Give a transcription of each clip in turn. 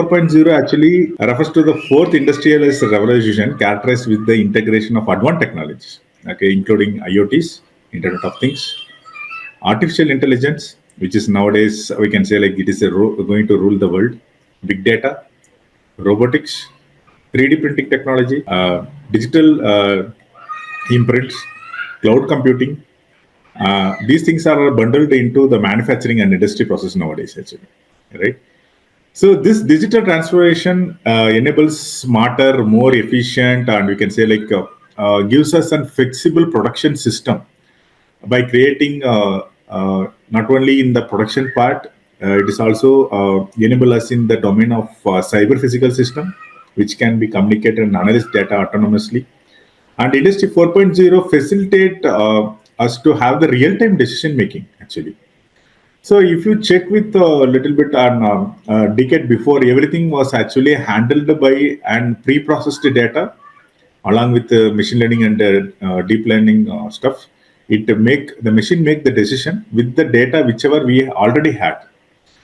4.0 actually refers to the fourth industrial revolution characterized with the integration of advanced technologies, okay, including IoTs, Internet of Things, artificial intelligence, which is nowadays we can say like it is going to rule the world, big data, robotics, 3D printing technology, digital imprints, cloud computing. These things are bundled into the manufacturing and industry process nowadays, actually, right? So this digital transformation enables smarter, more efficient, and we can say like gives us a flexible production system by creating not only in the production part, it is also enable us in the domain of cyber physical system, which can be communicated and analyze data autonomously. And Industry 4.0 facilitate us to have the real-time decision making, actually. So if you check with a little bit on decade before, everything was actually handled by and pre-processed data along with machine learning and deep learning stuff. It make the machine make the decision with the data whichever we already had.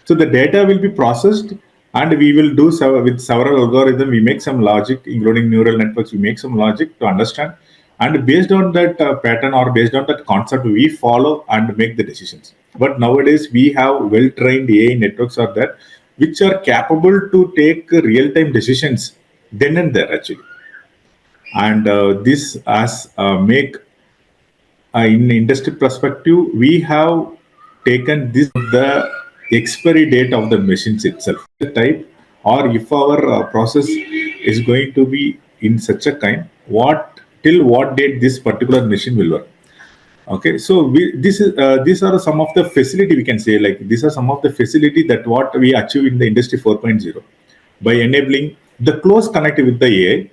So the data will be processed, and we will do with several algorithm. We make some logic, including neural networks. We make some logic to understand, and based on that pattern or based on that concept, we follow and make the decisions. But nowadays we have well-trained AI networks are there, which are capable to take real-time decisions then and there, actually. And this as make in industry perspective, we have taken this the expiry date of the machines itself, the type, or if our process is going to be in such a kind, what till what date this particular machine will work. Okay, so these are some of the facility we can say like these are some of the facility that what we achieve in the industry 4.0 by enabling the close connectivity with the AI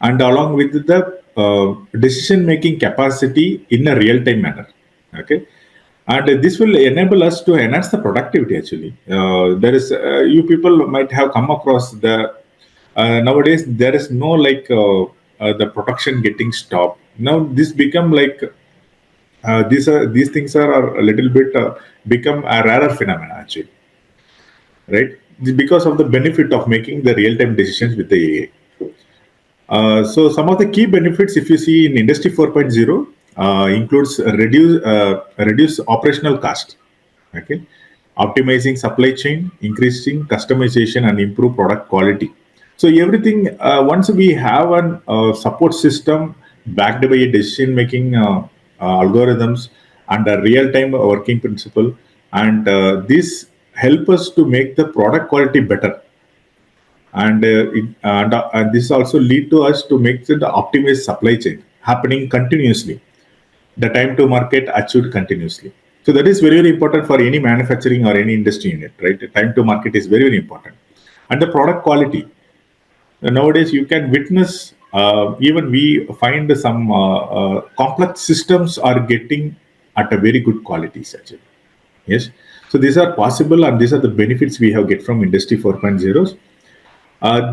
and along with the decision making capacity in a real time manner. Okay, and this will enable us to enhance the productivity, actually. There is you people might have come across the nowadays there is no like the production getting stopped. Now this become like these things are a little bit become a rarer phenomenon, actually, right? Because of the benefit of making the real time decisions with the AI. So some of the key benefits, if you see in Industry 4.0, includes reduce operational cost, okay, optimizing supply chain, increasing customization, and improve product quality. So everything once we have an support system backed by a decision making algorithms and a real time working principle, and this help us to make the product quality better, and this also lead to us to make the optimized supply chain happening continuously, the time to market achieved continuously. So that is very, very important for any manufacturing or any industry unit, right? The time to market is very, very important. And the product quality, nowadays you can witness even we find some complex systems are getting at a very good quality, actually. Yes, so these are possible, and these are the benefits we have get from Industry 4.0.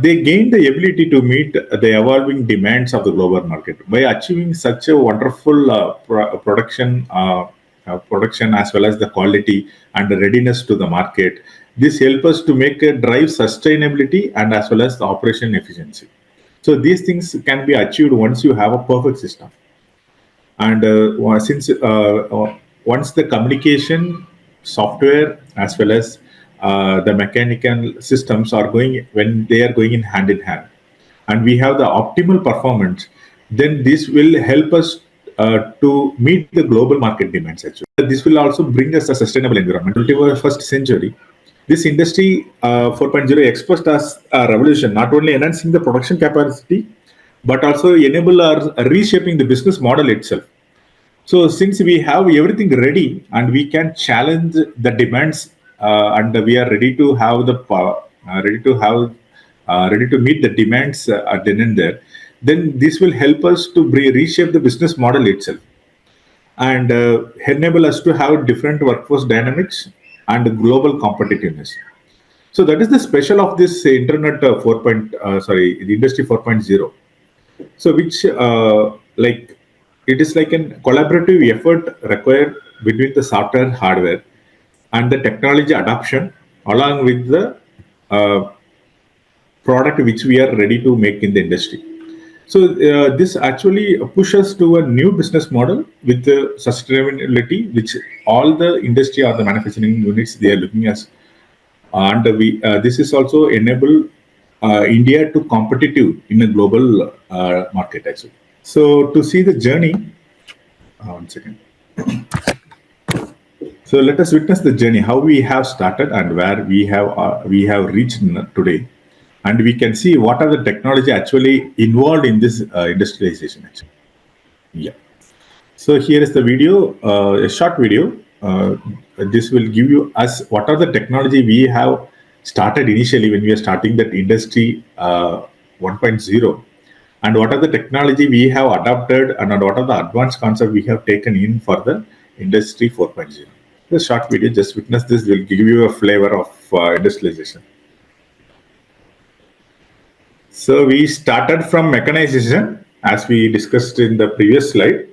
They gain the ability to meet the evolving demands of the global market by achieving such a wonderful production as well as the quality and the readiness to the market. This helps us to make a drive sustainability and as well as the operation efficiency. So these things can be achieved once you have a perfect system. And since once the communication software as well as the mechanical systems are going when they are going in hand, and we have the optimal performance, then this will help us to meet the global market demands, actually. This will also bring us a sustainable environment. 21st century, this industry 4.0 expressed as a revolution, not only enhancing the production capacity but also enable our reshaping the business model itself. So since we have everything ready and we can challenge the demands, and we are ready to have the ready to meet the demands at the end there, then this will help us to reshape the business model itself and enable us to have different workforce dynamics and global competitiveness. So that is the special of this internet the industry 4.0. So which like it is like a collaborative effort required between the software hardware and the technology adoption along with the uh, product which we are ready to make in the industry. So this actually pushes to a new business model with the sustainability, which all the industry or the manufacturing units they are looking at, and we this is also enable India to competitive in a global market actually. So to see the journey, one second. So let us witness the journey, how we have started and where we have reached today, and we can see what are the technology actually involved in this industrialization. Actually, yeah. So here is the video, a short video. This will give you us what are the technology we have started initially when we are starting that industry 1.0, and what are the technology we have adopted, and what are the advanced concept we have taken in for the industry 4.0. The short video, just witness this, will give you a flavor of industrialization. So we started from mechanization, as we discussed in the previous slide.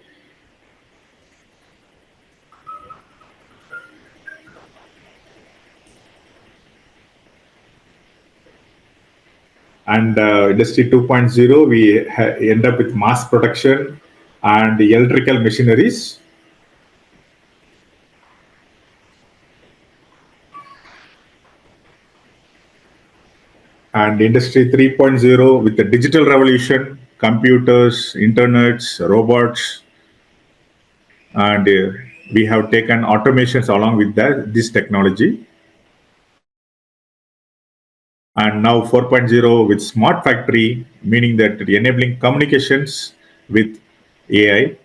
And industry 2.0, we end up with mass production and electrical machineries. And industry 3.0 with the digital revolution, computers, internets, robots, and we have taken automations along with that this technology. And now 4.0 with smart factory, meaning that enabling communications with AI.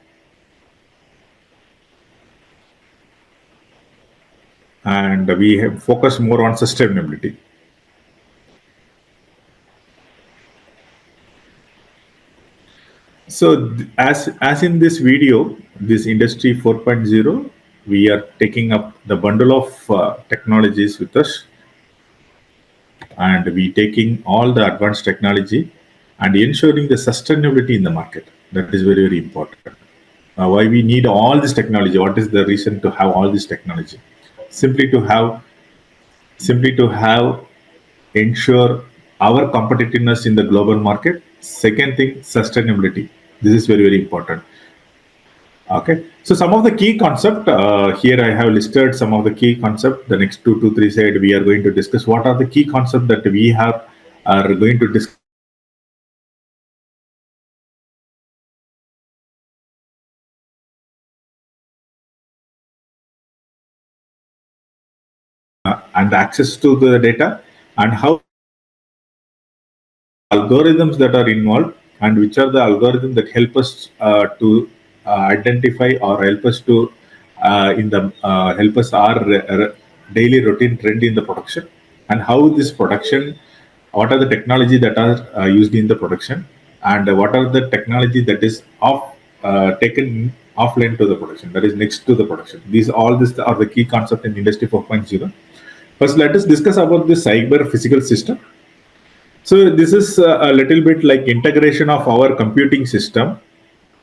And we have focused more on sustainability. So as in this video, this industry 4.0, we are taking up the bundle of technologies with us, and we taking all the advanced technology and ensuring the sustainability in the market. That is very, very important. Why we need all this technology? What is the reason to have all this technology? Simply to have, simply to have ensure our competitiveness in the global market. Second thing, sustainability. This is very, very important. Okay, so some of the key concept here I have listed some of the key concept. The next 2 to 3 slide we are going to discuss what are the key concept that we have are going to discuss. And access to the data, and how algorithms that are involved, and which are the algorithms that help us to identify or help us to in the help us our daily routine trend in the production, and how this production, what are the technology that are used in the production, and what are the technology that is off taken offline to the production, that is next to the production. These all these are the key concept in industry 4.0. First, let us discuss about the cyber physical system. So this is a little bit like integration of our computing system,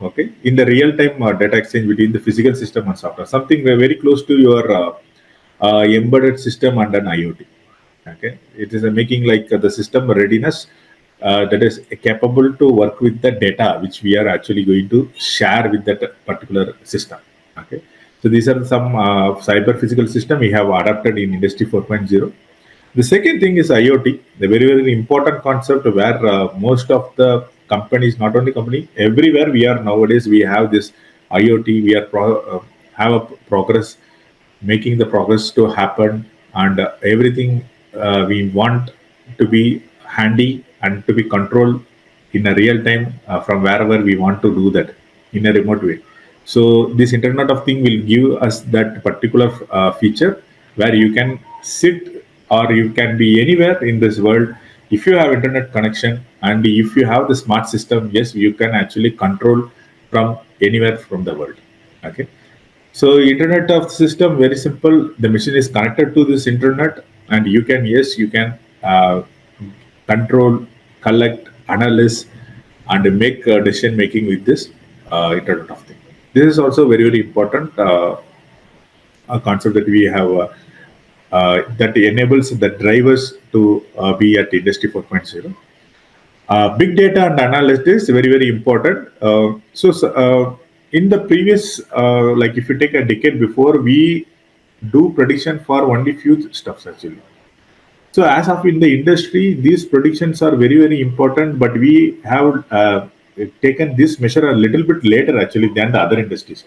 okay, in the real-time data exchange between the physical system and software. Something very close to your embedded system and an IoT. Okay, it is making like the system readiness that is capable to work with the data which we are actually going to share with that particular system. Okay, so these are some cyber physical system we have adapted in Industry 4.0. The second thing is IoT, the very, very important concept where most of the companies, not only company, everywhere we are nowadays, we have this IoT, we are have a progress, making the progress to happen, and everything we want to be handy and to be controlled in a real time from wherever we want to do that in a remote way. So this Internet of Thing will give us that particular feature where you can sit or you can be anywhere in this world. If you have internet connection and if you have the smart system, yes, you can actually control from anywhere from the world. Okay, so internet of system, very simple. The machine is connected to this internet, and you can, yes, you can control, collect, analyze, and make decision making with this internet of things. This is also very, very important concept that we have that enables the drivers to be at Industry 4.0. Big data and analytics is very, very important. In the previous, like if you take a decade before, we do prediction for only few stuffs actually. So as of in the industry, these predictions are very, very important, but we have taken this measure a little bit later actually than the other industries.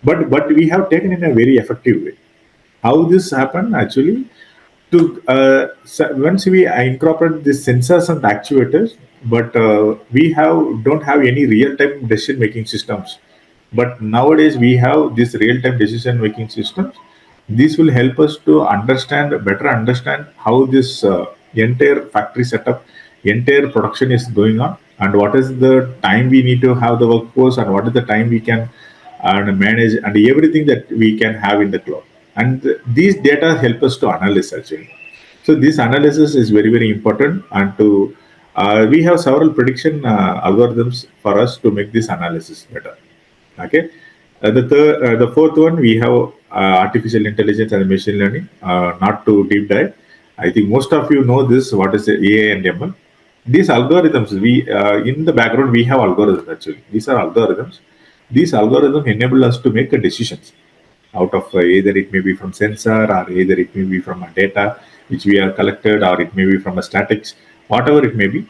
But we have taken in a very effective way. How this happened actually? To once we incorporate the sensors and actuators, but we don't have any real-time decision making systems. But nowadays we have this real-time decision making systems. This will help us to better understand how this entire factory setup, entire production is going on, and what is the time we need to have the workforce, and what is the time we can manage, and everything that we can have in the cloud. And these data help us to analyze actually. So this analysis is very, very important, and to we have several prediction algorithms for us to make this analysis better. Okay. The fourth one, we have artificial intelligence and machine learning. Not to deep dive, I think most of you know this. What is AI and ML? These algorithms, we in the background we have algorithms actually. These are algorithms. These algorithms enable us to make decisions out of either it may be from sensor, or either it may be from a data which we are collected, or it may be from a statics, whatever it may be.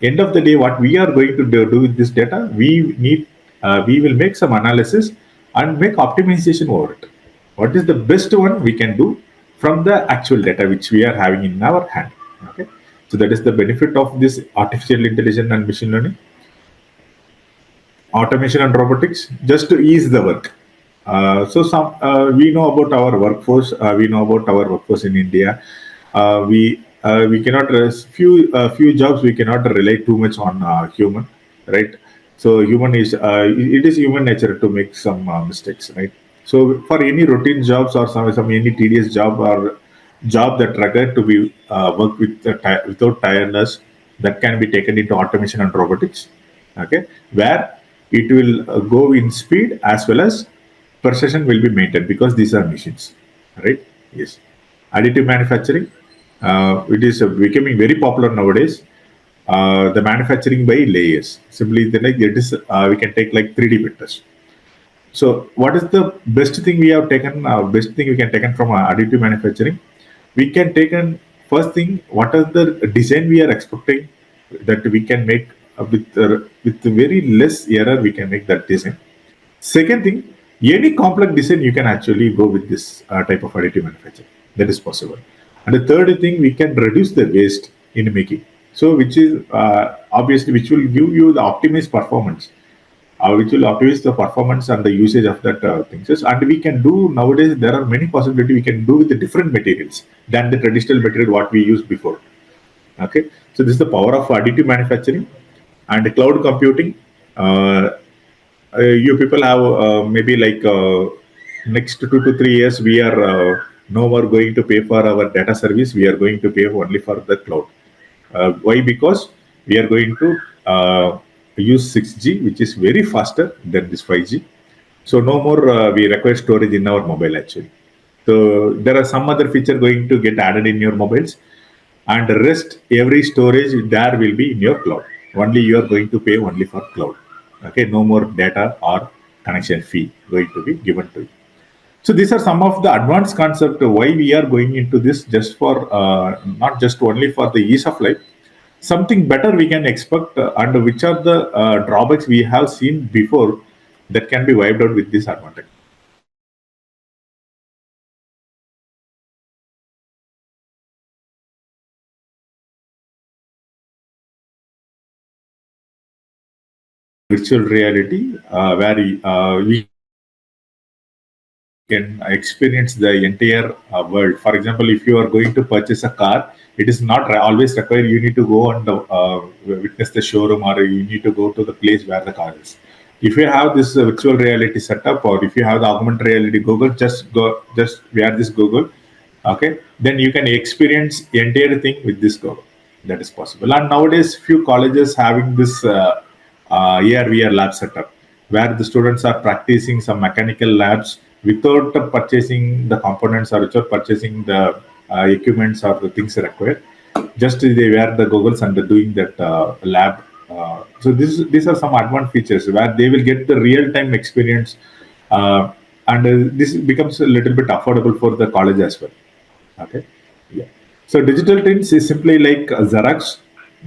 End of the day, what we are going to do with this data, we will make some analysis and make optimization over it. What is the best one we can do from the actual data which we are having in our hand? Okay, so that is the benefit of this artificial intelligence and machine learning. Automation and robotics, just to ease the work. We know about our workforce. We know about our workforce in India. We cannot few jobs we cannot rely too much on human, right? So human is it is human nature to make some mistakes, right? So for any routine jobs or some any tedious job or job that require to be work without tiredness, that can be taken into automation and robotics. Okay, where it will go in speed as well as precision will be maintained because these are machines, right? Yes. Additive manufacturing, it is becoming very popular nowadays. The manufacturing by layers, simply like it is we can take like 3D printers. So what is the best thing we have taken? Best thing we can taken from additive manufacturing, we can take an first thing. What is the design we are expecting that we can make with very less error? We can make that design. Second thing, any complex design you can actually go with this type of additive manufacturing. That is possible. And the third thing, we can reduce the waste in making. So which is obviously which will give you the optimized performance, which will optimize the performance and the usage of that things. And we can do nowadays, there are many possibilities we can do with the different materials than the traditional material what we used before. Okay, so this is the power of additive manufacturing and cloud computing. You people have maybe like next 2 to 3 years, we are no more going to pay for our data service. We are going to pay only for the cloud. Why? Because we are going to use 6G, which is very faster than this 5G. So no more we require storage in our mobile actually. So there are some other feature going to get added in your mobiles, and the rest every storage there will be in your cloud. Only you are going to pay only for cloud. Okay, no more data or connection fee going to be given to you. So these are some of the advanced concept why we are going into this, just for not just only for the ease of life, something better we can expect, and which are the drawbacks we have seen before that can be wiped out with this advantage. Virtual reality, where we can experience the entire world. For example, if you are going to purchase a car, it is not always required you need to go and witness the showroom, or you need to go to the place where the car is. If you have this virtual reality setup, or if you have the augmented reality Google, just wear this Google, okay, then you can experience the entire thing with this Google. That is possible. And nowadays, few colleges having this AR VR lab setup, where the students are practicing some mechanical labs without purchasing the components or without purchasing the equipments or the things required. Just they wear the goggles and doing that lab. So these are some advanced features where they will get the real time experience, and this becomes a little bit affordable for the college as well. Okay, yeah. So digital twins is simply like a Xerox,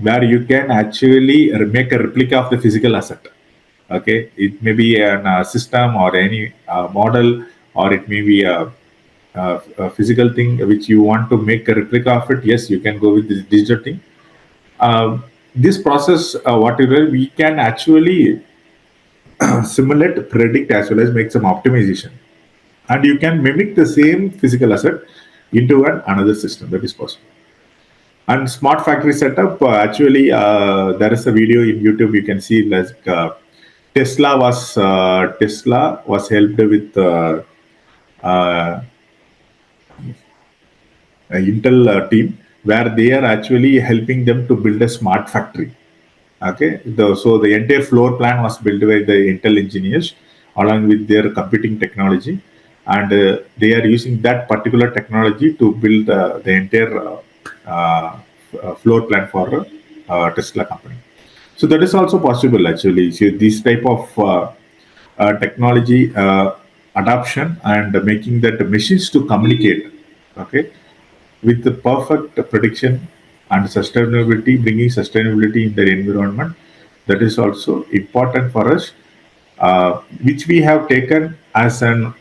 where you can actually make a replica of the physical asset. Okay, it may be an system or any model, or it may be a physical thing which you want to make a replica of it. Yes, you can go with this digital thing. This process, whatever we can actually simulate, predict, as well as make some optimization, and you can mimic the same physical asset into another system. That is possible. And smart factory setup, actually, there is a video in YouTube. You can see like Tesla was helped with uh, Intel team, where they are actually helping them to build a smart factory. Okay, so the entire floor plan was built by the Intel engineers along with their computing technology, and they are using that particular technology to build the entire floor plan for Tesla company. So that is also possible actually. So this type of technology adoption and making that machines to communicate, okay, with the perfect prediction and sustainability, bringing sustainability in the environment. That is also important for us, which we have taken as an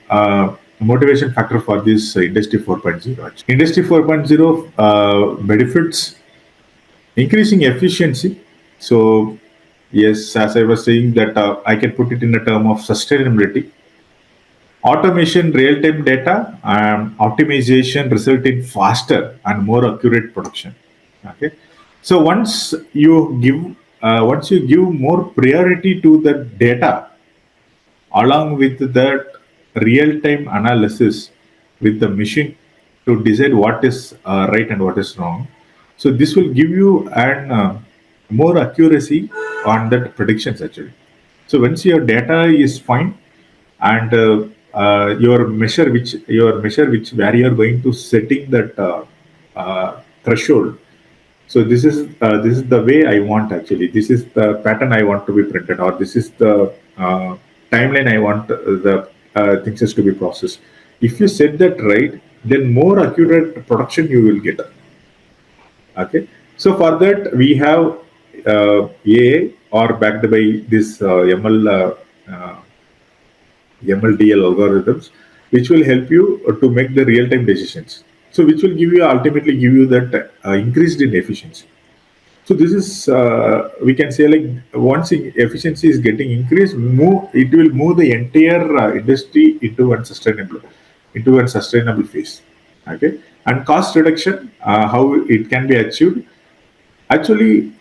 motivation factor for this Industry 4.0. Industry 4.0 benefits increasing efficiency. So, yes, as I was saying, that I can put it in a term of sustainability. Automation, real-time data, and optimization result in faster and more accurate production. Okay, so once you give more priority to the data, along with that real-time analysis with the machine to decide what is right and what is wrong. So this will give you an more accuracy on that predictions actually. So once your data is fine, and your measure which where you are going to setting that threshold. So this is the way I want actually. This is the pattern I want to be printed, or this is the timeline I want the things is to be processed. If you set that right, then more accurate production you will get. Okay. So for that we have AI or backed by this MLDL algorithms, which will help you to make the real-time decisions. So which will give you ultimately give you that increased in efficiency. So this is we can say like once efficiency is getting increased, it will move the entire industry into a sustainable phase. Okay, and cost reduction, how it can be achieved. Actually,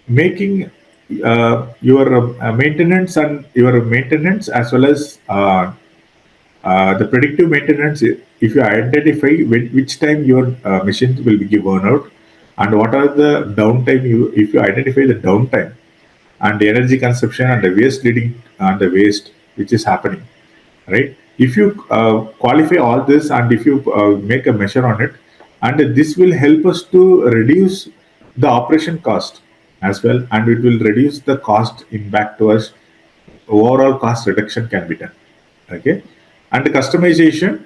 making your maintenance as well as the predictive maintenance. If you identify which time your machines will be given out, and what are the downtime, if you identify the downtime and the energy consumption and the waste leading and the waste which is happening, right? If you qualify all this and if you make a measure on it, and this will help us to reduce the operation cost as well, and it will reduce the cost impact to us. Overall cost reduction can be done. Okay, and the customization,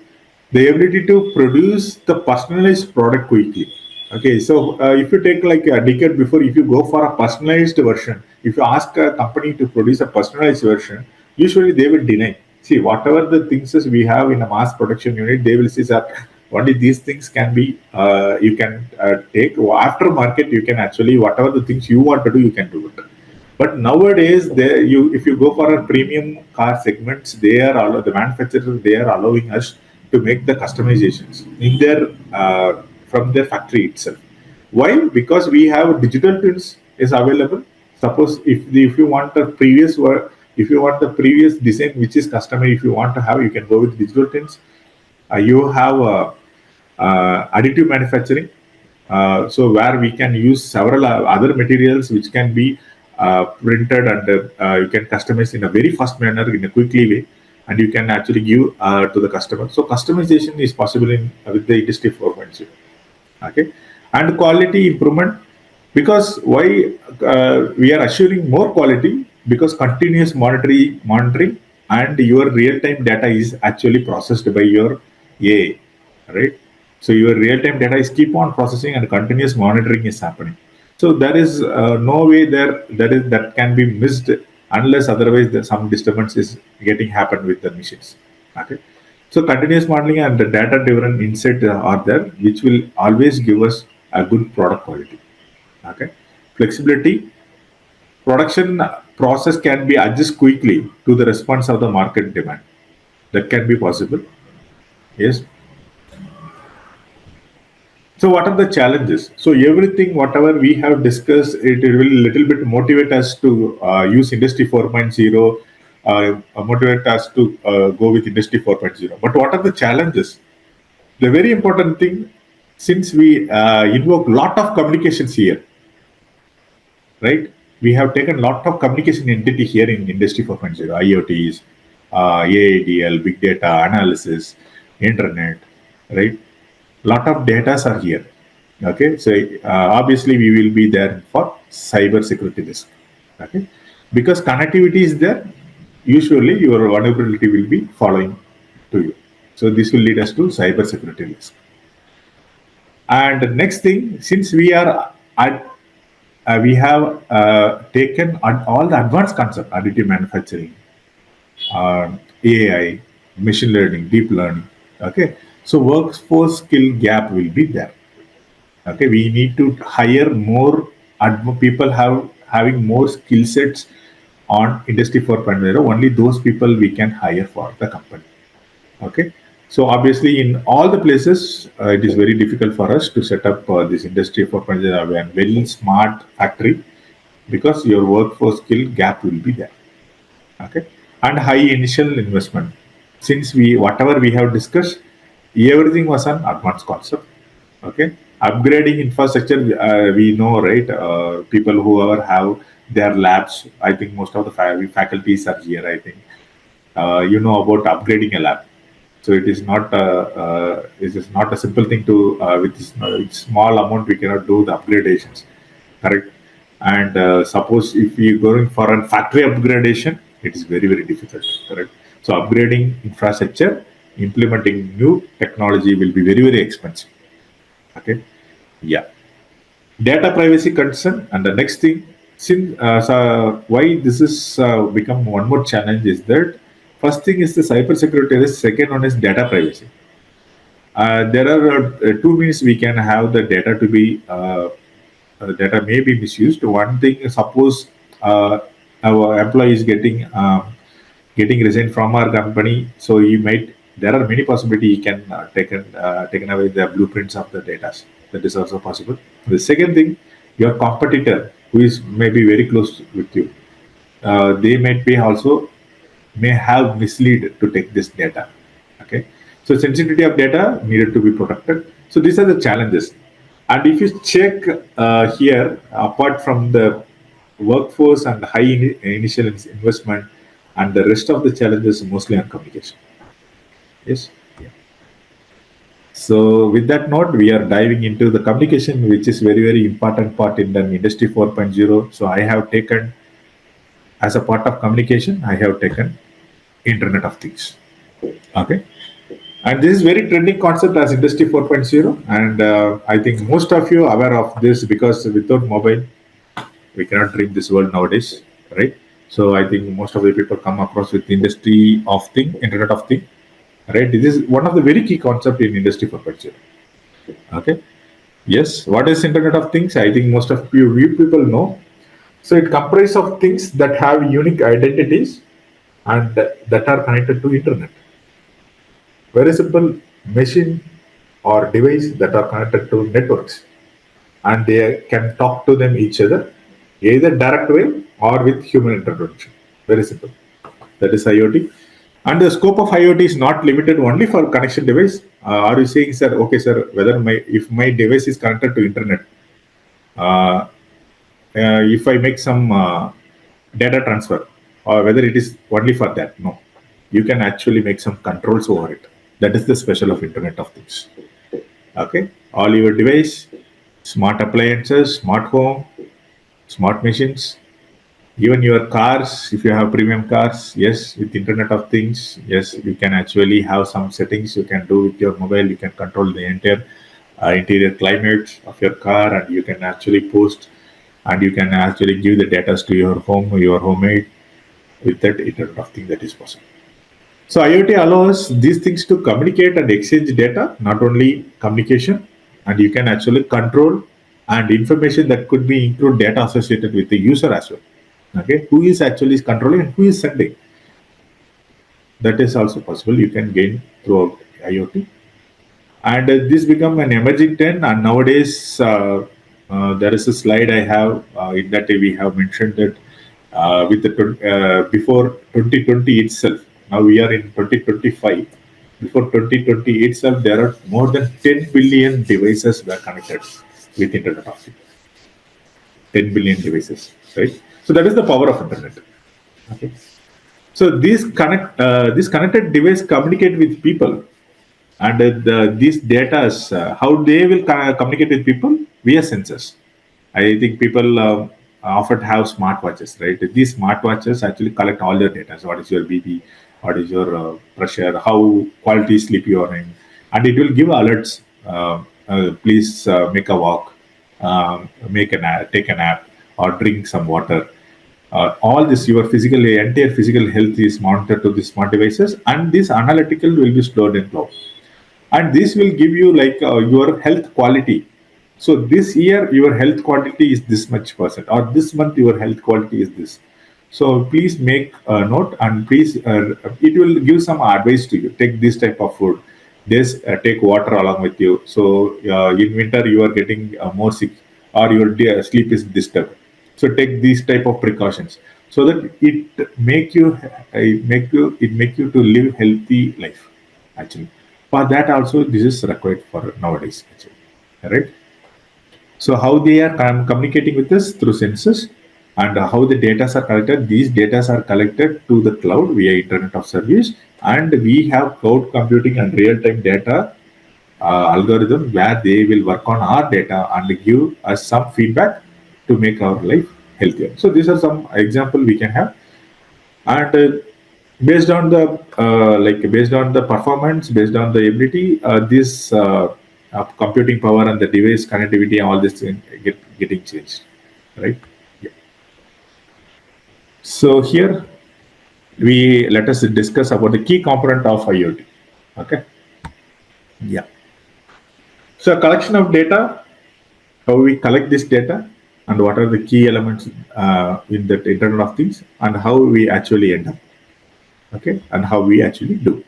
the ability to produce the personalized product quickly. Okay, so if you take like a decade before, if you go for a personalized version, if you ask a company to produce a personalized version, usually they will deny. See, whatever the things is we have in a mass production unit, they will say that only these things can be you can take after market. You can actually whatever the things you want to do, you can do it. But nowadays, if you go for a premium car segments, the manufacturers they are allowing us to make the customizations in their from their factory itself. Why? Because we have digital twins is available. Suppose if you want the previous work, if you want the previous design which is customized, if you want to have, you can go with digital twins. You have additive manufacturing, so where we can use several other materials which can be printed, and you can customize in a very fast manner, in a quickly way, and you can actually give to the customer. So customization is possible in with the Industry 4.0. Okay, and quality improvement, because why we are assuring more quality, because continuous monitoring and your real time data is actually processed by your AI, right? So your real time data is keep on processing and continuous monitoring is happening. So there is no way that can be missed, unless otherwise some disturbance is getting happen with the machines. Okay, so continuous modeling and the data-driven insight are there, which will always give us a good product quality. Okay, flexibility, production process can be adjusted quickly to the response of the market demand. That can be possible. Yes. So what are the challenges? So everything, whatever we have discussed, it will little bit motivate us to use Industry 4.0, motivate us to go with Industry 4.0. But what are the challenges? The very important thing, since we invoke lot of communications here, right? We have taken lot of communication entity here in Industry 4.0, IoTs, AADL, big data analysis, internet, right? Lot of data are here. Okay, so obviously we will be there for cyber security risk. Okay, because connectivity is there, usually your vulnerability will be following to you. So this will lead us to cyber security risk. And the next thing, since we are at, we have taken all the advanced concept, additive manufacturing, AI, machine learning, deep learning. Okay, so workforce skill gap will be there. Okay, we need to hire more people having more skill sets on Industry 4.0. Only those people we can hire for the company. Okay, so obviously in all the places it is very difficult for us to set up this Industry 4.0 and very smart factory, because your workforce skill gap will be there. Okay, and high initial investment, since we whatever we have discussed, everything was an advanced concept. Okay, upgrading infrastructure, we know, right? People who ever have their labs, I think most of the faculties are here, I think. You know about upgrading a lab. So it is not a simple thing to with small amount we cannot do the upgradations, correct? And suppose if we going for a factory upgradation, it is very difficult, correct? So upgrading infrastructure, implementing new technology will be very expensive. Okay, yeah. Data privacy concern, and the next thing, since why this is become one more challenge is that first thing is the cyber security risk, second one is data privacy. There are two means we can have the data to be data may be misused. One thing, suppose our employee is getting resigned from our company, so he might, there are many possibility he can taken away the blueprints of the data. That is also possible. The second thing, your competitor who is maybe very close with you, they might be also may have mislead to take this data. Okay, so sensitivity of data needed to be protected. So these are the challenges. And if you check here, apart from the workforce and high initial investment, and the rest of the challenges mostly on communication. Yes. Yeah. So with that note, we are diving into the communication, which is very important part in the Industry 4.0. So I have taken, as a part of communication, I have taken Internet of Things. Okay. And this is very trending concept as Industry 4.0. And I think most of you are aware of this, because without mobile, we cannot dream this world nowadays, right? So I think most of the people come across with Industry of Thing, Internet of Thing, right? This is one of the very key concept in Industry 4.0. Okay. Yes. What is Internet of Things? I think most of you people know. So it comprises of things that have unique identities and that are connected to Internet. Very simple, machine or device that are connected to networks, and they can talk to them each other either direct way or with human intervention. Very simple. That is IoT. And the scope of IoT is not limited only for connection device. Are you saying, sir, okay, sir, whether if my device is connected to internet, uh, if I make some data transfer, or whether it is only for that? No, you can actually make some controls over it. That is the special of Internet of Things. Okay, all your device, smart appliances, smart home, smart machines, even your cars. If you have premium cars, yes, with Internet of Things, yes, you can actually have some settings you can do with your mobile. You can control the entire interior climate of your car, and you can actually post, and you can actually give the data to your home, your homemade, with that Internet of Things that is possible. So IoT allows these things to communicate and exchange data, not only communication, and you can actually control and information that could be include data associated with the user as well. Okay, who is actually controlling and who is sending? That is also possible. You can gain throughout IoT, and this become an emerging trend. And nowadays, there is a slide I have in that we have mentioned that with the before 2020 itself. Now we are in 2025. Before 2020 itself, there are more than 10 billion devices were connected with Internet of Things. 10 billion devices, right? So that is the power of Internet. Okay. So these connected device communicate with people, and these data, how they will communicate with people via sensors. I think people often have smartwatches, right? These smartwatches actually collect all your data. So what is your BP, what is your pressure, how quality sleep you are in, and it will give alerts. Please make a walk, make a nap, take a nap, or drink some water. All this, your entire physical health is monitored to the smart devices, and this analytical will be stored in cloud, and this will give you like your health quality. So this year your health quality is this much percent, or this month your health quality is this. So please make a note, and please it will give some advice to you. Take this type of food, this take water along with you. So in winter you are getting more sick, or your sleep is disturbed. So take these type of precautions, so that it make you to live healthy life actually. For that also, this is required for nowadays actually, right? So how they are communicating with us through sensors, and how the data are collected. These data are collected to the cloud via Internet of Service, and we have cloud computing and real-time data algorithm where they will work on our data and give us some feedback to make our life healthier. So these are some example we can have, and based on the based on the performance, based on the ability, this computing power and the device connectivity and all this thing getting changed, right? Yeah. So here we let us discuss about the key component of IoT. Okay. Yeah. So collection of data, how we collect this data, and what are the key elements in the Internet of Things, and how we actually end up. Okay, and how we actually do.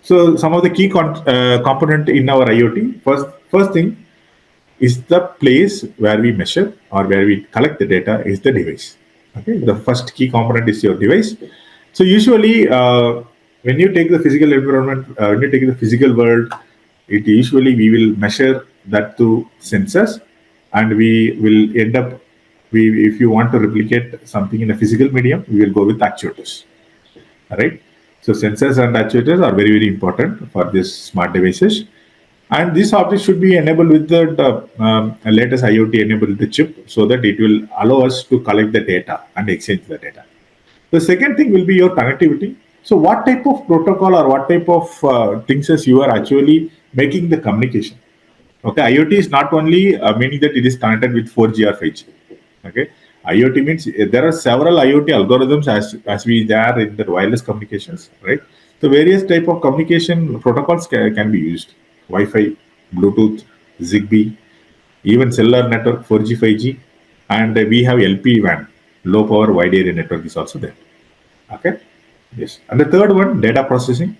So some of the key component in our IoT. First thing is the place where we measure or where we collect the data is the device. Okay, the first key component is your device. So usually, when you take the physical environment, when you take the physical world, it usually we will measure that through sensors, and we will end up. If you want to replicate something in a physical medium, we will go with actuators, right? So sensors and actuators are very, very important for these smart devices. And this object should be enabled with the latest IoT enabled with the chip, so that it will allow us to collect the data and exchange the data. The second thing will be your connectivity. So what type of protocol or what type of things as you are actually making the communication. Okay, IoT is not only meaning that it is connected with 4G or 5G. Okay, IoT means there are several IoT algorithms as we there in the wireless communications, right? So various type of communication protocols can be used: Wi-Fi, Bluetooth, Zigbee, even cellular network 4G, 5G, and we have LP WAN, low power wide area network is also there. Okay, yes. And the third one, data processing,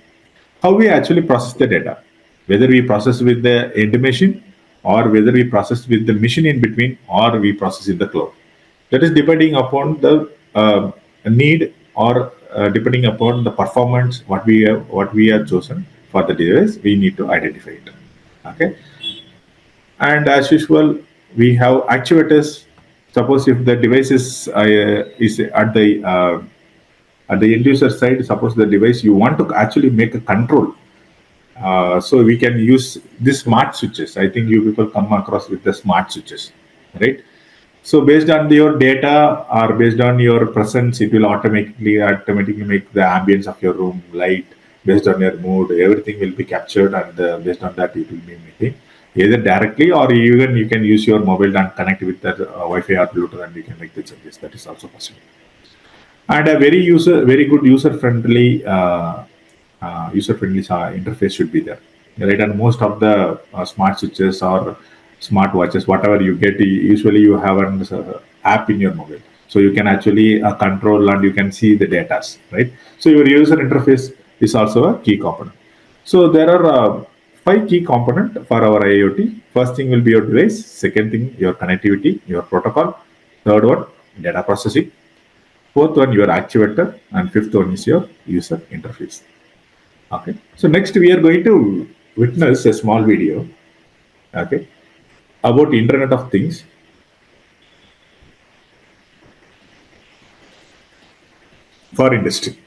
how we actually process the data, whether we process with the end machine, or whether we process with the machine in between, or we process in the cloud. That is depending upon the need, or depending upon the performance what we have chosen for the device. We need to identify it. Okay, and as usual, we have actuators. Suppose if the device is at the end user side, suppose the device you want to actually make a control. So we can use the smart switches. I think you people come across with the smart switches, right? So based on your data or based on your presence, it will automatically make the ambience of your room light based on your mood. Everything will be captured, and based on that, it will be making either directly or even you can use your mobile and connect with that Wi-Fi or Bluetooth, and you can make the changes. That is also possible. And a very good user friendly interface should be there, right? And most of the smart switches or smart watches, whatever you get, usually you have an app in your mobile, so you can actually control and you can see the data, right? So your user interface is also a key component. So there are five key component for our IoT. First thing will be your device, second thing your connectivity, your protocol, third one data processing, fourth one your actuator, and fifth one is your user interface. Okay. So next we are going to witness a small video. Okay. About Internet of Things for industry.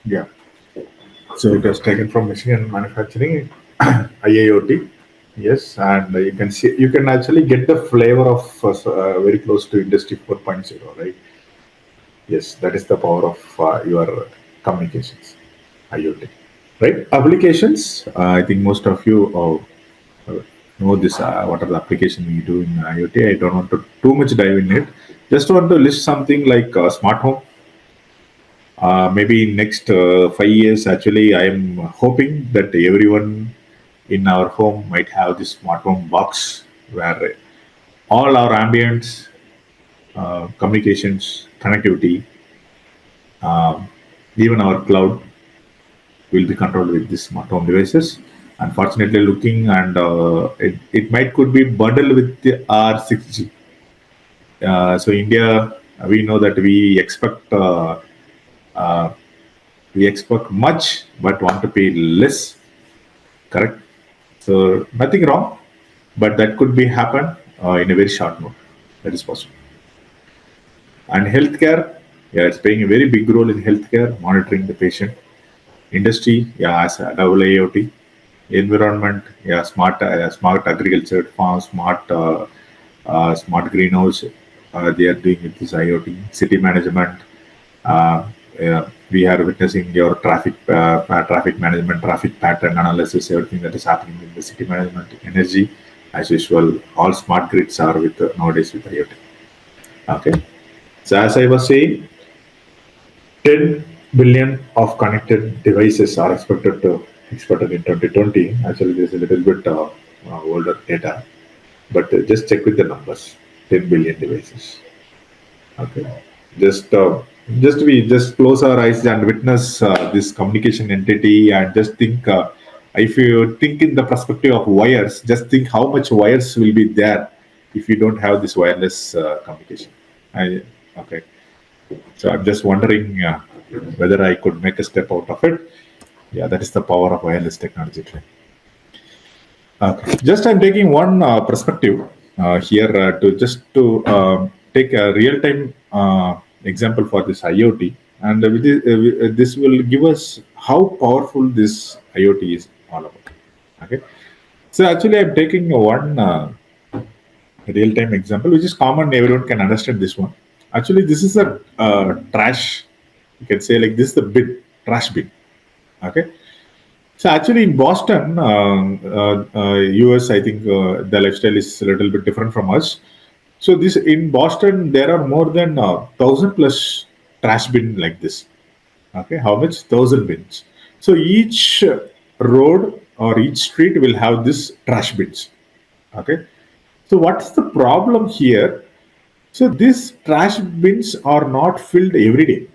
Yeah. So it was taken from machine and manufacturing, IIoT. Yes, and you can actually get the flavor of very close to Industry 4.0, right? Yes, that is the power of your communications, IoT. Right? Applications. I think most of you know this. What are the applications we do in IoT? I don't want to too much dive in it. Just want to list something like smart home. Maybe in next 5 years, actually, I am hoping that everyone in our home might have this smart home box where all our ambience, communications, connectivity, um, even our cloud will be controlled with these smart home devices. Unfortunately, looking and it might could be bundled with the R6G. So India, we know that uh, we expect much but want to pay less. Correct. So nothing wrong, but that could be happen in a very short note. That is possible. And healthcare, yeah, it's playing a very big role in healthcare, monitoring the patient. Industry, yeah, as a double IoT. Environment, yeah, smart agriculture, farm, smart greenhouse. They are doing with this IoT. City management, uh, yeah, we are witnessing your traffic management, traffic pattern analysis, everything that is happening in the city management. Energy, as usual, all smart grids are with nowadays with IoT. Okay, so as I was saying, 10 billion of connected devices are expected to exported in 2020. Actually, there's a little bit older data, but just check with the numbers. 10 billion devices. Okay, just we just close our eyes and witness this communication entity, and just think. If you think in the perspective of wires, just think how much wires will be there if you don't have this wireless communication. I, okay, so I'm just wondering whether I could make a step out of it. Yeah, that is the power of wireless technology. Okay. Just I'm taking one perspective here to take a real-time example for this IoT, and this will give us how powerful this IoT is all about. Okay. So actually, I'm taking one real-time example, which is common. Everyone can understand this one. Actually, this is a trash. You can say like this is the bin, trash bin. Okay. So actually, in Boston, US, I think the lifestyle is a little bit different from us. So this in Boston, there are more than 1,000 plus trash bin like this. Okay, how much? 1,000 bins. So each road or each street will have this trash bins. Okay. So what's the problem here? So these trash bins are not filled every day.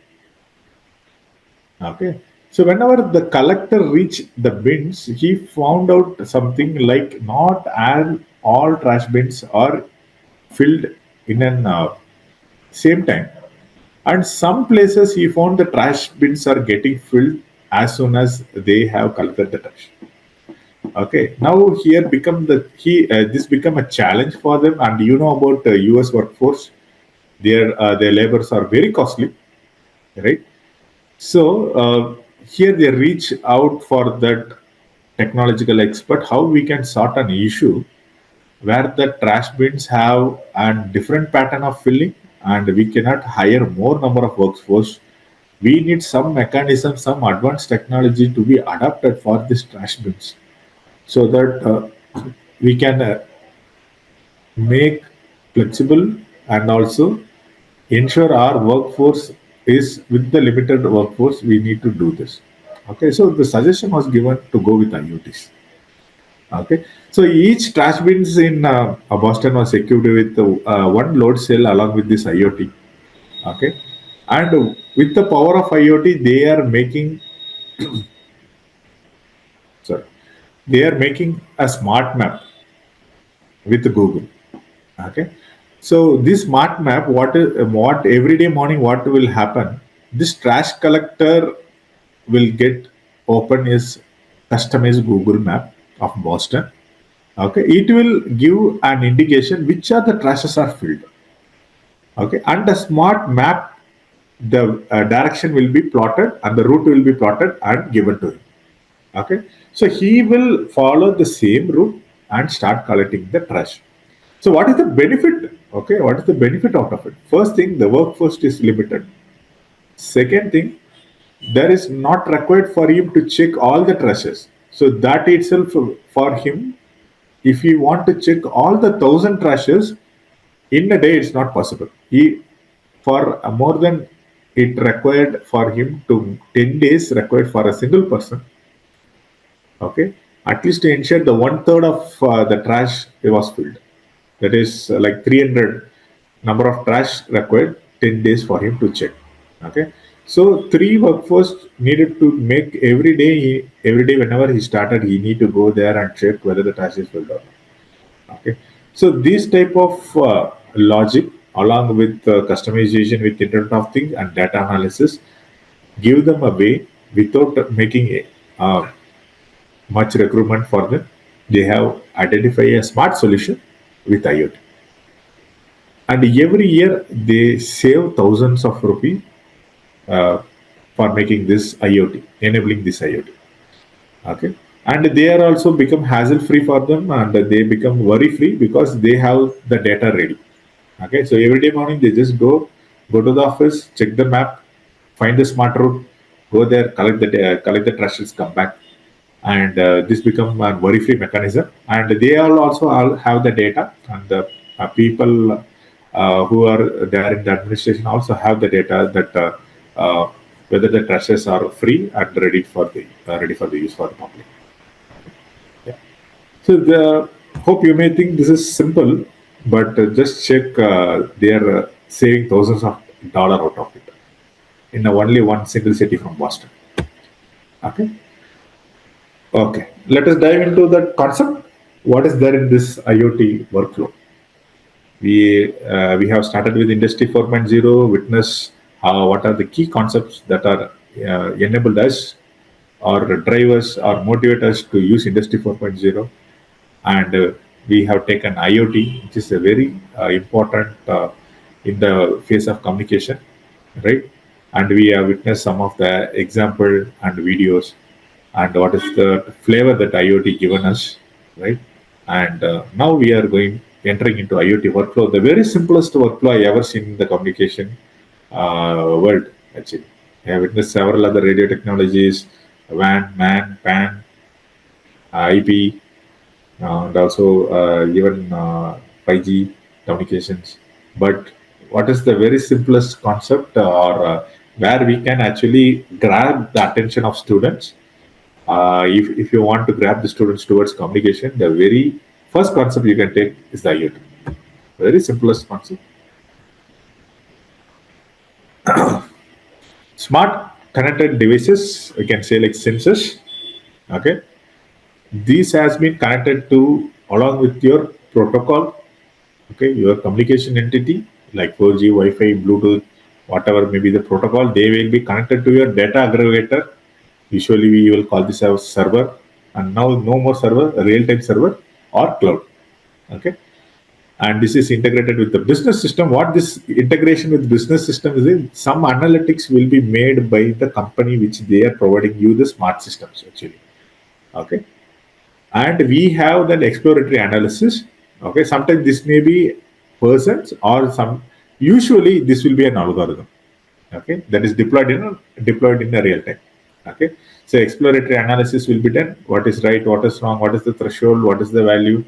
Okay. So whenever the collector reached the bins, he found out something like not all trash bins are filled in an same time. And some places he found the trash bins are getting filled as soon as they have collected the trash. Okay. Now here become the he this become a challenge for them, and you know about the U.S. workforce, their labors are very costly, right? So here they reach out for that technological expert how we can sort an issue where the trash bins have a different pattern of filling, and we cannot hire more number of workforce. We need some mechanism, some advanced technology to be adapted for these trash bins so that we can make flexible and also ensure our workforce is with the limited workforce we need to do this. Okay, so the suggestion was given to go with IoTs. Okay, so each trash bins in Boston was equipped with one load cell along with this IoT. Okay, and with the power of IoT they are making, sorry, they are making a smart map with Google. Okay, so this smart map, what every day morning what will happen, this trash collector will get open his customized Google map of Boston. Okay, it will give an indication which are the trashes are filled. Okay, and the smart map, the direction will be plotted and the route will be plotted and given to him. Okay, so he will follow the same route and start collecting the trash. So what is the benefit? Okay, what is the benefit out of it? First thing, the workforce is limited. Second thing, there is not required for him to check all the trashes. So that itself for him, if he want to check all the 1,000 trashes in a day, it's not possible. He for more than it required for him to 10 days required for a single person. Okay, at least to ensure the one third of the trash was filled. That is like 300 number of trash required 10 days for him to check. Okay, so three workforce needed to make every day whenever he started he need to go there and check whether the trash is filled or not. Okay, so this type of logic along with customization with Internet of Things and data analysis give them a way without making much recruitment for them. They have identified a smart solution with IoT, and every year they save thousands of rupees uh, for making this IoT, enabling this IoT. Okay, and they are also become hassle free for them, and they become worry free because they have the data ready. Okay, so every day morning they just go to the office, check the map, find the smart route, go there, collect the trashes, come back, and this become a worry free mechanism. And they all also all have the data, and the people who are there in the administration also have the data that whether the trusses are free and ready for the use for the public. Yeah. So the hope you may think this is simple, but just check they are saving thousands of dollars out of it in only one single city from Boston. Okay. Okay. Let us dive into that concept. What is there in this IoT workflow? We have started with Industry 4.0, witness what are the key concepts that are enabled us or drive us or motivate us to use Industry 4.0, and we have taken IoT, which is a very important in the phase of communication, right? And we have witnessed some of the example and videos, and what is the flavor that IoT given us, right? And now we are going entering into IoT workflow, the very simplest workflow I ever seen in the communication world. Actually, I have witnessed several other radio technologies, WAN, MAN, PAN, IP, and also even 5G communications. But what is the very simplest concept, or where we can actually grab the attention of students? If you want to grab the students towards communication, the very first concept you can take is the IoT. Very simplest concept. Smart connected devices, we can say like sensors. Okay, this has been connected to along with your protocol. Okay, your communication entity like 4G, Wi-Fi, Bluetooth, whatever may be the protocol, they will be connected to your data aggregator. Usually we will call this as server, and now no more server, a real-time server or cloud. Okay, and this is integrated with the business system. What this integration with business system is, in some analytics will be made by the company which they are providing you the smart systems actually. Okay, and we have that exploratory analysis. Okay, sometimes this may be persons or some. Usually this will be an algorithm. Okay, that is deployed in a real time. Okay, so exploratory analysis will be done. What is right, what is wrong, what is the threshold, what is the value,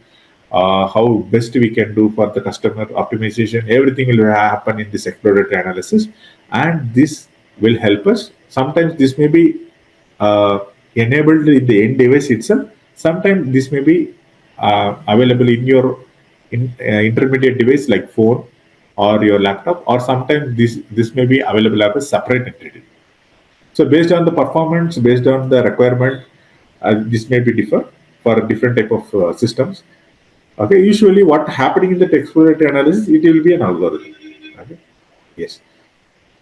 how best we can do for the customer optimization. Everything will happen in this exploratory analysis, and this will help us. Sometimes this may be enabled in the end device itself. Sometimes this may be available in your intermediate device like phone or your laptop, or sometimes this may be available as a separate entity. So based on the performance, based on the requirement, this may be differ for different type of systems. Okay, usually what happening in the exploratory analysis, it will be an algorithm. Okay, yes.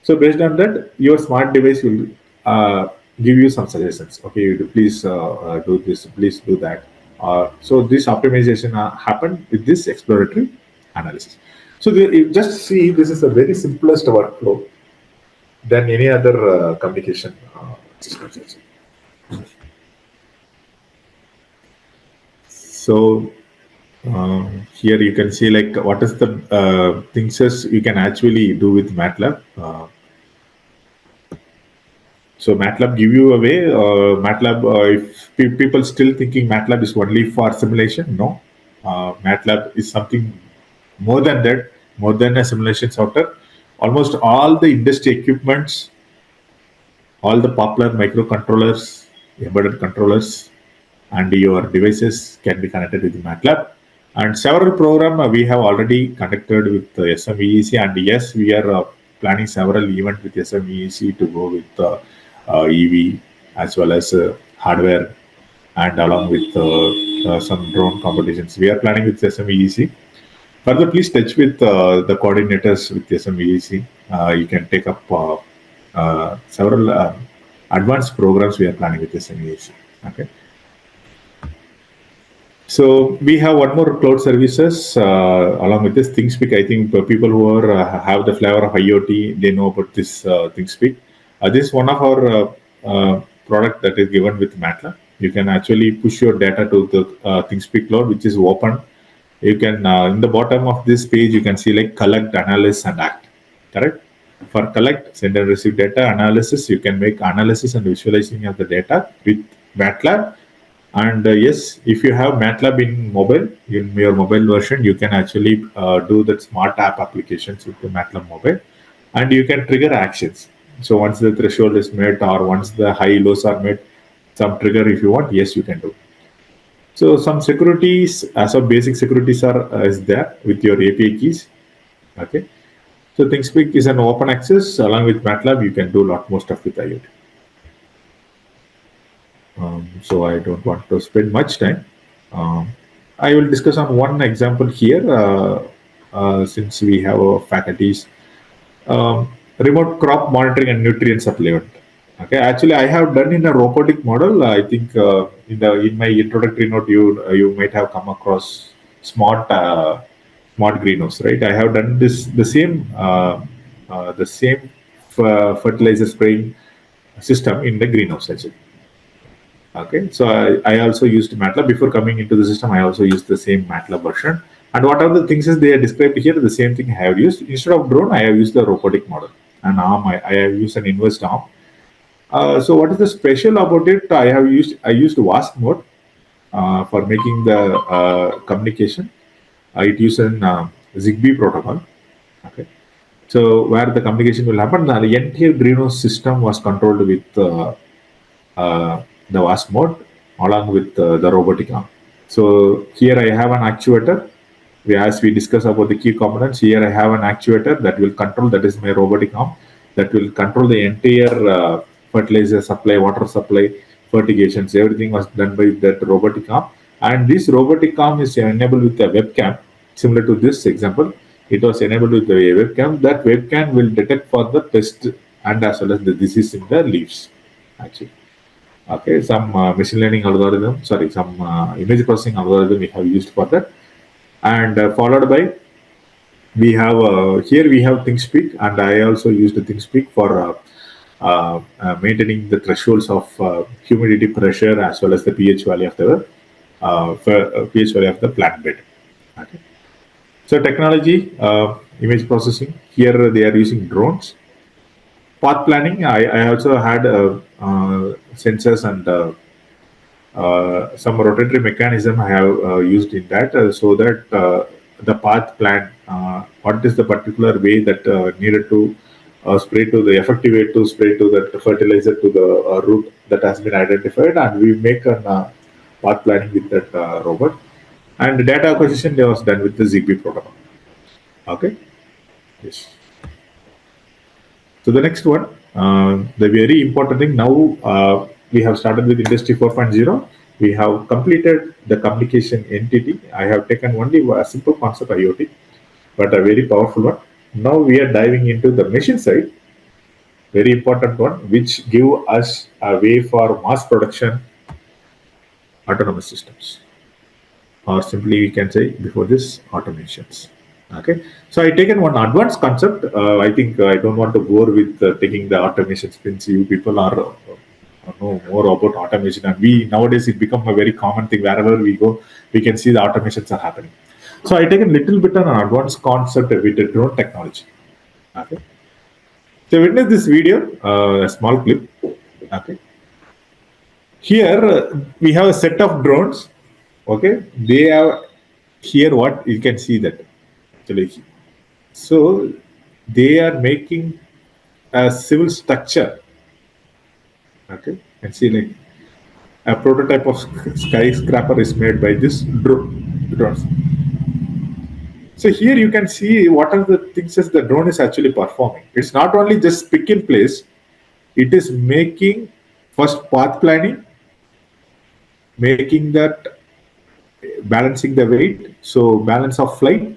So based on that, your smart device will give you some suggestions. Okay, please do this, please do that. So this optimization happened with this exploratory analysis. So just see, this is the very simplest workflow than any other communication systems. So here you can see like what is the things you can actually do with MATLAB. So MATLAB give you a way. MATLAB, if people still thinking MATLAB is only for simulation, no. MATLAB is something more than that, more than a simulation software. Almost all the industry equipments, all the popular microcontrollers, embedded controllers, and your devices can be connected with MATLAB. And several programs we have already connected with SMEEC, and yes, we are planning several events with SMEEC to go with EV as well as hardware, and along with some drone competitions. We are planning with SMEEC. Further, please touch with the coordinators with SMEEC. You can take up several advanced programs we are planning with SMEEC. Okay. So we have one more cloud services along with this ThinkSpeak. I think people who are have the flavor of IoT, they know about this ThinkSpeak. This is one of our product that is given with MATLAB. You can actually push your data to the ThinkSpeak cloud, which is open. You can in the bottom of this page you can see like collect, analyze, and act. Correct. For collect, send and receive data, analysis, you can make analysis and visualizing of the data with MATLAB. And yes, if you have MATLAB in mobile, in your mobile version, you can actually do that smart app applications with the MATLAB mobile, and you can trigger actions. So once the threshold is met or once the high lows are met, some trigger if you want, yes, you can do. So some securities, as of basic securities are is there with your API keys. Okay. So ThinkSpeak is an open access. Along with MATLAB, you can do a lot more stuff with IoT. So I don't want to spend much time. Um, I will discuss on one example here, since we have faculties. Remote crop monitoring and nutrient supplement. Okay, actually, I have done in a robotic model. I think in my introductory note, you might have come across smart greenhouse, right? I have done this the same fertilizer spraying system in the greenhouse actually. Okay, so I also used MATLAB before coming into the system. I also used the same MATLAB version. And what are the things is they are described here? The same thing I have used. Instead of drone, I have used the robotic model. And arm, I have used an inverse arm. So what is the special about it? I used WASP mode for making the communication. It uses an Zigbee protocol. Okay, so where the communication will happen, the entire greenhouse system was controlled with the WASP mode along with the robotic arm. So here I have an actuator. As we discuss about the key components, here I have an actuator that will control, that is my robotic arm, that will control the entire fertilizer supply, water supply, fertigations, everything was done by that robotic arm. And this robotic arm is enabled with a webcam, similar to this example. It was enabled with the webcam. That webcam will detect for the pest and as well as the disease in the leaves, actually. Okay, some machine learning algorithm, sorry, some image processing algorithm we have used for that. And followed by, we have here we have ThinkSpeak, and I also used ThinkSpeak for maintaining the thresholds of humidity, pressure, as well as the pH value of the pH value of the plant bed. Okay. So technology, image processing. Here they are using drones. Path planning. I also had sensors and some rotatory mechanism I have used in that, so that the path plan, what is the particular way that needed to spray to the effective way to spray to the fertilizer to the root that has been identified, and we make a path planning with that robot. And the data acquisition was done with the Zigbee protocol. Okay. Yes. So the next one, the very important thing now, we have started with Industry 4.0. We have completed the communication entity. I have taken only a simple concept IoT, but a very powerful one. Now we are diving into the machine side, very important one, which give us a way for mass production autonomous systems, or simply we can say before this automations. Okay, so I taken one advanced concept. I think I don't want to bore with taking the automation spins. You people are know more about automation, and we nowadays it become a very common thing. Wherever we go, we can see the automations are happening. So I take a little bit on an advanced concept with the drone technology. Okay, so witness this video, a small clip. Okay, here we have a set of drones. Okay, they have here what you can see that actually. So they are making a civil structure. Okay, and see like a prototype of skyscraper is made by this drones. So here you can see what are the things that the drone is actually performing. It's not only just pick in place; it is making first path planning, making that balancing the weight, so balance of flight,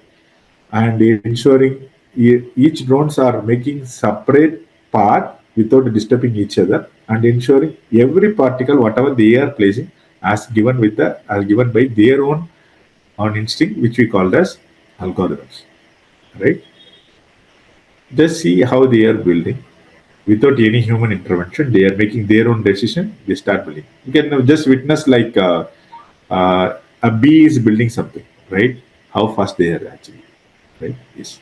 and ensuring each drones are making separate path without disturbing each other, and ensuring every particle whatever they are placing as given by their own instinct, which we call as algorithms, right? Just see how they are building without any human intervention. They are making their own decision. They start building. You can just witness like a bee is building something, right? How fast they are actually, right? Yes.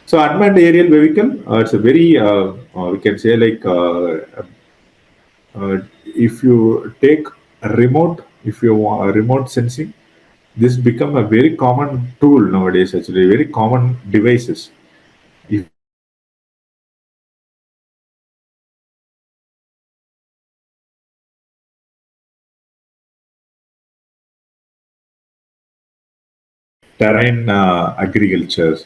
So unmanned aerial vehicle, it's a very we can say like if you take a remote, if you want a remote sensing, this become a very common tool nowadays. Actually, very common devices. If terrain agriculture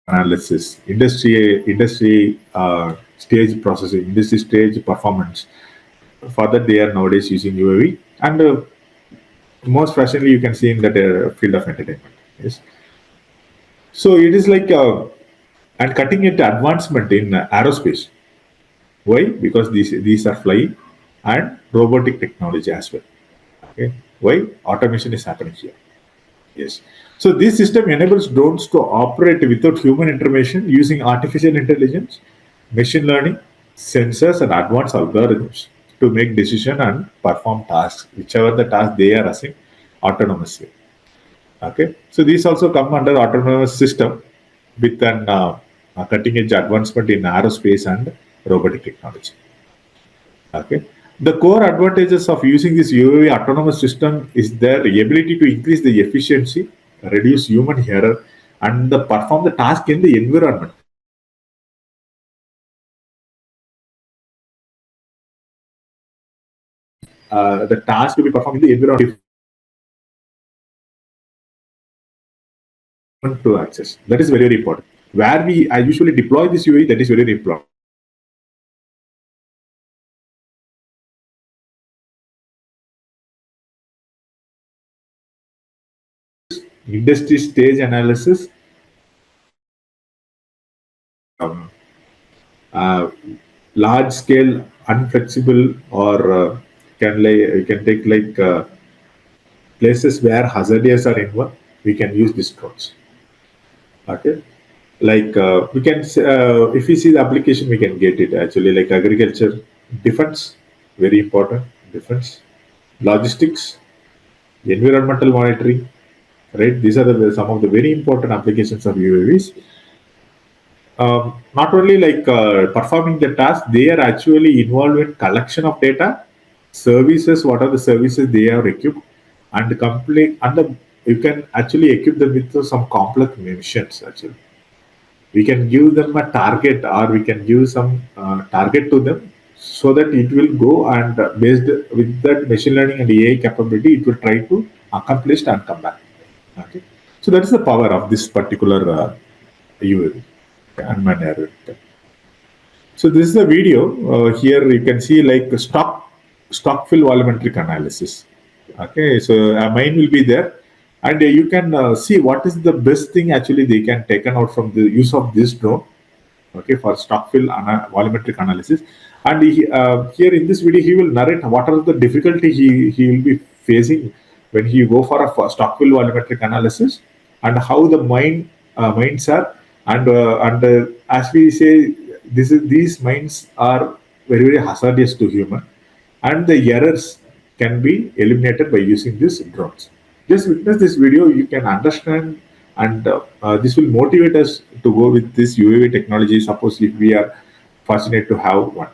analysis, industry stage processing, industry stage performance. For that, they are nowadays using UAV, and most fashionably you can see in that field of entertainment. Yes, so it is like and cutting edge advancement in aerospace. Why? Because these are flying and robotic technology as well. Okay, why? Automation is happening here. Yes. So this system enables drones to operate without human intervention using artificial intelligence, machine learning, sensors, and advanced algorithms to make decision and perform tasks, whichever the task they are assigned autonomously. Okay. So these also come under autonomous system with an a cutting edge advancement in aerospace and robotic technology. Okay. The core advantages of using this UAV autonomous system is their ability to increase the efficiency, reduce human error, and perform the task in the environment. The task to be performed in the environment to access. That is very, very important. Where I usually deploy this UAV, that is very, very important. Industry stage analysis, um, uh, large scale, unflexible, or can take like places where hazardous are involved. We can use these drones. Okay, like we can if we see the application, we can get it actually like agriculture, defense, very important, defense, logistics, environmental monitoring, right? These are some of the very important applications of UAVs. Not only like performing the task, they are actually involved in collection of data, services. What are the services they are equipped, and complete and you can actually equip them with some complex missions. Actually, we can give them a target, or we can give some target to them, so that it will go and based with that machine learning and AI capability, it will try to accomplish and come back. Okay, so that is the power of this particular UAV, unmanned aerial vehicle. So this is a video. Here you can see like stock fill volumetric analysis. Okay, so mine will be there, and you can see what is the best thing actually they can taken out from the use of this drone. Okay, for stock fill volumetric analysis, and here in this video he will narrate what are the difficulty he will be facing when he go for a stock fill volumetric analysis, and how the mines are, and as we say, these mines are very, very hazardous to human, and the errors can be eliminated by using these drones. Just witness this video, you can understand, and this will motivate us to go with this UAV technology. Suppose if we are fortunate to have one.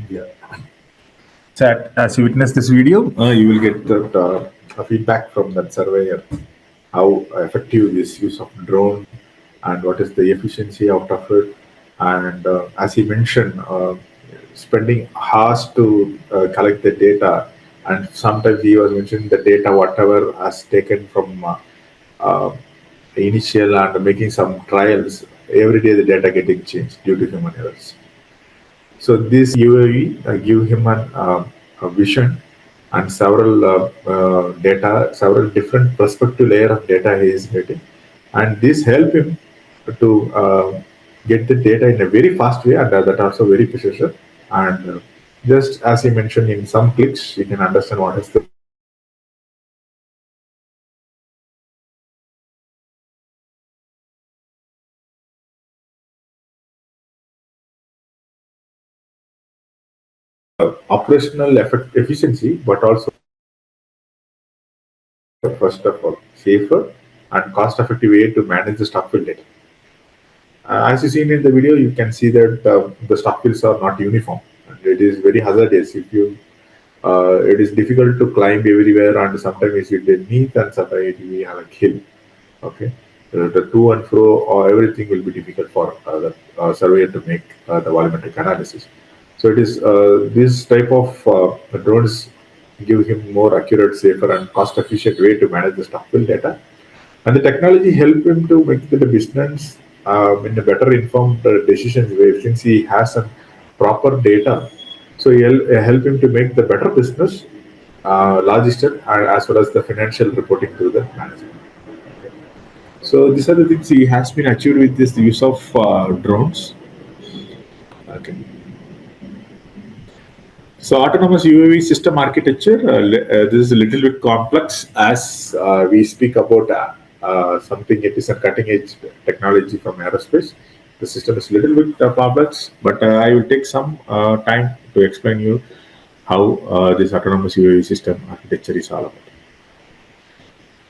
Yeah. Chat, as you witness this video, you will get that feedback from that surveyor, how effective this use of drone and what is the efficiency out of it. And as he mentioned, spending hours to collect the data, and sometimes he was mentioning the data whatever has taken from uh, initial and making some trials. Every day the data getting changed due to human errors. So this UAV give him a vision and several data, several different perspective layer of data he is getting, and this help him to get the data in a very fast way, and that also very precision. And just as he mentioned, in some clicks, you can understand what is the operational efficiency, but also first of all safer and cost-effective way to manage the stockpile data. As you seen in the video, you can see that the stockpiles are not uniform, and it is very hazardous. If you, it is difficult to climb everywhere, and sometimes it is neat, and sometimes it will be like hill. Okay, the to and fro, or everything will be difficult for the surveyor to make the volumetric analysis. So it is this type of drones give him more accurate, safer, and cost-efficient way to manage the stockpile data, and the technology help him to make the business in a better informed decisions way, since he has some proper data. So he'll help him to make the better business, logistic, as well as the financial reporting to the management. So these are the things he has been achieved with this use of drones. Okay. So autonomous UAV system architecture, this is a little bit complex as we speak about something. It is a cutting edge technology from aerospace. The system is a little bit complex, but I will take some time to explain you how this autonomous UAV system architecture is all about.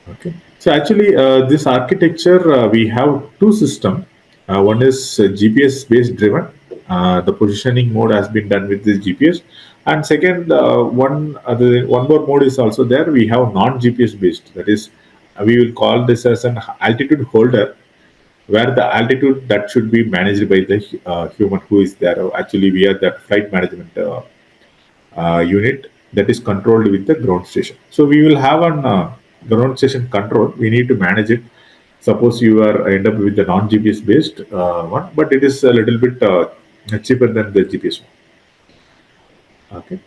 Okay. So actually, this architecture, we have two systems. One is GPS based driven. The positioning mode has been done with this GPS, and second, one more mode is also there. We have non GPS based. That is, we will call this as an altitude holder, where the altitude that should be managed by the human who is there. Actually, we are that flight management unit that is controlled with the ground station. So we will have an ground station control. We need to manage it. Suppose you are end up with the non GPS based one, but it is a little bit cheaper than the GPS one. Okay.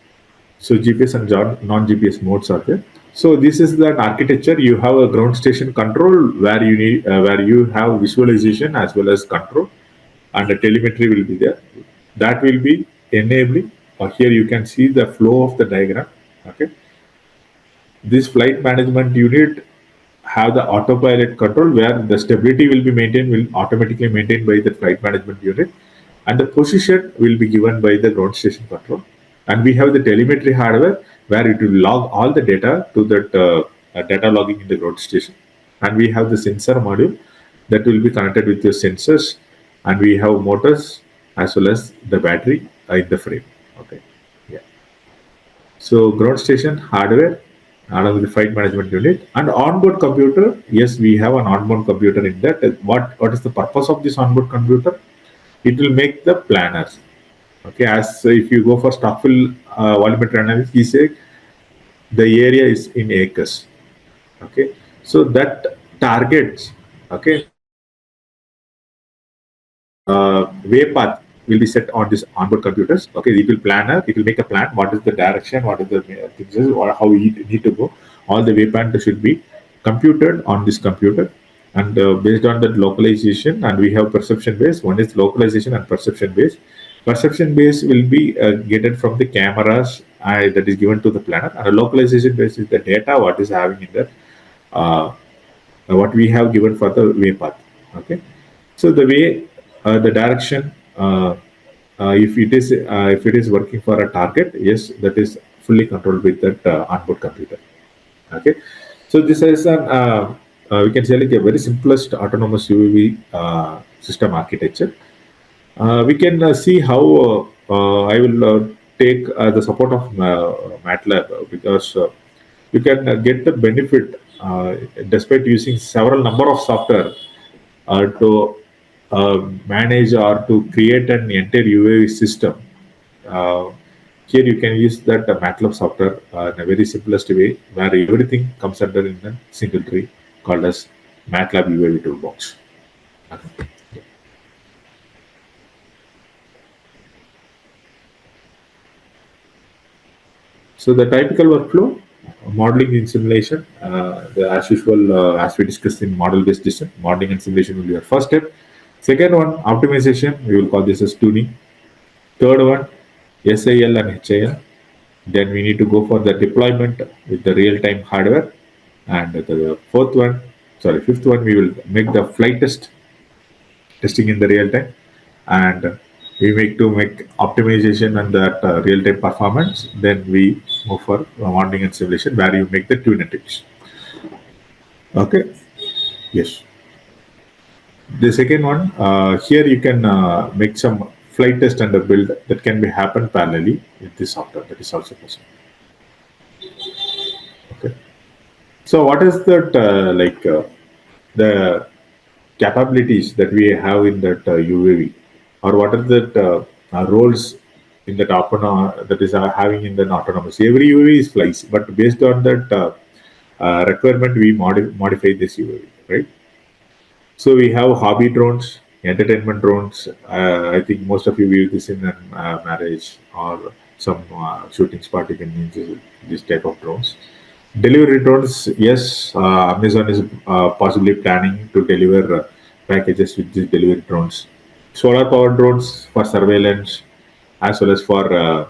So GPS and non GPS modes are there. So this is that architecture. You have a ground station control where you need where you have visualization as well as control, and the telemetry will be there. That will be enabling. Here you can see the flow of the diagram. Okay, this flight management unit have the autopilot control where the stability will be maintained, will automatically maintained by the flight management unit, and the position will be given by the ground station control. And we have the telemetry hardware where it will log all the data to that data logging in the ground station. And we have the sensor module that will be connected with the sensors, and we have motors as well as the battery in the frame. Okay, yeah. So ground station hardware along with the flight management unit and onboard computer. Yes, we have an onboard computer in that. What is the purpose of this onboard computer? It will make the planners. Okay, as if you go for stockfill volumetric analysis, he said the area is in acres. Okay, so that targets. Okay, way path will be set on this onboard computers. Okay, it will planner, it will make a plan. What is the direction? What is the things? Or how we need to go? All the way path should be computed on this computer, and based on that localization. And we have perception based. One is localization and perception based. Perception base will be getted from the cameras that is given to the planner, and a localization base is the data what is having in that what we have given for the way path. Okay, so the way the direction if it is working for a target, yes, that is fully controlled with that onboard computer. Okay, so this is an we can say like a very simplest autonomous UAV system architecture. We can see how I will take the support of MATLAB because you can get the benefit despite using several number of software to manage or to create an entire UAV system. Uh, Here you can use that MATLAB software in a very simplest way, where everything comes under in a single tree called as MATLAB UAV toolbox. Okay. So the typical workflow, modeling in simulation, as usual, as we discussed in model-based design, modeling and simulation will be your first step. Second one, optimization, we will call this as tuning. Third one, SIL and HIL. Then we need to go for the deployment with the real-time hardware. And the fifth one, we will make the flight testing in the real time. And we make optimization and that real time performance. Then we move for modeling and simulation where you make the tunetics. Okay. Yes. The second one, here you can make some flight test and a build that can be happen parallelly with this software. That is also possible. Okay. So what is that the capabilities that we have in that UAV, or what are the roles in that that is having in the autonomous? Every UAV is flies, but based on that requirement, we modify this UAV, right? So we have hobby drones, entertainment drones. I think most of you view this in a marriage or some shooting spot. You can use this type of drones. Delivery drones, yes, Amazon is possibly planning to deliver packages with these delivery drones. Solar powered drones for surveillance as well as for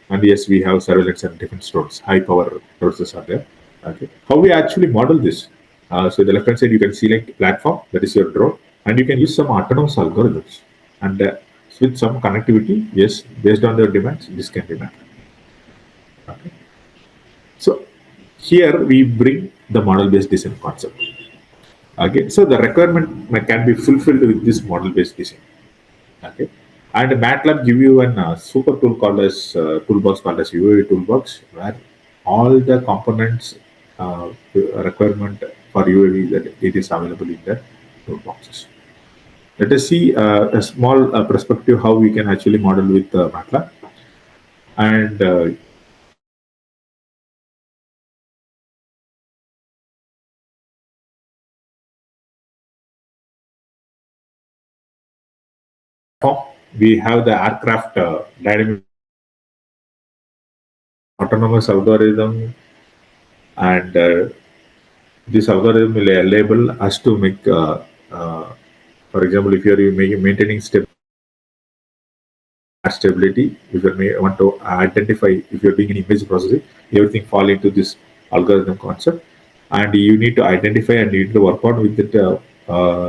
and yes, we have surveillance and defense drones. High power drones are there. Okay. How we actually model this? So the left hand side you can select platform, that is your drone, and you can use some autonomous algorithms and with some connectivity. Yes, based on their demands, this can be met. Okay. So here we bring the model-based design concept. Okay, so the requirement can be fulfilled with this model-based design. Okay, and MATLAB give you an super tool called as toolbox called as UAV toolbox, where all the components requirement for UAV that it is available in the toolboxes. Let us see a small perspective how we can actually model with MATLAB. And we have the aircraft dynamic autonomous algorithm, and this algorithm will enable us to make, for example, if you are maintaining stability, if you want to identify if you're doing any image processing, everything fall into this algorithm concept, and you need to identify and you need to work on with the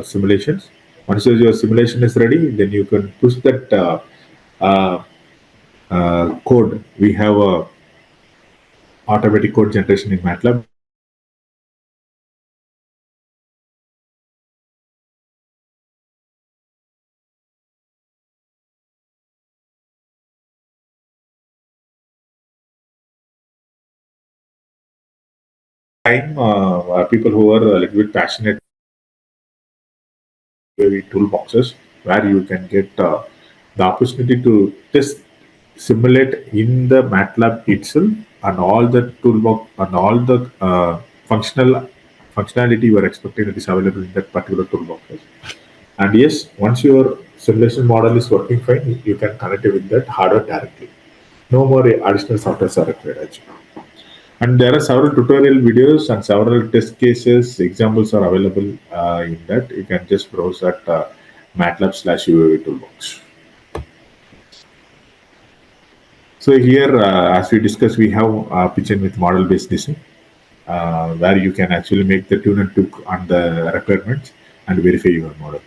simulations. Once your simulation is ready, then you can push that uh, code. We have a automatic code generation in MATLAB. Time people who are a little bit passionate with toolboxes where you can get the opportunity to test simulate in the MATLAB itself and all the toolbox and all the functionality you are expecting that is available in that particular toolbox. And yes, once your simulation model is working fine, you can connect it with that hardware directly. No more additional software are required actually. And there are several tutorial videos and several test cases examples are available in that. You can just browse at MATLAB slash UAV toolbox. So here, as we discussed, we have pitching with model-based design, where you can actually make the tune and took on the requirements and verify your model.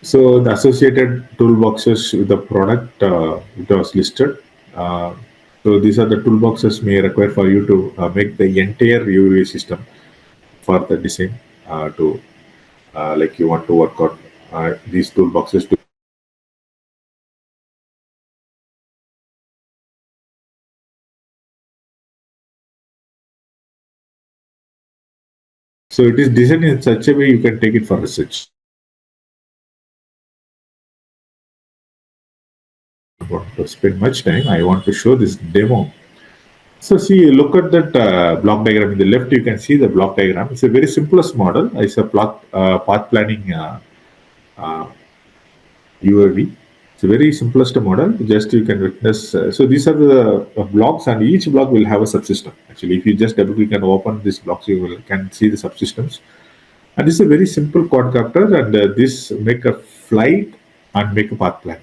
So the associated toolboxes with the product it was listed. So these are the toolboxes may require for you to make the entire UAV system for the design to like you want to work on these toolboxes to. So it is designed in such a way you can take it for research. Want to spend much time. I want to show this demo. So see, look at that block diagram in the left. You can see the block diagram. It's a very simplest model. It's a path planning uh, UAV. It's a very simplest model. Just you can witness. So these are the blocks, and each block will have a subsystem. Actually, if you just double click and open these blocks, you will can see the subsystems. And this is a very simple quadcopter, and this make a flight and make a path plan.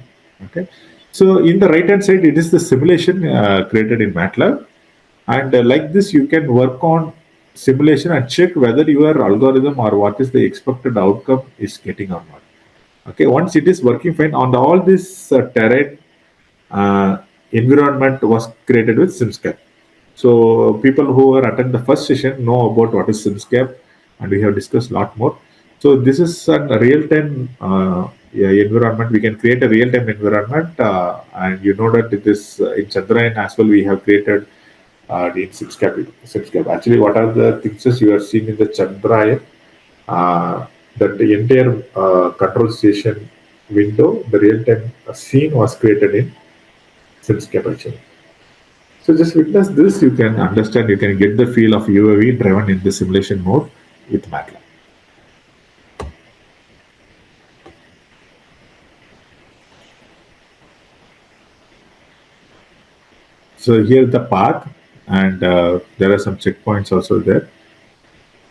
Okay. So in the right hand side, it is the simulation created in MATLAB, and like this, you can work on simulation and check whether your algorithm or what is the expected outcome is getting or not. Okay. Once it is working fine on all this terrain uh, environment was created with SimScape. So people who are attend the first session know about what is SimScape, and we have discussed a lot more. So this is a real-time yeah, environment. We can create a real-time environment, and you know that it is in Chandrayaan as well. We have created in SimScape. SimScape. Actually, what are the things you are seeing in the Chandrayaan? That the entire control station window, the real-time scene was created in SimScape actually. So just witness this, you can understand, you can get the feel of UAV driven in the simulation mode with MATLAB. So here the path, and there are some checkpoints also there.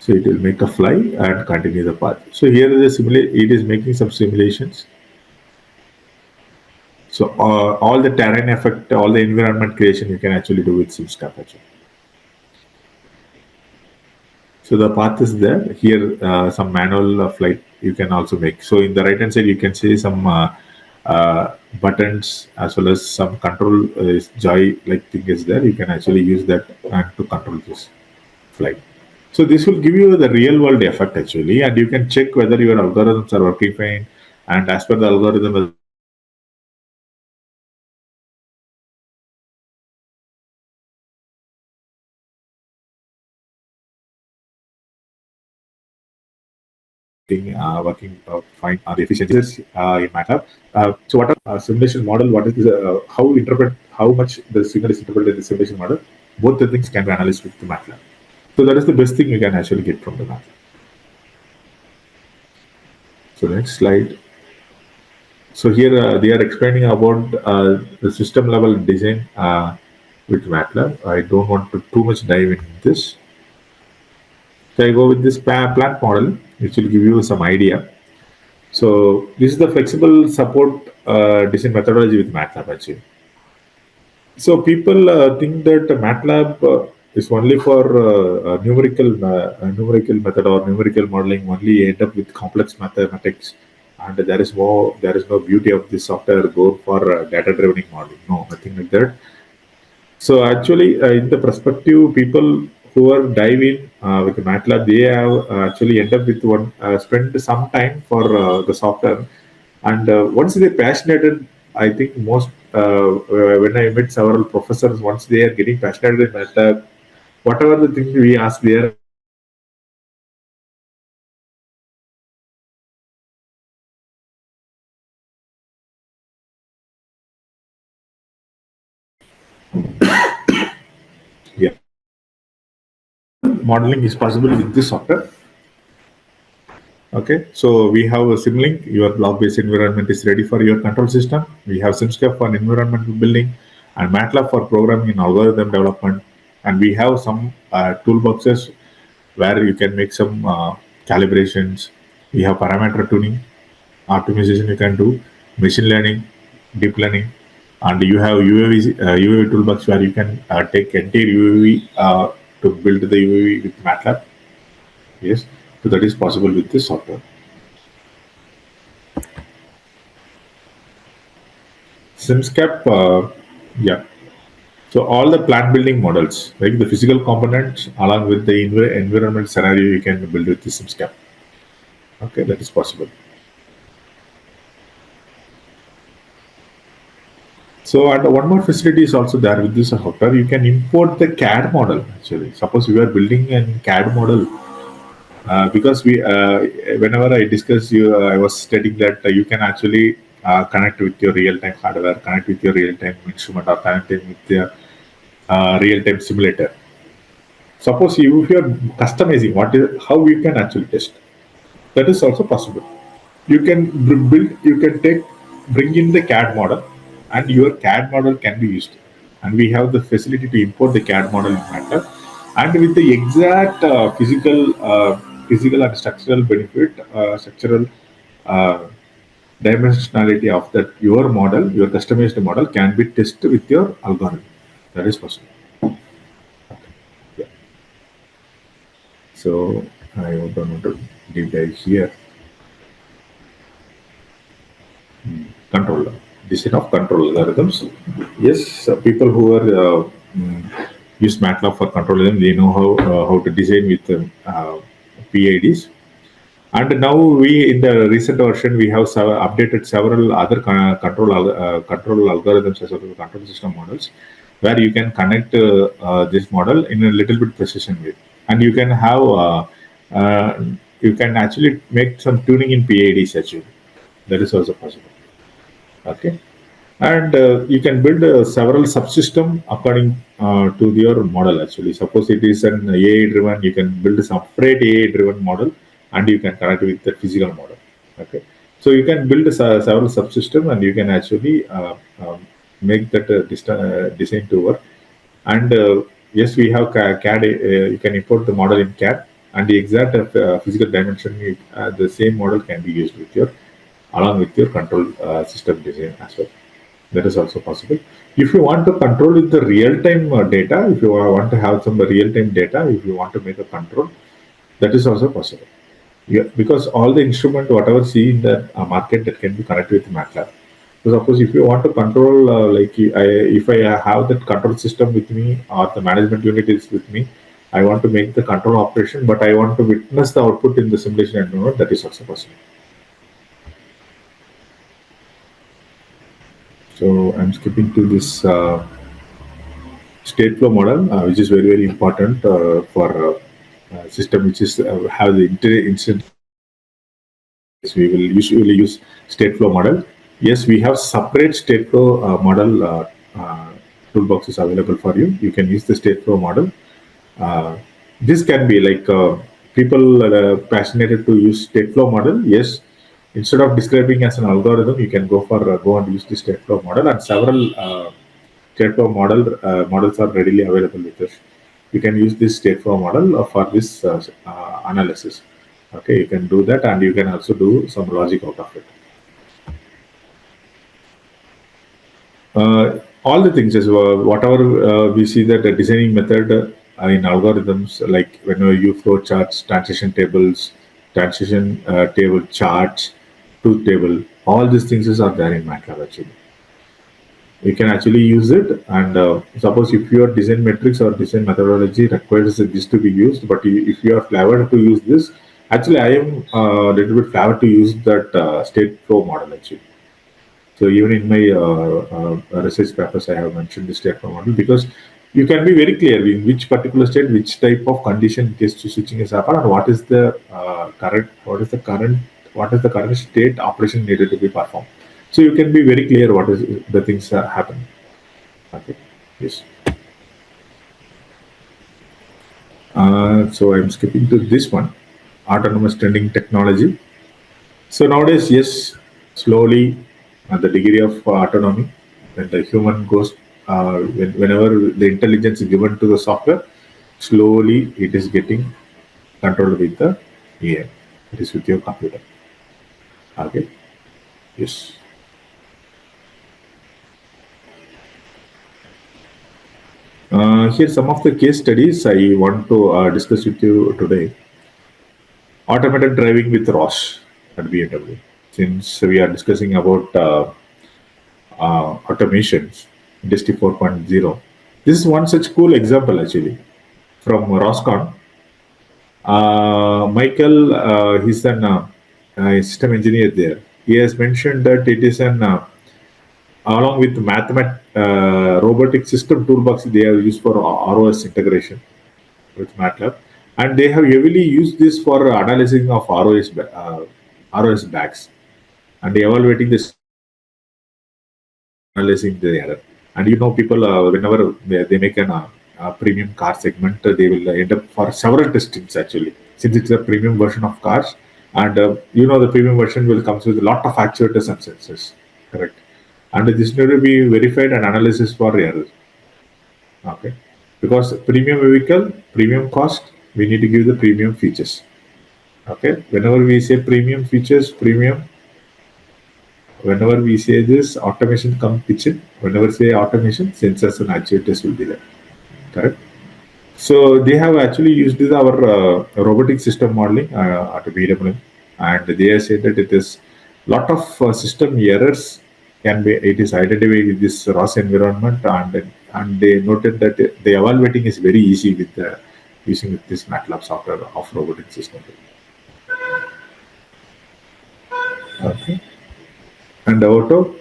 So it will make a fly and continue the path. So here is a it is making some simulations. So all the terrain effect, all the environment creation you can actually do with SimScape actually. So the path is there. Here, some manual flight you can also make. So in the right hand side, you can see some buttons as well as some control joy like thing is there. You can actually use that and to control this flight. So this will give you the real world effect actually, and you can check whether your algorithms are working fine. And as per the algorithm, working fine on the efficiencies in MATLAB. So what are simulation model? What is how interpret how much the signal is interpreted in the simulation model? Both the things can be analyzed with the MATLAB. So that is the best thing you can actually get from the MATLAB. So next slide. So here they are explaining about the system level design with MATLAB. I don't want to too much dive into this. So I go with this plant model, which will give you some idea. So this is the flexible support design methodology with MATLAB actually. So people think that MATLAB is only for numerical method or numerical modeling. Only end up with complex mathematics, and there is no beauty of this software. Go for data driven modeling. No, nothing like that. So actually, in the perspective, people who are dive in with MATLAB, they have actually end up with one spend some time for the software, and once they're passionate, I think most when I met several professors, once they are getting passionate in MATLAB, whatever the thing we ask, they are yeah. Modeling is possible with this software. Okay, so we have a Simlink. Your block-based environment is ready for your control system. We have SimScape for environmental building and MATLAB for programming and algorithm development. And we have some toolboxes where you can make some calibrations. We have parameter tuning, optimization you can do, machine learning, deep learning, and you have UAV toolbox where you can take entire UAV to build the UAV with MATLAB. Yes, so that is possible with this software. SimScape, yeah. So all the plant building models, like the physical components along with the environment scenario, you can build with the SimScape. Okay, that is possible. So, and one more facility is also there with this software. You can import the CAD model. Actually, suppose we are building a CAD model, because we, whenever I discuss you, I was stating that you can actually connect with your real-time hardware, connect with your real-time instrument, or connect it with your real-time simulator. Suppose you, if you are customizing, what is how you can actually test. That is also possible. You can build, you can take, bring in the CAD model, and your CAD model can be used. And we have the facility to import the CAD model in matter, and with the exact physical and structural benefit, structural uh, dimensionality of that your model, your customized model can be tested with your algorithm. That is possible. Yeah. So I don't want to deep dive here. Control, design of control algorithms. Yes, people who are mm, use MATLAB for control algorithm, they know how to design with PIDs. And now we, in the recent version, we have updated several other control algorithms as well as control system models, where you can connect this model in a little bit precision way, and you can have uh, you can actually make some tuning in PIDs actually. That is also possible. Okay, and you can build several subsystem according to your model. Actually, suppose it is an AI driven, you can build a separate AI driven model, and you can connect with the physical model. Okay, so you can build several subsystem, and you can actually make that design to work. And yes, we have CAD. You can import the model in CAD, and the exact physical dimension, the same model can be used with your, along with your control system design as well. That is also possible. If you want to control with the real-time data, if you want to have some real-time data, if you want to make a control, that is also possible. Yeah, because all the instrument, whatever see in the market, that can be connected with MATLAB. So suppose if you want to control, if I have that control system with me, or the management unit is with me, I want to make the control operation, but I want to witness the output in the simulation environment. That is also possible. So I'm skipping to this state flow model, which is very important for system which is have the instant. We will usually use state flow model. Yes, we have separate state flow model toolboxes available for you. You can use the state flow model. Uh, this can be like people passionate to use state flow model. Yes, instead of describing as an algorithm, you can go and use the state flow model, and several state flow models are readily available with us. You can use this state flow model for this analysis. Okay, you can do that, and you can also do some logic out of it. All the things as well, whatever we see that the designing method in algorithms, like whenever you flow charts, transition tables, transition table charts, truth table, all these things are there in MATLAB actually. You can actually use it, and suppose if your design metrics or design methodology requires this to be used, but if you are flavored to use this, actually I am a little bit flavored to use that state flow model actually. So even in my research papers, I have mentioned the state flow model, because you can be very clear in which particular state, which type of condition case to switching is happened, and what is the what is the current state operation needed to be performed. So you can be very clear what is the things happen. Okay. Yes. So I'm skipping to this one, autonomous trending technology. So nowadays, yes, slowly, the degree of autonomy, when the human goes, whenever the intelligence is given to the software, slowly it is getting controlled with the AI. It is with your computer. Okay. Yes. Here some of the case studies I want to discuss with you today. Automated driving with Roche at BMW. Since we are discussing about automations, Industry 4.0, this is one such cool example actually from Roscon. Michael, he's an system engineer there. He has mentioned that it is an along with robotic system toolbox they have used for ROS integration with MATLAB, and they have heavily used this for analyzing of ROS bags and evaluating this analyzing the error. And people whenever they make an premium car segment, they will end up for several testings actually, since it's a premium version of cars, and the premium version will comes with a lot of actuators and sensors, correct? And this need to be verified and analysis for error. Okay, because premium vehicle, premium cost, we need to give the premium features. Okay, whenever we say premium features, premium, whenever we say this, automation come kitchen. Whenever say automation, sensors and actuators will be there. Correct. So they have actually used this our robotic system modeling at BWM, and they have said that it is lot of system errors can be it is identified with this ROS environment, and they noted that the evaluating is very easy with using this MATLAB software of robotic system. Okay, and auto.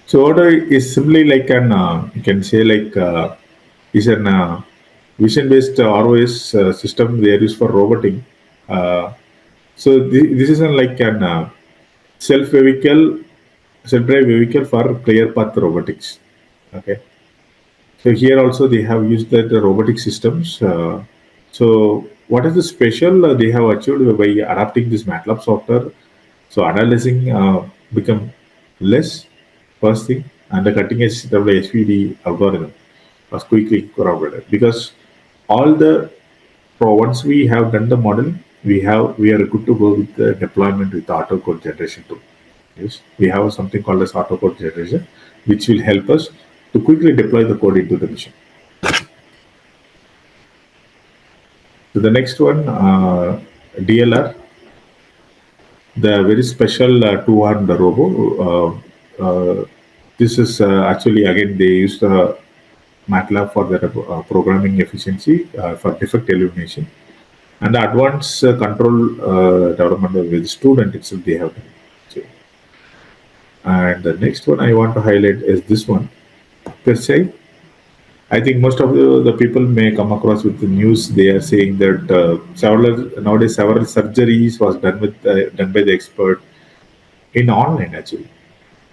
So auto is simply like an you can say like is an vision-based ROS system they are used for roboting. Uh, this is like an self-vehicle, self-drive vehicle for clear path robotics. Okay. So here also they have used that robotic systems. So what is the special they have achieved by adapting this MATLAB software? So analyzing become less first thing, and the cutting edge SVD algorithm was quickly corroborated because all the once we have done the model, we are good to go with the deployment with auto code generation too. Yes, we have something called as auto code generation, which will help us to quickly deploy the code into the machine. So the next one, DLR, the very special two-armed robo. This is actually again they used MATLAB for their programming efficiency for defect elimination and the advanced control development with student itself they have done. So, and the next one I want to highlight is this one. Per se, I think most of the people may come across with the news. They are saying that several surgeries was done by the expert in online actually.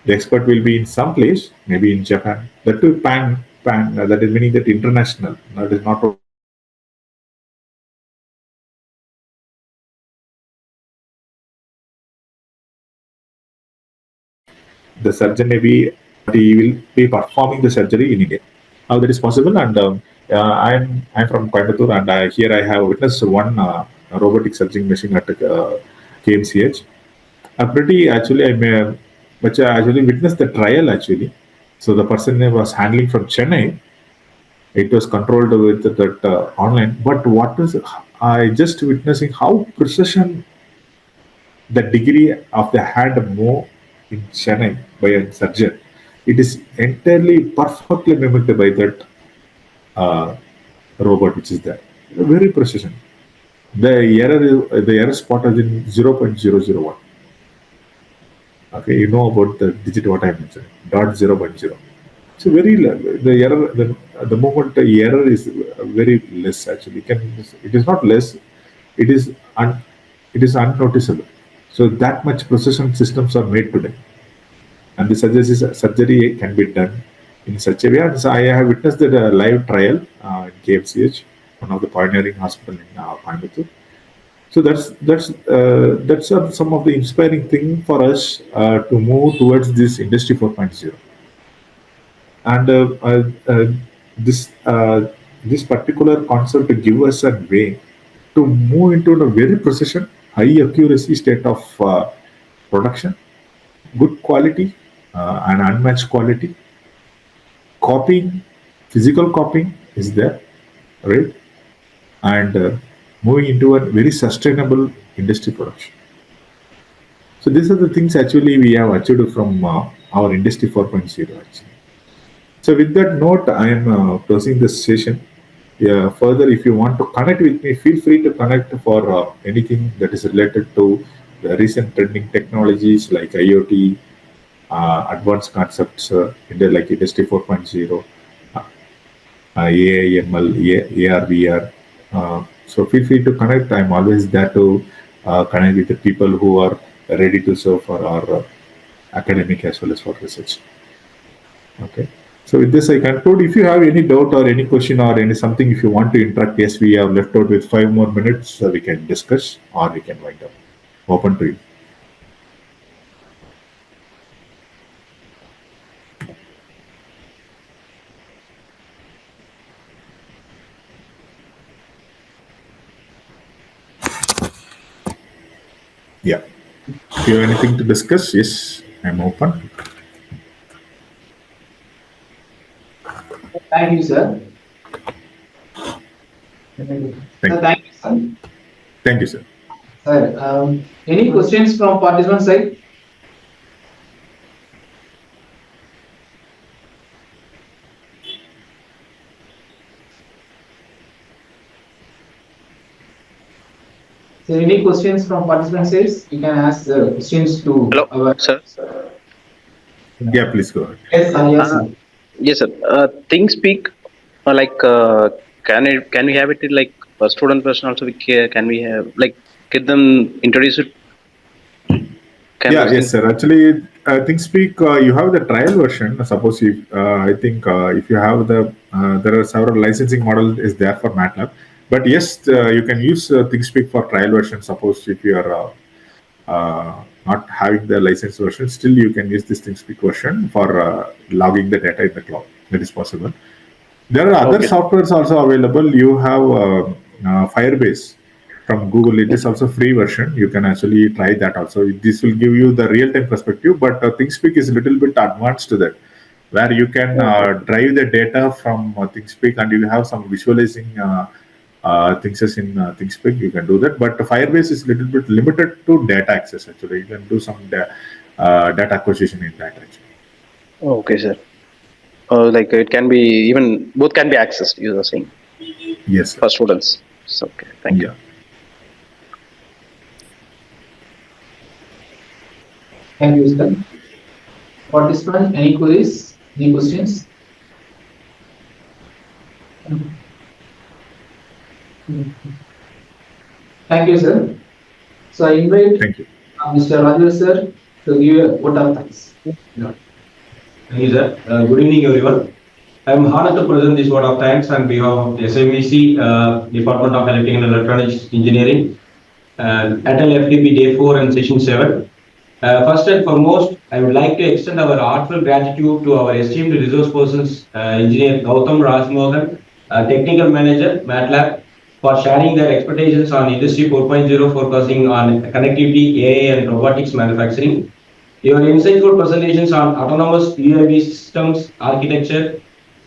The expert will be in some place, maybe in Japan. That too pan that is meaning that international. That is not the surgeon maybe he will be performing the surgery in India. How that is possible? And I'm from Coimbatore, and here I have witnessed one robotic surgery machine at KMCH. Pretty actually, but I actually witnessed the trial actually. So the person was handling from Chennai. It was controlled with that online. But what was I just witnessing how precision the degree of the hand move in Chennai by a surgeon. It is entirely perfectly mimicked by that uh, robot which is there. Very precision. The error spot is in 0.001. Okay, you know about the digit what I mentioned, dot 0.0. So the error the moment the error is very less actually. It is not less, it is it is unnoticeable. So that much precision systems are made today, and the surgery can be done in such a way. And so I have witnessed that live trial in KMCH, one of the pioneering hospital in Coimbatore. So that's some of the inspiring thing for us to move towards this industry 4.0. And this particular concept give us a way to move into a very precision, high accuracy state of production, good quality, and unmatched quality. Copying, physical copying is there, right? And moving into a very sustainable industry production. So these are the things actually we have achieved from our industry 4.0 actually. So with that note, I am closing this session. Yeah, further, if you want to connect with me, feel free to connect for anything that is related to the recent trending technologies like IoT, advanced concepts like Industry 4.0, AI, ML, AR, VR. So feel free to connect. I'm always there to connect with the people who are ready to serve for our academic as well as for research. Okay. So with this, I conclude. If you have any doubt or any question or any something, if you want to interact, yes, we have left out with 5 more minutes. So we can discuss or we can wind up. Open to you. Yeah. If you have anything to discuss, yes, I'm open. Thank you, sir. Thank Sir, you. thank you, sir. Thank you, sir. Sir, any questions from participant side? So, any questions from participant sides? You can ask questions to Hello, our. sir. Yeah, please go ahead. Yes, yes, Uh, sir. yes, sir. Things speak like can we have it in, like a student person also? Can we have like get them introduce it? Can Yeah, those yes, things? sir. Actually, I think speak. You have the trial version. Suppose if I think if you have the there are several licensing models is there for MATLAB, but yes, you can use ThinkSpeak for trial version. Suppose if you are not having the license version, still you can use this ThinkSpeak version for logging the data in the cloud. That is possible. There are other Okay. softwares also available. You have Firebase from Google. It is also free version. You can actually try that also. This will give you the real time perspective, but ThinkSpeak is a little bit advanced to that, where you can Okay. drive the data from ThinkSpeak and you have some visualizing things as in ThinkSpeak. You can do that, but Firebase is a little bit limited to data access. Actually, you can do some data acquisition in that. Actually, Okay, sir. Like it can be even both can be accessed. You are saying yes, sir. for students. So, okay. Thank you. Yeah. Thank you, sir. Participant, any queries? Any questions? Thank you, sir. So, I invite Thank you. Mr. Raju, sir, to give a vote of thanks. Yeah. Thank you, sir. Good evening, everyone. I'm honored to present this vote of thanks on behalf of the SMVC, Department of Electrical and Electronics Engineering, ATAL FDP Day 4 and Session 7. First and foremost, I would like to extend our heartfelt gratitude to our esteemed resource persons, Engineer Gautam Rajmohan, Technical Manager, MATLAB, for sharing their expertise on Industry 4.0 focusing on connectivity, AI, and robotics manufacturing. Your insightful presentations on autonomous UAV systems architecture,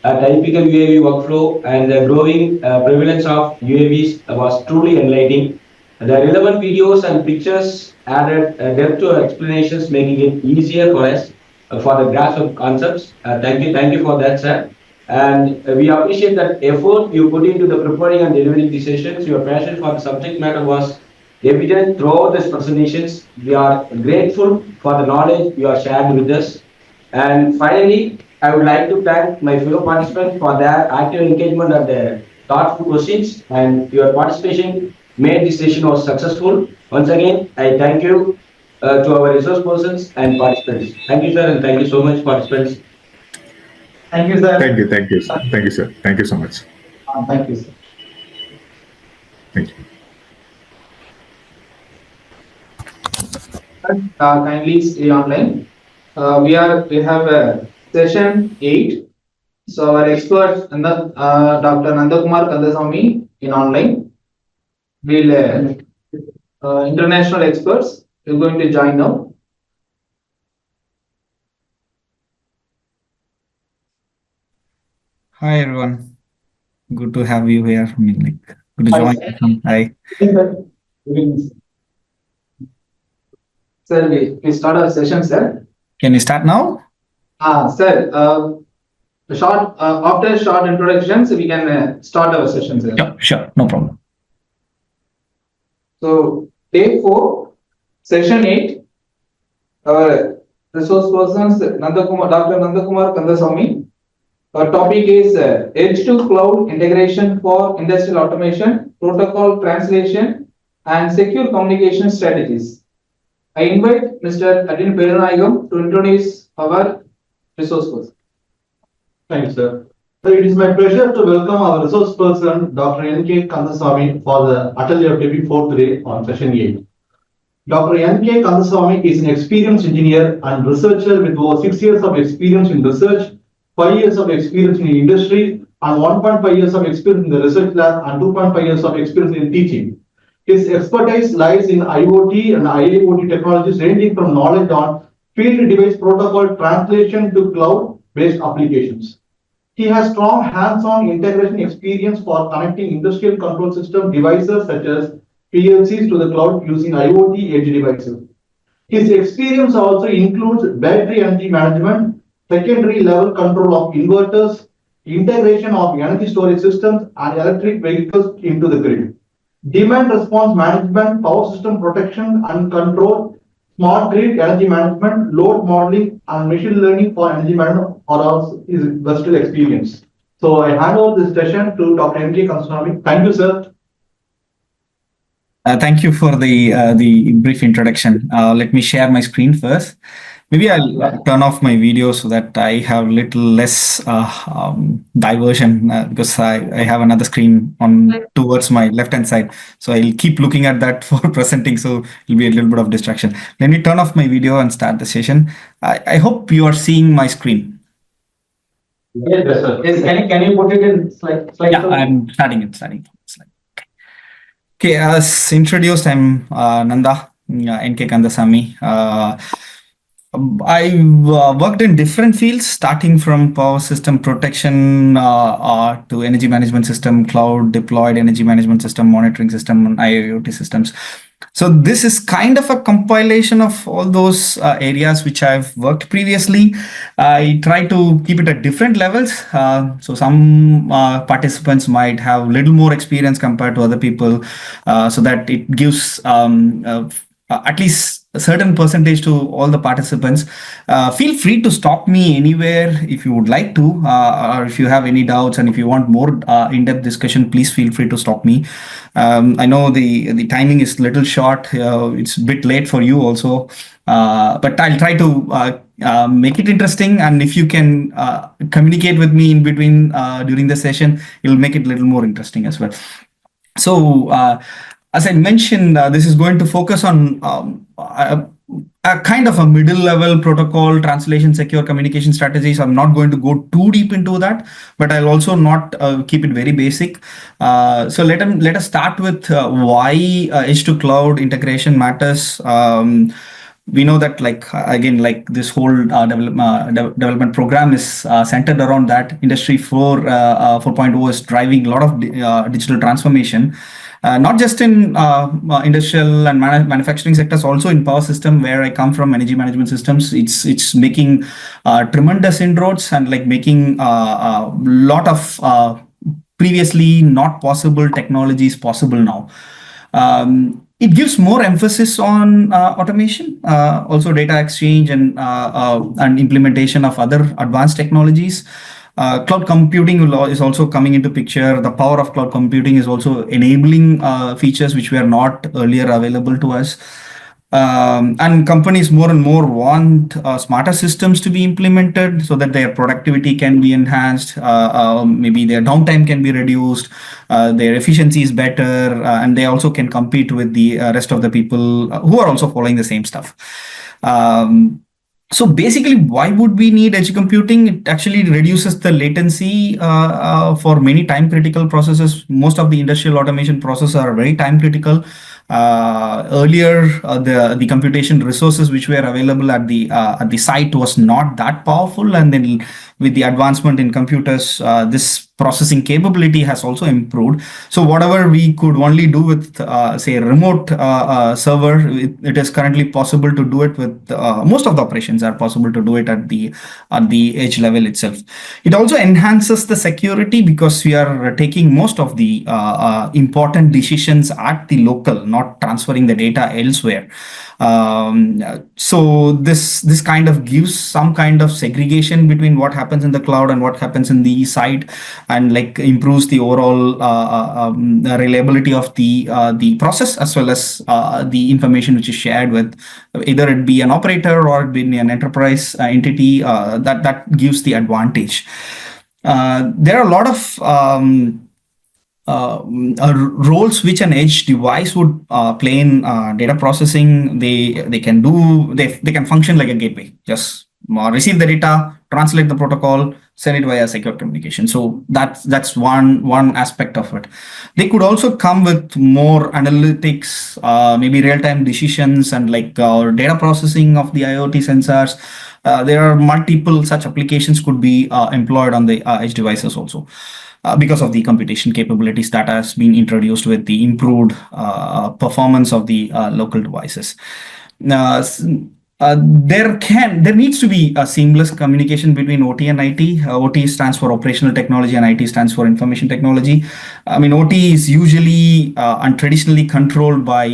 a typical UAV workflow, and the growing prevalence of UAVs was truly enlightening. The relevant videos and pictures added depth to our explanations, making it easier for us for the grasp of concepts. Thank you for that, sir. And we appreciate that effort you put into the preparing and delivering the sessions. Your passion for the subject matter was evident throughout these presentations. We are grateful for the knowledge you have shared with us. And finally, I would like to thank my fellow participants for their active engagement and their thoughtful questions. And your participation made this session was successful. Once again, I thank you to our resource persons and participants. Thank you, sir, and thank you so much, participants. Thank you, sir. Thank you. Thank you. Thank you, sir. Thank you so much. Thank you, sir. Thank you. Kindly stay online. We have session 8. So our expert Dr. Nandakumar Kandasamy in online will international experts are going to join now. Hi everyone, good to have you here. Good to Hi, join. sir. Hi. Good evening, sir. We start our session, sir. Can you start now? Sir, After short introductions, we can start our session, sir. Sure, no problem. So, day 4, session 8, our resource persons, Dr. Nandakumar Kandasamy. Our topic is Edge to Cloud Integration for Industrial Automation, Protocol Translation, and Secure Communication Strategies. I invite Mr. Adin Perunayagam to introduce our resource person. Thanks, sir. So it is my pleasure to welcome our resource person, Dr. N.K. Kandasamy, for the ATAL FDP 4th day on session 8. Dr. N.K. Kandasamy is an experienced engineer and researcher with over 6 years of experience in research, 5 years of experience in industry, and 1.5 years of experience in the research lab, and 2.5 years of experience in teaching. His expertise lies in IoT and IIoT technologies ranging from knowledge on field device protocol translation to cloud-based applications. He has strong hands-on integration experience for connecting industrial control system devices such as PLCs to the cloud using IoT edge devices. His experience also includes battery energy management, secondary level control of inverters, integration of energy storage systems and electric vehicles into the grid, demand response management, power system protection and control, smart grid energy management, load modeling, and machine learning for energy management are all his versatile experience. So I hand over this session to Dr. N.K. Kandasamy. Thank you, sir. Thank you for the brief introduction. Let me share my screen first. Maybe I'll turn off my video so that I have little less diversion because I have another screen on towards my left hand side. So I'll keep looking at that for presenting. So it'll be a little bit of distraction. Let me turn off my video and start the session. I hope you are seeing my screen. Yes, sir. Yes, can you put it in slide? Yeah, I'm starting it. Okay, as introduced, I'm Nanda N.K. Kandasamy. I've worked in different fields, starting from power system protection to energy management system, cloud deployed energy management system, monitoring system, and IoT systems. So this is kind of a compilation of all those areas which I've worked previously. I try to keep it at different levels. So some participants might have a little more experience compared to other people, so that it gives at least a certain percentage to all the participants. Feel free to stop me anywhere if you would like to, or if you have any doubts, and if you want more in-depth discussion, please feel free to stop me. I know the timing is little short. It's a bit late for you also, but I'll try to make it interesting. And if you can communicate with me in between during the session, it'll make it a little more interesting as well. So as I mentioned, this is going to focus on a kind of a middle level protocol translation secure communication strategies. I'm not going to go too deep into that, but I'll also not keep it very basic. So let us start with why edge to cloud integration matters. We know that, like this whole development program is centered around that. Industry 4.0 is driving a lot of digital transformation. Not just in industrial and manufacturing sectors, also in power system, where I come from, energy management systems. It's making tremendous inroads and making a lot of previously not possible technologies possible now. It gives more emphasis on automation, also data exchange and implementation of other advanced technologies. Cloud computing is also coming into picture. The power of cloud computing is also enabling features which were not earlier available to us. And companies more and more want smarter systems to be implemented so that their productivity can be enhanced, maybe their downtime can be reduced, their efficiency is better, and they also can compete with the rest of the people who are also following the same stuff. So basically, why would we need edge computing? It actually reduces the latency for many time-critical processes. Most of the industrial automation processes are very time-critical. Earlier, the computation resources which were available at the site was not that powerful, and then with the advancement in computers, this processing capability has also improved. So whatever we could only do with, say, a remote server, it is currently possible to do it with most of the operations are possible to do it at the edge level itself. It also enhances the security because we are taking most of the important decisions at the local, not transferring the data elsewhere. So this kind of gives some kind of segregation between what happens in the cloud and what happens in the site, and like improves the overall reliability of the process, as well as the information which is shared with either it be an operator or it be an enterprise entity. That gives the advantage. There are a lot of roles which an edge device would play in data processing. They can function like a gateway. Just receive the data, translate the protocol, send it via secure communication. So that's one aspect of it. They could also come with more analytics, maybe real-time decisions, and like data processing of the IoT sensors. There are multiple such applications could be employed on the edge devices also. Because of the computation capabilities that has been introduced with the improved performance of the local devices. There needs to be a seamless communication between OT and IT. OT stands for operational technology and IT stands for information technology. I mean, OT is usually and traditionally controlled by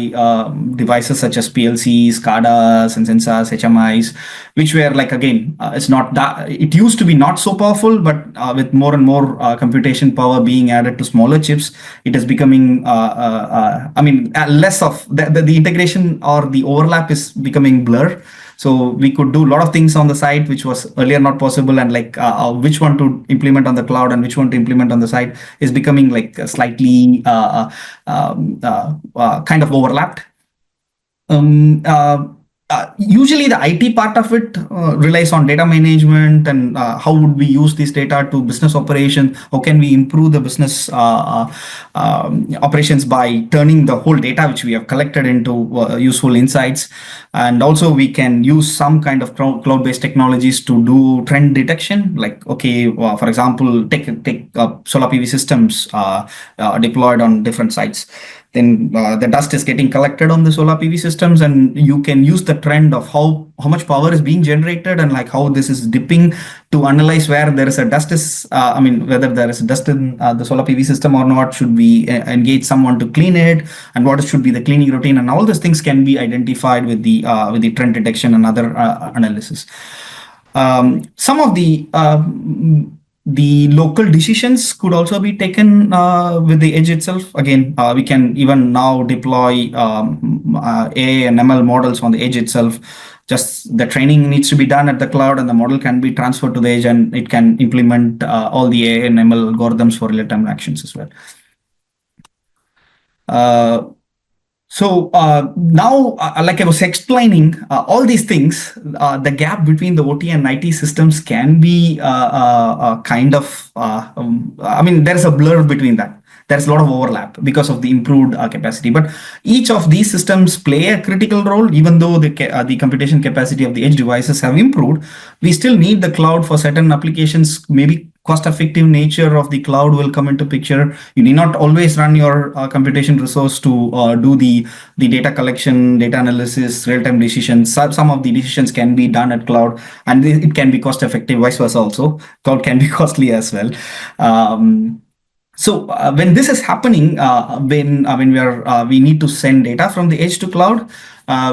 devices such as PLCs, SCADAs, and sensors, HMIs, which were like, again, it's not that, it used to be not so powerful, but with more and more computation power being added to smaller chips, it is becoming, less of the integration or the overlap is becoming blur. So we could do a lot of things on the site which was earlier not possible, and like which one to implement on the cloud and which one to implement on the site is becoming like slightly kind of overlapped. Usually the IT part of it relies on data management and how would we use this data to business operation, how can we improve the business operations by turning the whole data which we have collected into useful insights. And also we can use some kind of cloud-based technologies to do trend detection, like, okay, for example, take solar PV systems deployed on different sites. Then the dust is getting collected on the solar PV systems, and you can use the trend of how much power is being generated and like how this is dipping to analyze where there is a dust is, whether there is dust in the solar PV system or not. Should we engage someone to clean it, and what should be the cleaning routine, and all these things can be identified with the trend detection and other analysis. Some of the local decisions could also be taken with the edge itself. Again, we can even now deploy AI and ML models on the edge itself. Just the training needs to be done at the cloud, and the model can be transferred to the edge, and it can implement all the AI and ML algorithms for real-time actions as well. So now, like I was explaining, all these things, the gap between the OT and IT systems can be kind of, there's a blur between that. There's a lot of overlap because of the improved capacity. But each of these systems play a critical role. Even though the computation capacity of the edge devices have improved, we still need the cloud for certain applications. Maybe cost-effective nature of the cloud will come into picture. You need not always run your computation resource to do the data collection, data analysis, real-time decisions. Some of the decisions can be done at cloud, and it can be cost-effective. Vice versa, also cloud can be costly as well. So when this is happening, when we need to send data from the edge to cloud,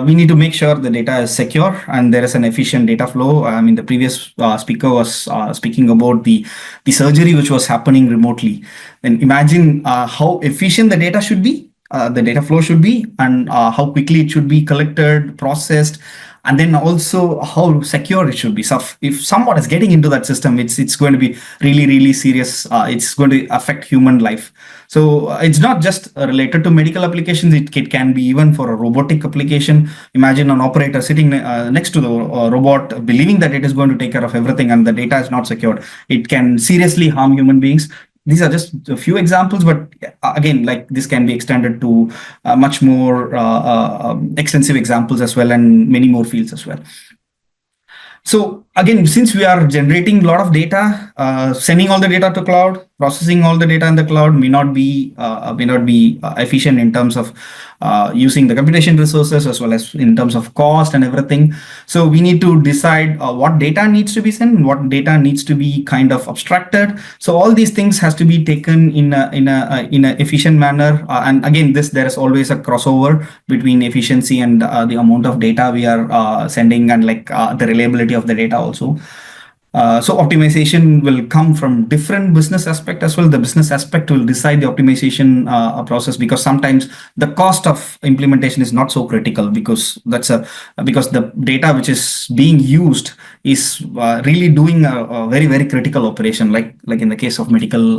we need to make sure the data is secure and there is an efficient data flow. The previous speaker was speaking about the surgery which was happening remotely. Then imagine how efficient the data should be, the data flow should be, and how quickly it should be collected, processed, and then also how secure it should be. So if someone is getting into that system, it's going to be really, really serious. It's going to affect human life. So it's not just related to medical applications. It can be even for a robotic application. Imagine an operator sitting next to the robot, believing that it is going to take care of everything, and the data is not secured. It can seriously harm human beings. These are just a few examples, but again, like this can be extended to much more extensive examples as well, and many more fields as well. So again, since we are generating a lot of data, sending all the data to cloud, processing all the data in the cloud may not be efficient in terms of using the computation resources as well as in terms of cost and everything. So we need to decide what data needs to be sent and what data needs to be kind of abstracted. So all these things has to be taken in a efficient manner. And again, there is always a crossover between efficiency and the amount of data we are sending, and like the reliability of the data also. So optimization will come from different business aspect as well. The business aspect will decide the optimization process, because sometimes the cost of implementation is not so critical, because because the data which is being used is really doing a very, very critical operation, like in the case of medical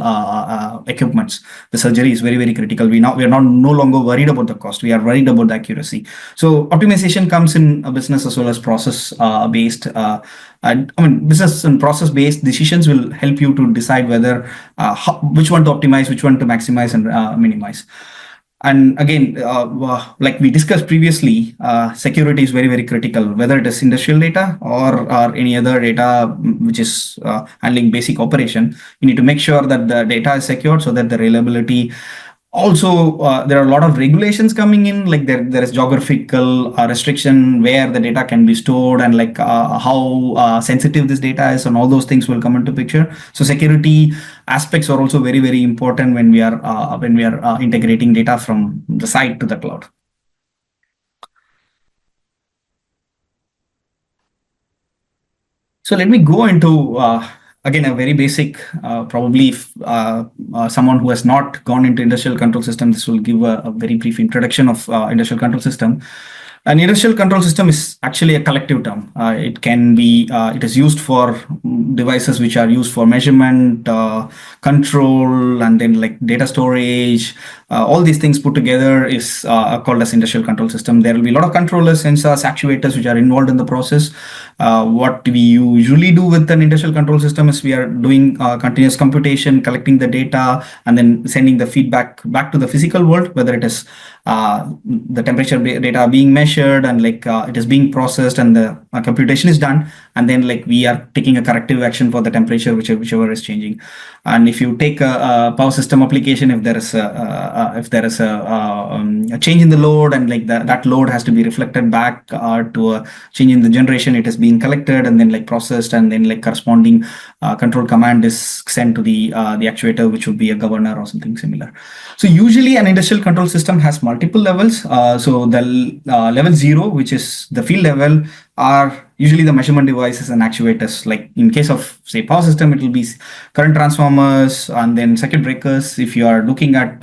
equipments. The surgery is very, very critical. We are not no longer worried about the cost. We are worried about the accuracy. So optimization comes in a business as well as process based. And I mean, business and process based decisions will help you to decide whether which one to optimize, which one to maximize and minimize. And again, like we discussed previously, security is very, very critical, whether it is industrial data or any other data which is handling basic operation. You need to make sure that the data is secured so that the reliability. Also, there are a lot of regulations coming in, like there is geographical restriction where the data can be stored, and like how sensitive this data is, and all those things will come into picture. So security aspects are also very, very important when we are integrating data from the site to the cloud. So let me go into again a very basic, probably if, someone who has not gone into industrial control system, this will give a very brief introduction of industrial control system. An industrial control system is actually a collective term. It can be, it is used for devices which are used for measurement, control, and then like data storage. All these things put together is called as industrial control system. There will be a lot of controllers, sensors, actuators which are involved in the process. What we usually do with an industrial control system is we are doing continuous computation, collecting the data, and then sending the feedback back to the physical world, whether it is the temperature data being measured and like it is being processed and the computation is done, and then like we are taking a corrective action for the temperature whichever is changing. And if you take a power system application, if there is a change in the load, and like that load has to be reflected back to a change in the generation, it is being collected and then like processed, and then like corresponding control command is sent to the actuator, which would be a governor or something similar. So usually an industrial control system has multiple levels. So the level 0, which is the field level, are usually the measurement devices and actuators. Like in case of say power system, it will be current transformers and then circuit breakers. If you are looking at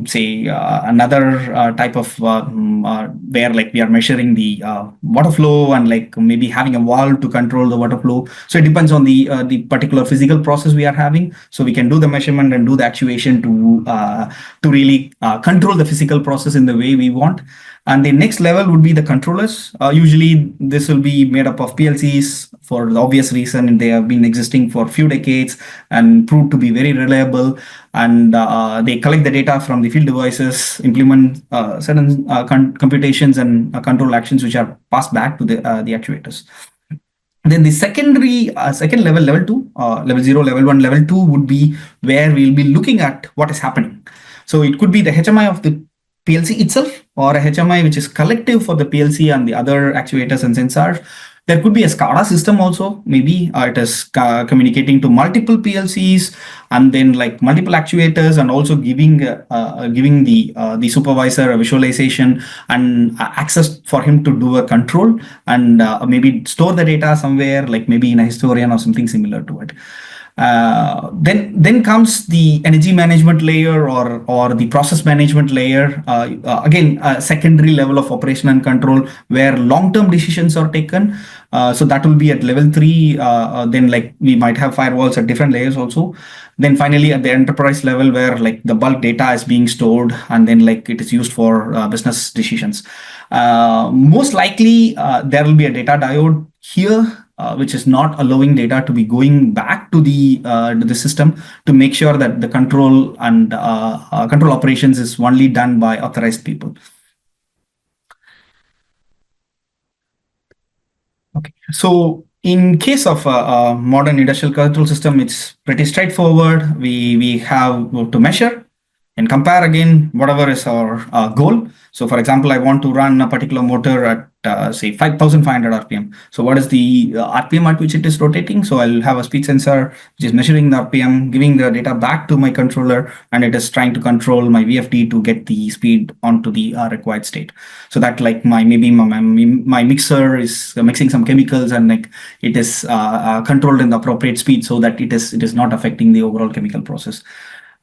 say another type of where like we are measuring the water flow and like maybe having a valve to control the water flow. So it depends on the particular physical process we are having. So we can do the measurement and do the actuation to really control the physical process in the way we want. And the next level would be the controllers. Usually this will be made up of PLCs for the obvious reason. They have been existing for a few decades and proved to be very reliable. And they collect the data from the field devices, implement certain computations and control actions which are passed back to the actuators. Then the second level, level 2, level 0, level 1, level 2 would be where we'll be looking at what is happening. So it could be the HMI of the PLC itself, or a HMI which is collective for the PLC and the other actuators and sensors. There could be a SCADA system also. Maybe it is communicating to multiple PLCs and then like multiple actuators, and also giving the supervisor a visualization and access for him to do a control and maybe store the data somewhere, like maybe in a historian or something similar to it. Then comes the energy management layer or the process management layer. Again, a secondary level of operation and control where long-term decisions are taken. So that will be at level 3. Then like we might have firewalls at different layers also. Then finally at the enterprise level, where like the bulk data is being stored and then like it is used for business decisions. Most likely there will be a data diode here, which is not allowing data to be going back to the system, to make sure that the control and control operations is only done by authorized people. Okay, so in case of a modern industrial control system, it's pretty straightforward. We have to measure and compare again whatever is our goal. So for example, I want to run a particular motor at say 5,500 RPM. So what is the RPM at which it is rotating? So I'll have a speed sensor which is measuring the RPM, giving the data back to my controller, and it is trying to control my VFD to get the speed onto the required state. So that like maybe my mixer is mixing some chemicals, and like it is controlled in the appropriate speed so that it is not affecting the overall chemical process.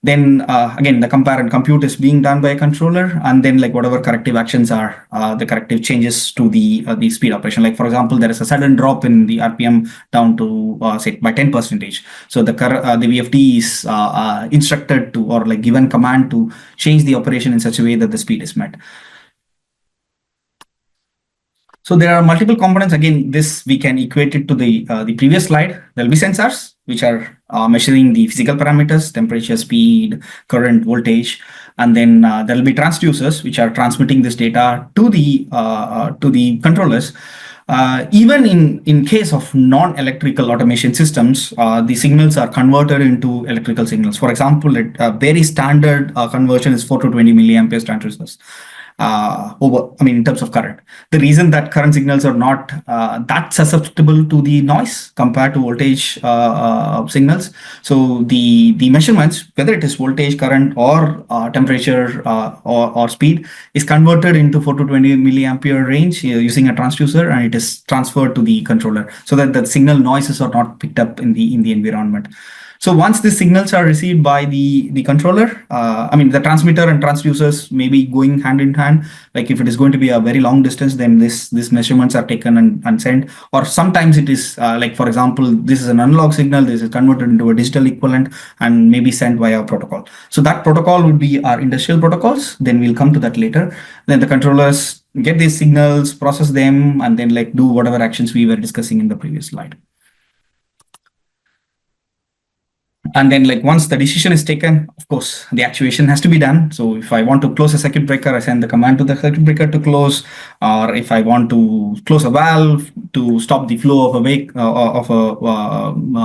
Then again, the compare and compute is being done by a controller, and then like whatever corrective actions are the corrective changes to the speed operation. Like for example, there is a sudden drop in the RPM down to say by 10%. So the VFD is instructed to, or like given command to change the operation in such a way that the speed is met. So there are multiple components. Again, this we can equate it to the previous slide. There will be sensors which are measuring the physical parameters, temperature, speed, current, voltage, and then there will be transducers which are transmitting this data to the controllers. Even in case of non-electrical automation systems, the signals are converted into electrical signals. For example, a very standard conversion is 4 to 20 milliamperes transducers. In terms of current. The reason that current signals are not that susceptible to the noise compared to voltage signals. So the measurements, whether it is voltage, current, or temperature or speed, is converted into 4 to 20 milliampere range using a transducer, and it is transferred to the controller so that the signal noises are not picked up in the environment. So once the signals are received by the controller, the transmitter and transducers may be going hand in hand. Like if it is going to be a very long distance, then these measurements are taken and sent. Or sometimes it is like, for example, this is an analog signal, this is converted into a digital equivalent and maybe sent via a protocol. So that protocol would be our industrial protocols. Then we'll come to that later. Then the controllers get these signals, process them, and then like do whatever actions we were discussing in the previous slide. And then like once the decision is taken, of course, the actuation has to be done. So if I want to close a circuit breaker, I send the command to the circuit breaker to close. Or if I want to close a valve to stop the flow of a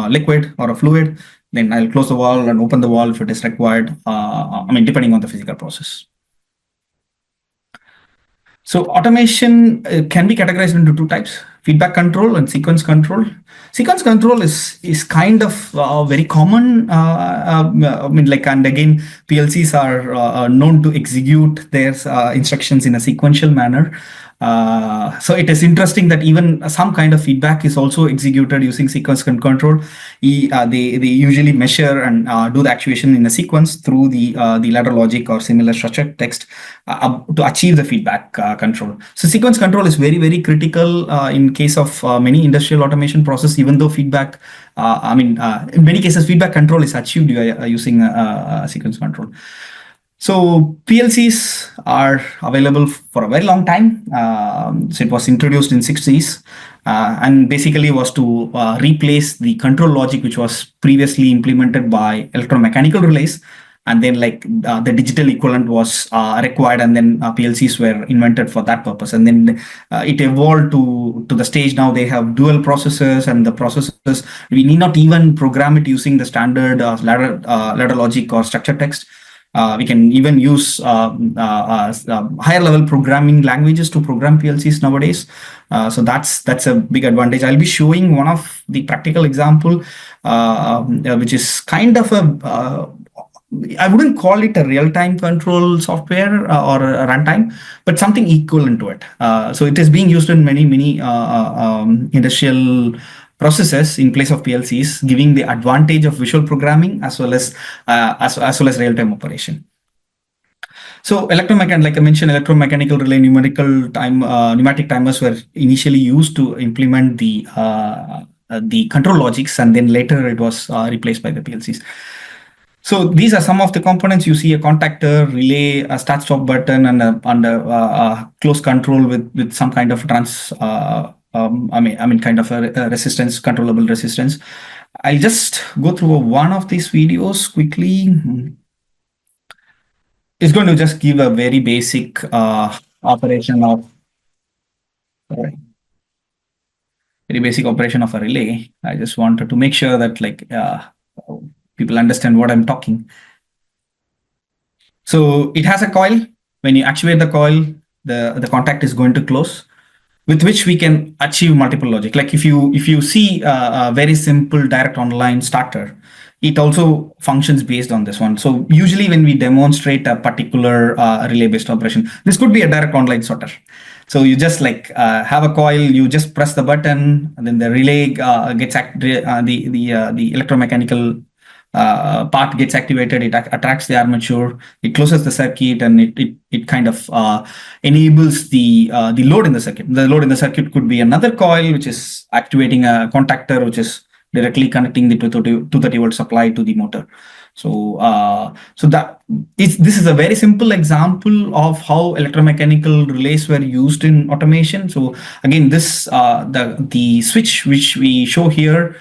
liquid or a fluid, then I'll close the valve and open the valve if it is required, depending on the physical process. So automation can be categorized into two types: feedback control and sequence control. Sequence control is kind of very common. And again, PLCs are known to execute their instructions in a sequential manner. So it is interesting that even some kind of feedback is also executed using sequence control. They usually measure and do the actuation in a sequence through the ladder logic or similar structured text to achieve the feedback control. So sequence control is very, very critical in case of many industrial automation process, even though feedback, in many cases, feedback control is achieved using sequence control. So PLCs are available for a very long time. So it was introduced in 60s and basically was to replace the control logic which was previously implemented by electromechanical relays. And then the digital equivalent was required, and then PLCs were invented for that purpose. And then it evolved to the stage now they have dual processors, and the processors, we need not even program it using the standard ladder logic or structured text. We can even use higher level programming languages to program PLCs nowadays. So that's a big advantage. I'll be showing one of the practical example, which is kind of I wouldn't call it a real-time control software or a runtime, but something equivalent to it. So it is being used in many industrial processes in place of PLCs, giving the advantage of visual programming as well as real-time operation. So electromechanical, like I mentioned, electromechanical relay pneumatic timers were initially used to implement the control logics, and then later it was replaced by the PLCs. So these are some of the components. You see a contactor, relay, a start-stop button, and a close control with some kind of kind of a resistance, controllable resistance. I'll just go through one of these videos quickly. It's going to just give a very basic operation of. very basic operation of a relay. I just wanted to make sure that people understand what I'm talking. So it has a coil. When you actuate the coil, the contact is going to close, with which we can achieve multiple logic. Like if you see a very simple direct online starter, it also functions based on this one. So usually when we demonstrate a particular relay based operation, this could be a direct online sorter. So you just have a coil, you just press the button, and then the relay gets the electromechanical part gets activated, it attracts the armature, it closes the circuit, and it kind of enables the load in the circuit. The load in the circuit could be another coil which is activating a contactor which is directly connecting the 230 volt supply to the motor. So this is a very simple example of how electromechanical relays were used in automation. So again, this the switch which we show here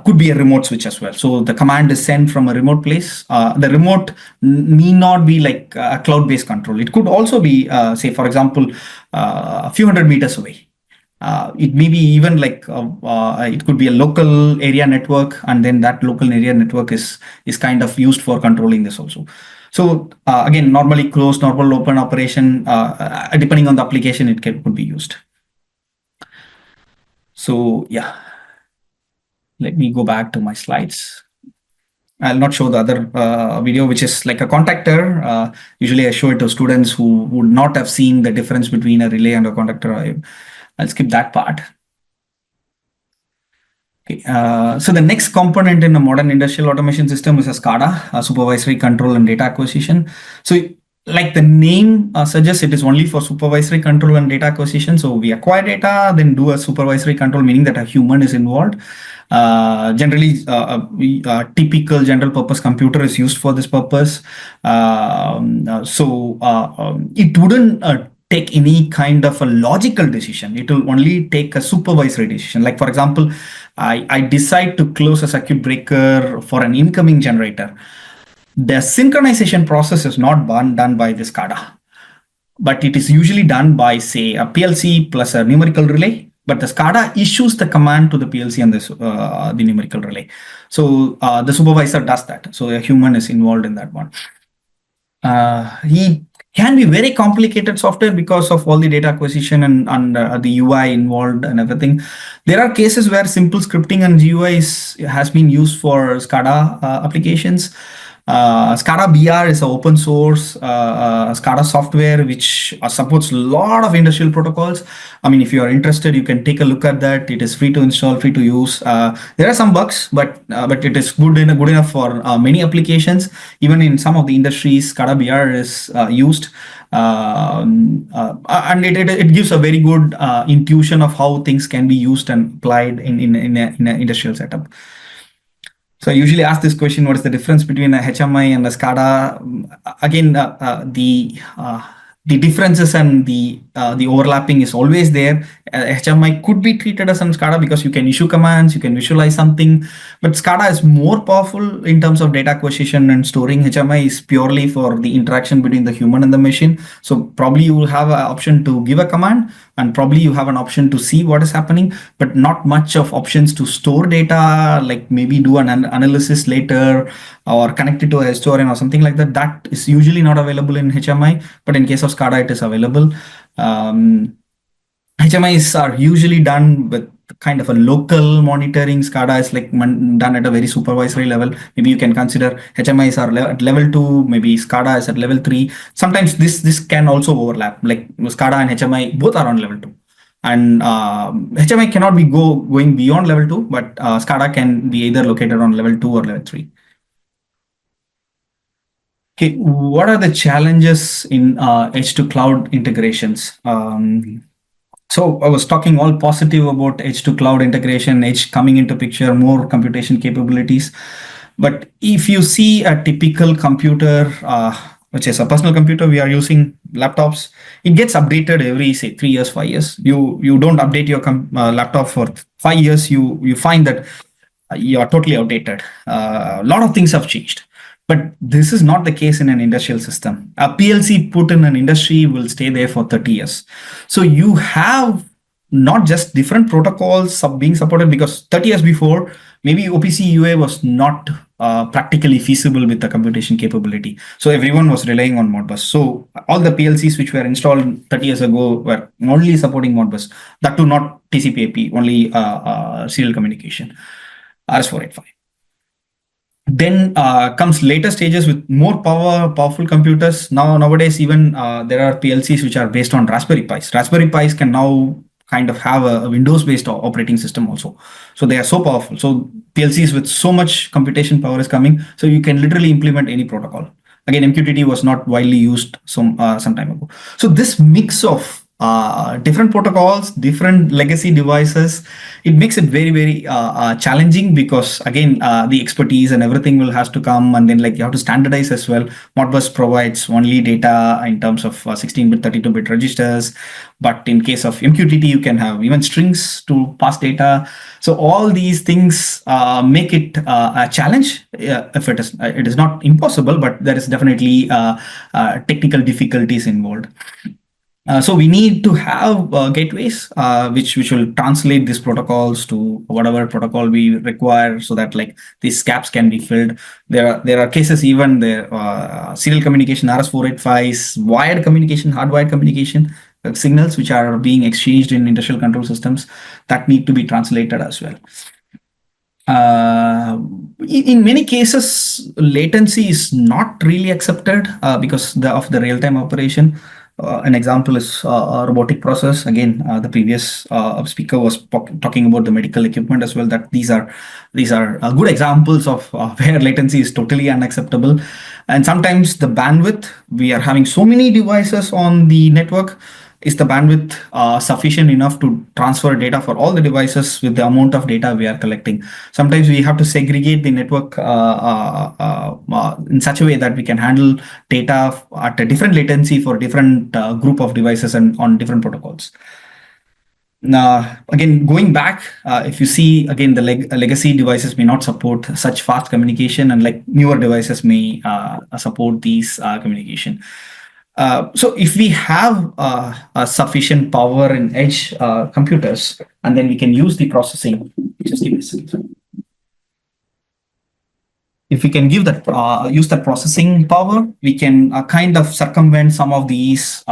could be a remote switch as well. So the command is sent from a remote place. The remote need not be like a cloud-based control. It could also be, say, for example, a few hundred meters away. It may be even it could be a local area network, and then that local area network is kind of used for controlling this also. So again, normally closed, normal open operation, depending on the application, it could be used. So yeah. Let me go back to my slides. I'll not show the other video, which is like a contactor. Usually I show it to students who would not have seen the difference between a relay and a contactor. I'll skip that part. Okay, so the next component in a modern industrial automation system is a SCADA, supervisory control and data acquisition. So like the name suggests, it is only for supervisory control and data acquisition. So we acquire data, then do a supervisory control, meaning that a human is involved. Generally, a typical general purpose computer is used for this purpose. It wouldn't take any kind of a logical decision. It will only take a supervisory decision. Like for example, I decide to close a circuit breaker for an incoming generator. The synchronization process is not done by the SCADA, but it is usually done by, say, a PLC plus a numerical relay. But the SCADA issues the command to the PLC and the numerical relay. So the supervisor does that. So a human is involved in that one. He can be very complicated software because of all the data acquisition and the UI involved and everything. There are cases where simple scripting and GUI has been used for SCADA applications. SCADA BR is an open source SCADA software which supports a lot of industrial protocols. I mean, if you are interested, you can take a look at that. It is free to install, free to use. There are some bugs, but it is good enough for many applications. Even in some of the industries, SCADA BR is used. And it gives a very good intuition of how things can be used and applied in an industrial setup. So I usually ask this question: what is the difference between a HMI and a SCADA? Again, the differences and the overlapping is always there. HMI could be treated as a SCADA because you can issue commands, you can visualize something, but SCADA is more powerful in terms of data acquisition and storing. HMI is purely for the interaction between the human and the machine. So probably you will have an option to give a command, and probably you have an option to see what is happening, but not much of options to store data, like maybe do an analysis later or connect it to a historian or something like that. That is usually not available in HMI, but in case of SCADA, it is available. HMIs are usually done with kind of a local monitoring. SCADA is like done at a very supervisory level. Maybe you can consider HMIs are at level 2, maybe SCADA is at level 3. Sometimes this can also overlap, like SCADA and HMI both are on level 2. And HMI cannot be going beyond level 2, but SCADA can be either located on level 2 or level 3. Okay, what are the challenges in edge to cloud integrations? So I was talking all positive about edge to cloud integration, edge coming into picture, more computation capabilities. But if you see a typical computer, which is a personal computer, we are using laptops, it gets updated every, say, 3 years, 5 years. You don't update your laptop for 5 years, you find that you are totally outdated. A lot of things have changed. But this is not the case in an industrial system. A PLC put in an industry will stay there for 30 years. So you have not just different protocols being supported, because 30 years before, maybe OPC UA was not practically feasible with the computation capability. So everyone was relying on Modbus. So all the PLCs which were installed 30 years ago were only supporting Modbus. That too not TCP/IP, only serial communication, RS485. Then comes later stages with more powerful computers. Nowadays, even there are PLCs which are based on Raspberry Pis. Raspberry Pis can now kind of have a Windows-based operating system also. So they are so powerful. So PLCs with so much computation power is coming. So you can literally implement any protocol. Again, MQTT was not widely used some time ago. So this mix of different protocols, different legacy devices, it makes it very, very challenging, because again, the expertise and everything will has to come, and then like you have to standardize as well. Modbus provides only data in terms of 16-bit, 32-bit registers, but in case of MQTT, you can have even strings to pass data. So all these things make it a challenge. If it is not impossible, but there is definitely technical difficulties involved. So we need to have gateways which will translate these protocols to whatever protocol we require, so that like these gaps can be filled. There are cases even the serial communication, RS485s, wired communication, hardwired communication, signals which are being exchanged in industrial control systems that need to be translated as well. In many cases, latency is not really accepted because of the real-time operation. An example is robotic process. Again, the previous speaker was talking about the medical equipment as well. That these are good examples of where latency is totally unacceptable. And sometimes the bandwidth, we are having so many devices on the network. Is the bandwidth sufficient enough to transfer data for all the devices with the amount of data we are collecting? Sometimes we have to segregate the network in such a way that we can handle data at a different latency for different group of devices and on different protocols. Now, again, going back, if you see, again, the legacy devices may not support such fast communication, and like newer devices may support these communication. So if we have sufficient power in edge computers, and then we can use the processing, just give me a second. If we can give that use that processing power, we can kind of circumvent some of these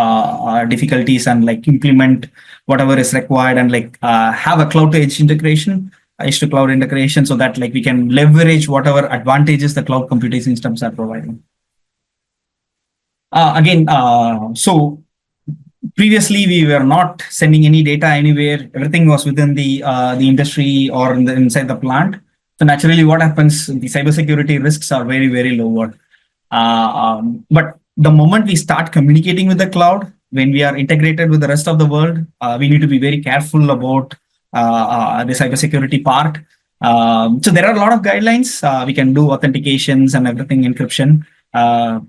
difficulties and like implement whatever is required, and like have a cloud to edge integration, edge to cloud integration, so that like we can leverage whatever advantages the cloud computing systems are providing. So previously we were not sending any data anywhere. Everything was within the industry or inside the plant. So naturally, what happens? The cybersecurity risks are very, very lower. But the moment we start communicating with the cloud, when we are integrated with the rest of the world, we need to be very careful about the cybersecurity part. So there are a lot of guidelines. We can do authentications and everything, encryption.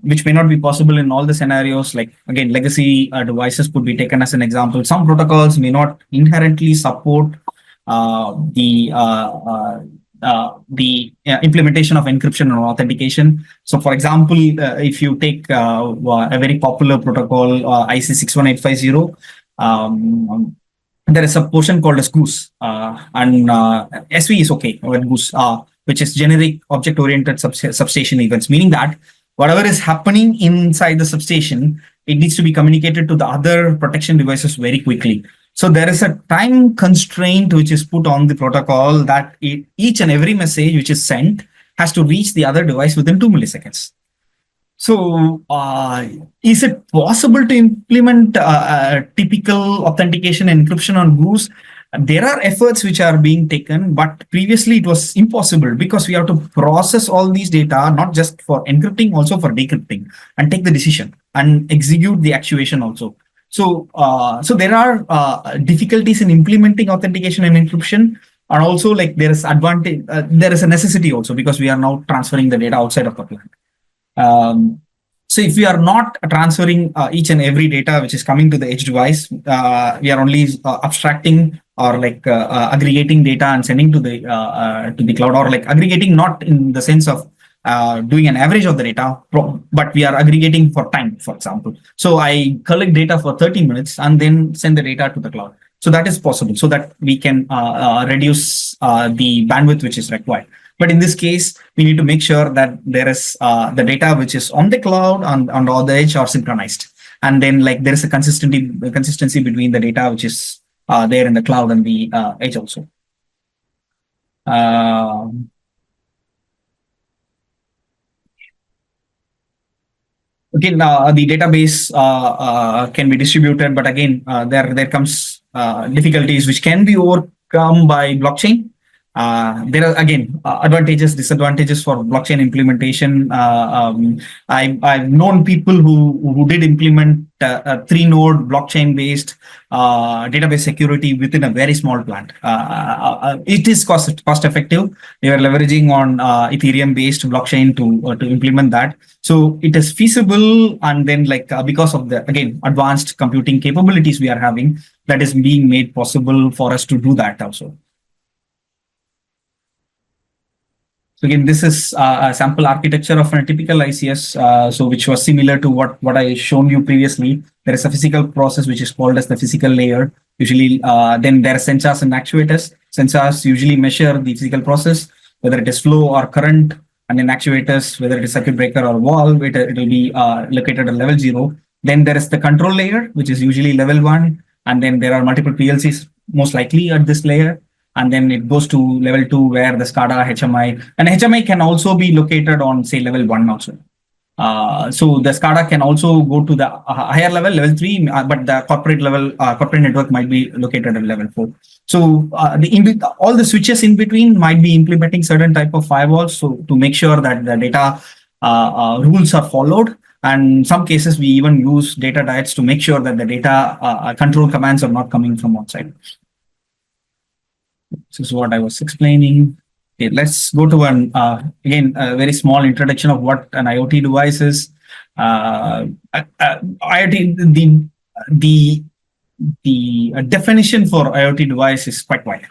Which may not be possible in all the scenarios. Like again, legacy devices could be taken as an example. Some protocols may not inherently support the implementation of encryption or authentication. So, for example, if you take a very popular protocol, IC 61850, there is a portion called as Goose, and SV is okay with Goose, which is generic object-oriented substation events, meaning that whatever is happening inside the substation, it needs to be communicated to the other protection devices very quickly. So there is a time constraint which is put on the protocol that each and every message which is sent has to reach the other device within 2 milliseconds. So is it possible to implement typical authentication and encryption on Goose? There are efforts which are being taken, but previously it was impossible because we have to process all these data, not just for encrypting, also for decrypting, and take the decision and execute the actuation also. So, so there are difficulties in implementing authentication and encryption, and also like there is advantage, there is a necessity also because we are now transferring the data outside of the plant. So if we are not transferring each and every data which is coming to the edge device, we are only abstracting or like aggregating data and sending to the cloud, or like aggregating not in the sense of doing an average of the data, but we are aggregating for time, for example. So I collect data for 30 minutes and then send the data to the cloud. So that is possible, so that we can reduce the bandwidth which is required. But in this case, we need to make sure that there is the data which is on the cloud and on the edge are synchronized, and then like there is a consistency between the data which is there in the cloud and the edge also. Again, the database can be distributed, but again, there comes difficulties which can be overcome by blockchain. There are again advantages, disadvantages for blockchain implementation. I've known people who did implement a 3-node blockchain-based database security within a very small plant. It is cost effective. They were leveraging on Ethereum-based blockchain to implement that. So it is feasible, and then like because of the again advanced computing capabilities we are having, that is being made possible for us to do that also. So again, this is a sample architecture of a typical ICS, so which was similar to what I shown you previously. There is a physical process which is called as the physical layer. Usually, then there are sensors and actuators. Sensors usually measure the physical process, whether it is flow or current, and then actuators, whether it is circuit breaker or valve, it will be located at level 0. Then there is the control layer, which is usually level 1, and then there are multiple PLCs most likely at this layer. And then it goes to level 2 where the SCADA, HMI, and HMI can also be located on say level 1 also. So the SCADA can also go to the higher level, level 3, but the corporate level, corporate network might be located at level 4. So all the switches in between might be implementing certain type of firewalls, so to make sure that the data rules are followed. And in some cases, we even use data diets to make sure that the data control commands are not coming from outside. This is what I was explaining. Okay, let's go to an again a very small introduction of what an IoT device is. IoT, the definition for IoT device is quite wide.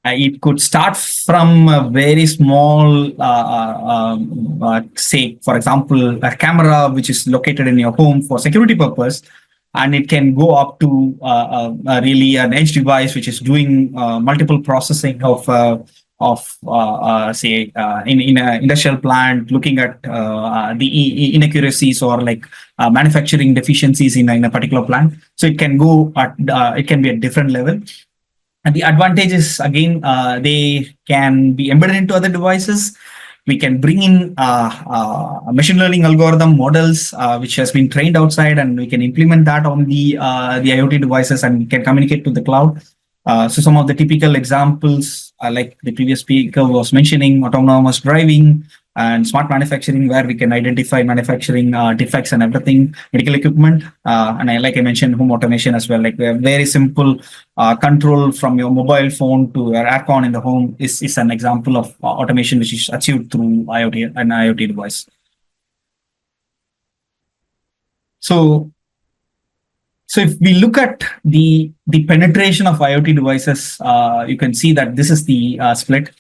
It could start from a very small, say, for example, a camera which is located in your home for security purpose, and it can go up to really an edge device which is doing multiple processing of say in an industrial plant, looking at the inaccuracies or like manufacturing deficiencies in a particular plant. So it can go at it can be at different level. And the advantage is again they can be embedded into other devices. We can bring in machine learning algorithm models which has been trained outside, and we can implement that on the IoT devices, and we can communicate to the cloud. So some of the typical examples, like the previous speaker was mentioning, autonomous driving and smart manufacturing, where we can identify manufacturing defects and everything, medical equipment, and like I mentioned, home automation as well. Like a very simple control from your mobile phone to your aircon in the home is an example of automation which is achieved through IoT, an IoT device. So if we look at the penetration of IoT devices, you can see that this is the split.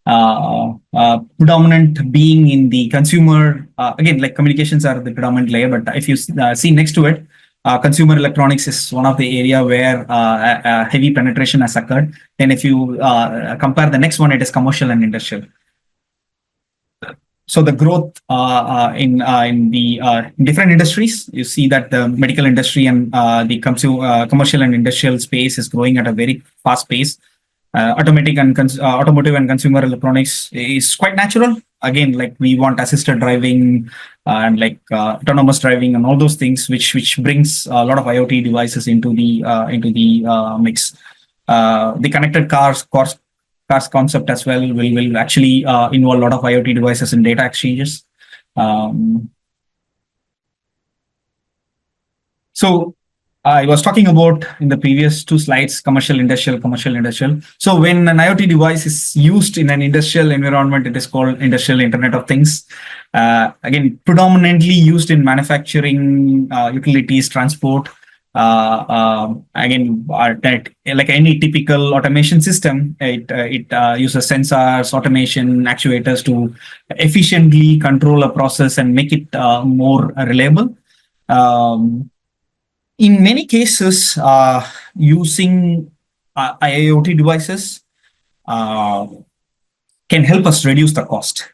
Predominant being in the consumer, again, like communications are the predominant layer, but if you see next to it, consumer electronics is one of the area where heavy penetration has occurred. Then if you compare the next one, it is commercial and industrial. So the growth in the different industries, you see that the medical industry and the commercial and industrial space is growing at a very fast pace. Automotive and consumer electronics is quite natural. Again, like we want assisted driving and like autonomous driving and all those things, which brings a lot of IoT devices into the mix. The connected cars concept as well will actually involve a lot of IoT devices and data exchanges. So I was talking about in the previous 2 slides, commercial, industrial. So when an IoT device is used in an industrial environment, it is called industrial Internet of Things. Again, predominantly used in manufacturing, utilities, transport. Again, like any typical automation system, it uses sensors, automation, actuators to efficiently control a process and make it more reliable. In many cases, using IIoT devices can help us reduce the cost.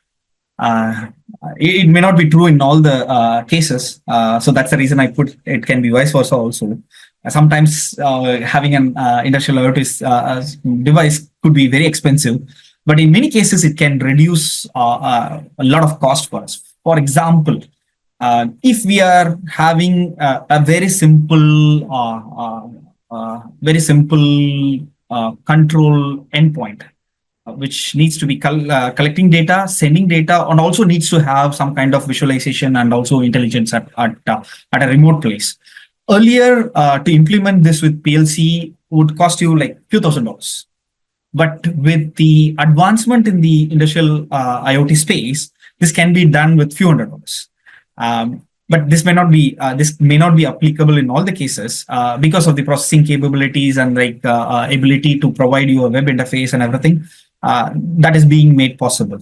It may not be true in all the cases, so that's the reason I put it can be vice versa also. Sometimes having an industrial IoT device could be very expensive, but in many cases it can reduce a lot of cost for us. For example, if we are having a very simple control endpoint, which needs to be collecting data, sending data, and also needs to have some kind of visualization and also intelligence at a remote place. Earlier, to implement this with PLC would cost you like few $1,000s. But with the advancement in the industrial IoT space, this can be done with few $100s. But this may not be applicable in all the cases because of the processing capabilities and like ability to provide you a web interface and everything that is being made possible.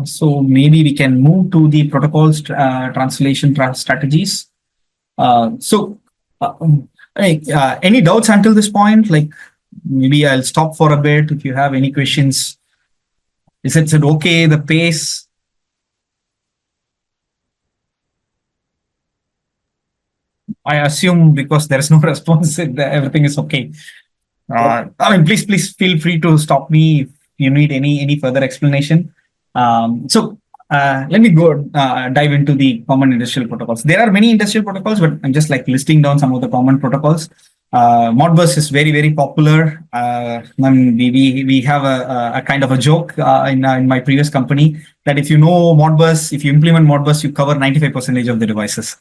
So maybe we can move to the protocols translation strategies. Any doubts until this point? Like maybe I'll stop for a bit if you have any questions. Is it okay, the pace? I assume because there is no response, everything is okay. I mean, please feel free to stop me if you need any further explanation. Let me go dive into the common industrial protocols. There are many industrial protocols, but I'm just like listing down some of the common protocols. Modbus is very popular. We have a kind of a joke in my previous company that if you know Modbus, if you implement Modbus, you cover 95% of the devices.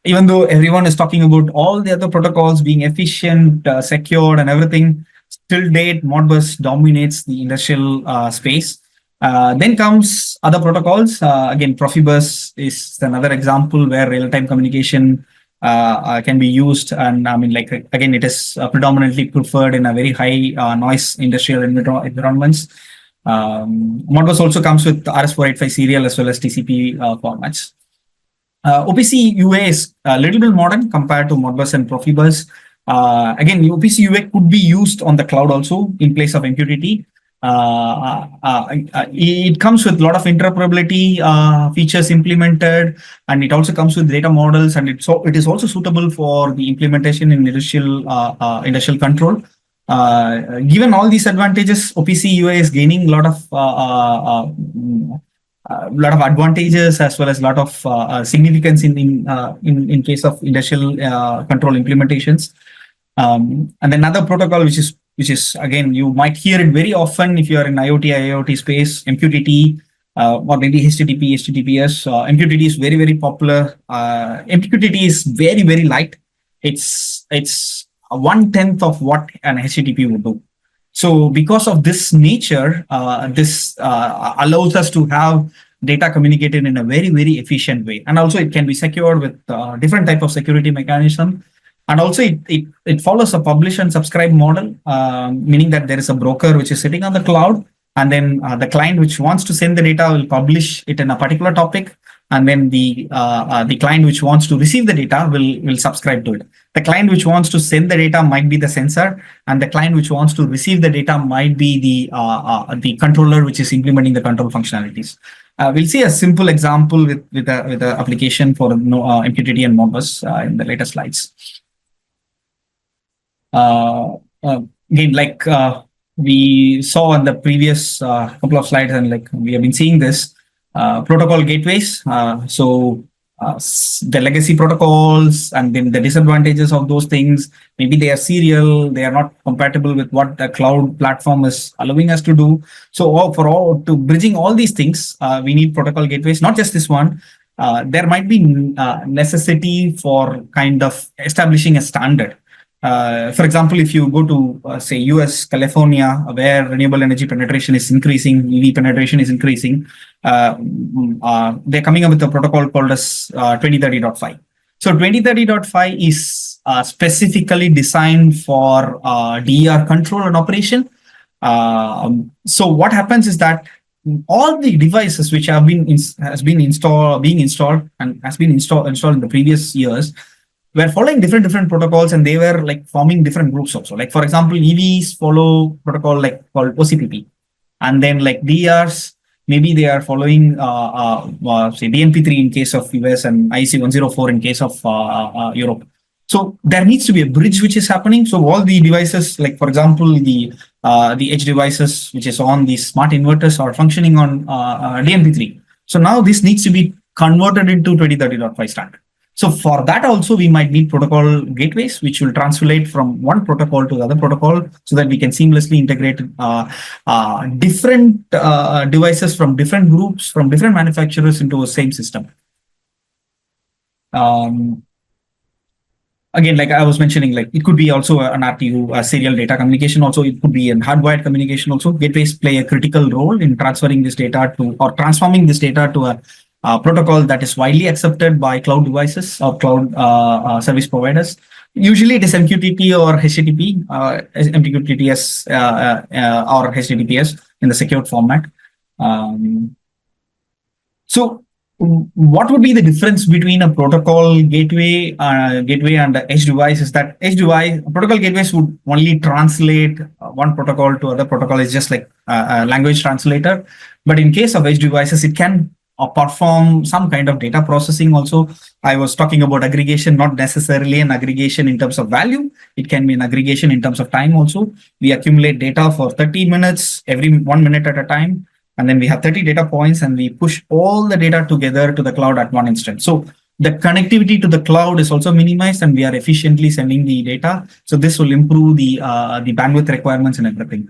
Even though everyone is talking about all the other protocols being efficient, secured, and everything, till date, Modbus dominates the industrial space. Then comes other protocols. Again, Profibus is another example where real-time communication can be used. And I mean, like, again, it is predominantly preferred in a very high noise industrial environments. Modbus also comes with RS485 serial as well as TCP formats. OPC UA is a little bit modern compared to Modbus and Profibus. Again, OPC UA could be used on the cloud also in place of MQTT. It comes with a lot of interoperability features implemented, and it also comes with data models, and it is also suitable for the implementation in industrial control. Given all these advantages, OPC UA is gaining a lot of advantages as well as a lot of significance in case of industrial control implementations. And another protocol which is again, you might hear it very often if you are in IoT space, MQTT or maybe HTTP, HTTPS. MQTT is very popular. MQTT is very light. It's 1/10 of what an HTTP would do. So because of this nature, this allows us to have data communicated in a very efficient way. And also it can be secured with different type of security mechanism. And also it follows a publish and subscribe model, meaning that there is a broker which is sitting on the cloud, and then the client which wants to send the data will publish it in a particular topic, and then the client which wants to receive the data will subscribe to it. The client which wants to send the data might be the sensor, and the client which wants to receive the data might be the controller which is implementing the control functionalities. We'll see a simple example with the application for MQTT and Modbus in the later slides. Again, like we saw on the previous couple of slides, and like we have been seeing this protocol gateways. The legacy protocols and then the disadvantages of those things. Maybe they are serial, they are not compatible with what the cloud platform is allowing us to do. So to bridging all these things, we need protocol gateways, not just this one. There might be necessity for kind of establishing a standard. For example, if you go to say US, California, where renewable energy penetration is increasing, EV penetration is increasing, they're coming up with a protocol called as 2030.5. So 2030.5 is specifically designed for DER control and operation. So what happens is that all the devices which have been being installed in the previous years were following different protocols, and they were like forming different groups also. Like for example, EVs follow protocol like called OCPP, and then like DRs, maybe they are following say DNP3 in case of US and IC104 in case of Europe. So there needs to be a bridge which is happening. So all the devices, like for example, the edge devices which is on these smart inverters are functioning on DNP3. So now this needs to be converted into 2030.5 standard. So for that also, we might need protocol gateways, which will translate from one protocol to the other protocol so that we can seamlessly integrate different devices from different groups, from different manufacturers into the same system. Again, like I was mentioning, like it could be also an RTU, a serial data communication. Also, it could be an hardwired communication. Also, gateways play a critical role in transferring this data to, or transforming this data to a protocol that is widely accepted by cloud devices or cloud service providers. Usually, it is MQTT or HTTP, MQTTS or HTTPS in the secured format. So what would be the difference between a protocol gateway and the edge device? Is that edge device protocol gateways would only translate one protocol to other protocol. Is just like a language translator. But in case of edge devices, it can perform some kind of data processing also. I was talking about aggregation, not necessarily an aggregation in terms of value. It can be an aggregation in terms of time also. We accumulate data for 30 minutes, every 1 minute at a time. And then we have 30 data points, and we push all the data together to the cloud at one instant. So the connectivity to the cloud is also minimized, and we are efficiently sending the data. So this will improve the bandwidth requirements and everything.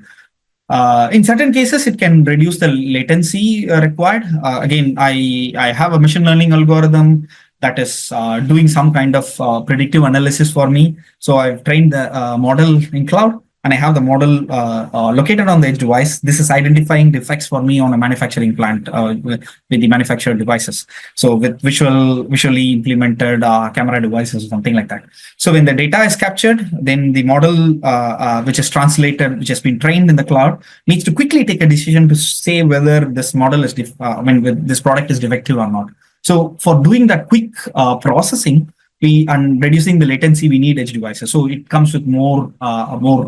In certain cases, it can reduce the latency required. Again, I have a machine learning algorithm that is doing some kind of predictive analysis for me. So I've trained the model in cloud, and I have the model located on the edge device. This is identifying defects for me on a manufacturing plant with the manufactured devices. So with visually implemented camera devices or something like that. So when the data is captured, then the model which is translated, which has been trained in the cloud, needs to quickly take a decision to say whether this model is, this product is defective or not. So for doing that quick processing, and reducing the latency, we need edge devices. So it comes with more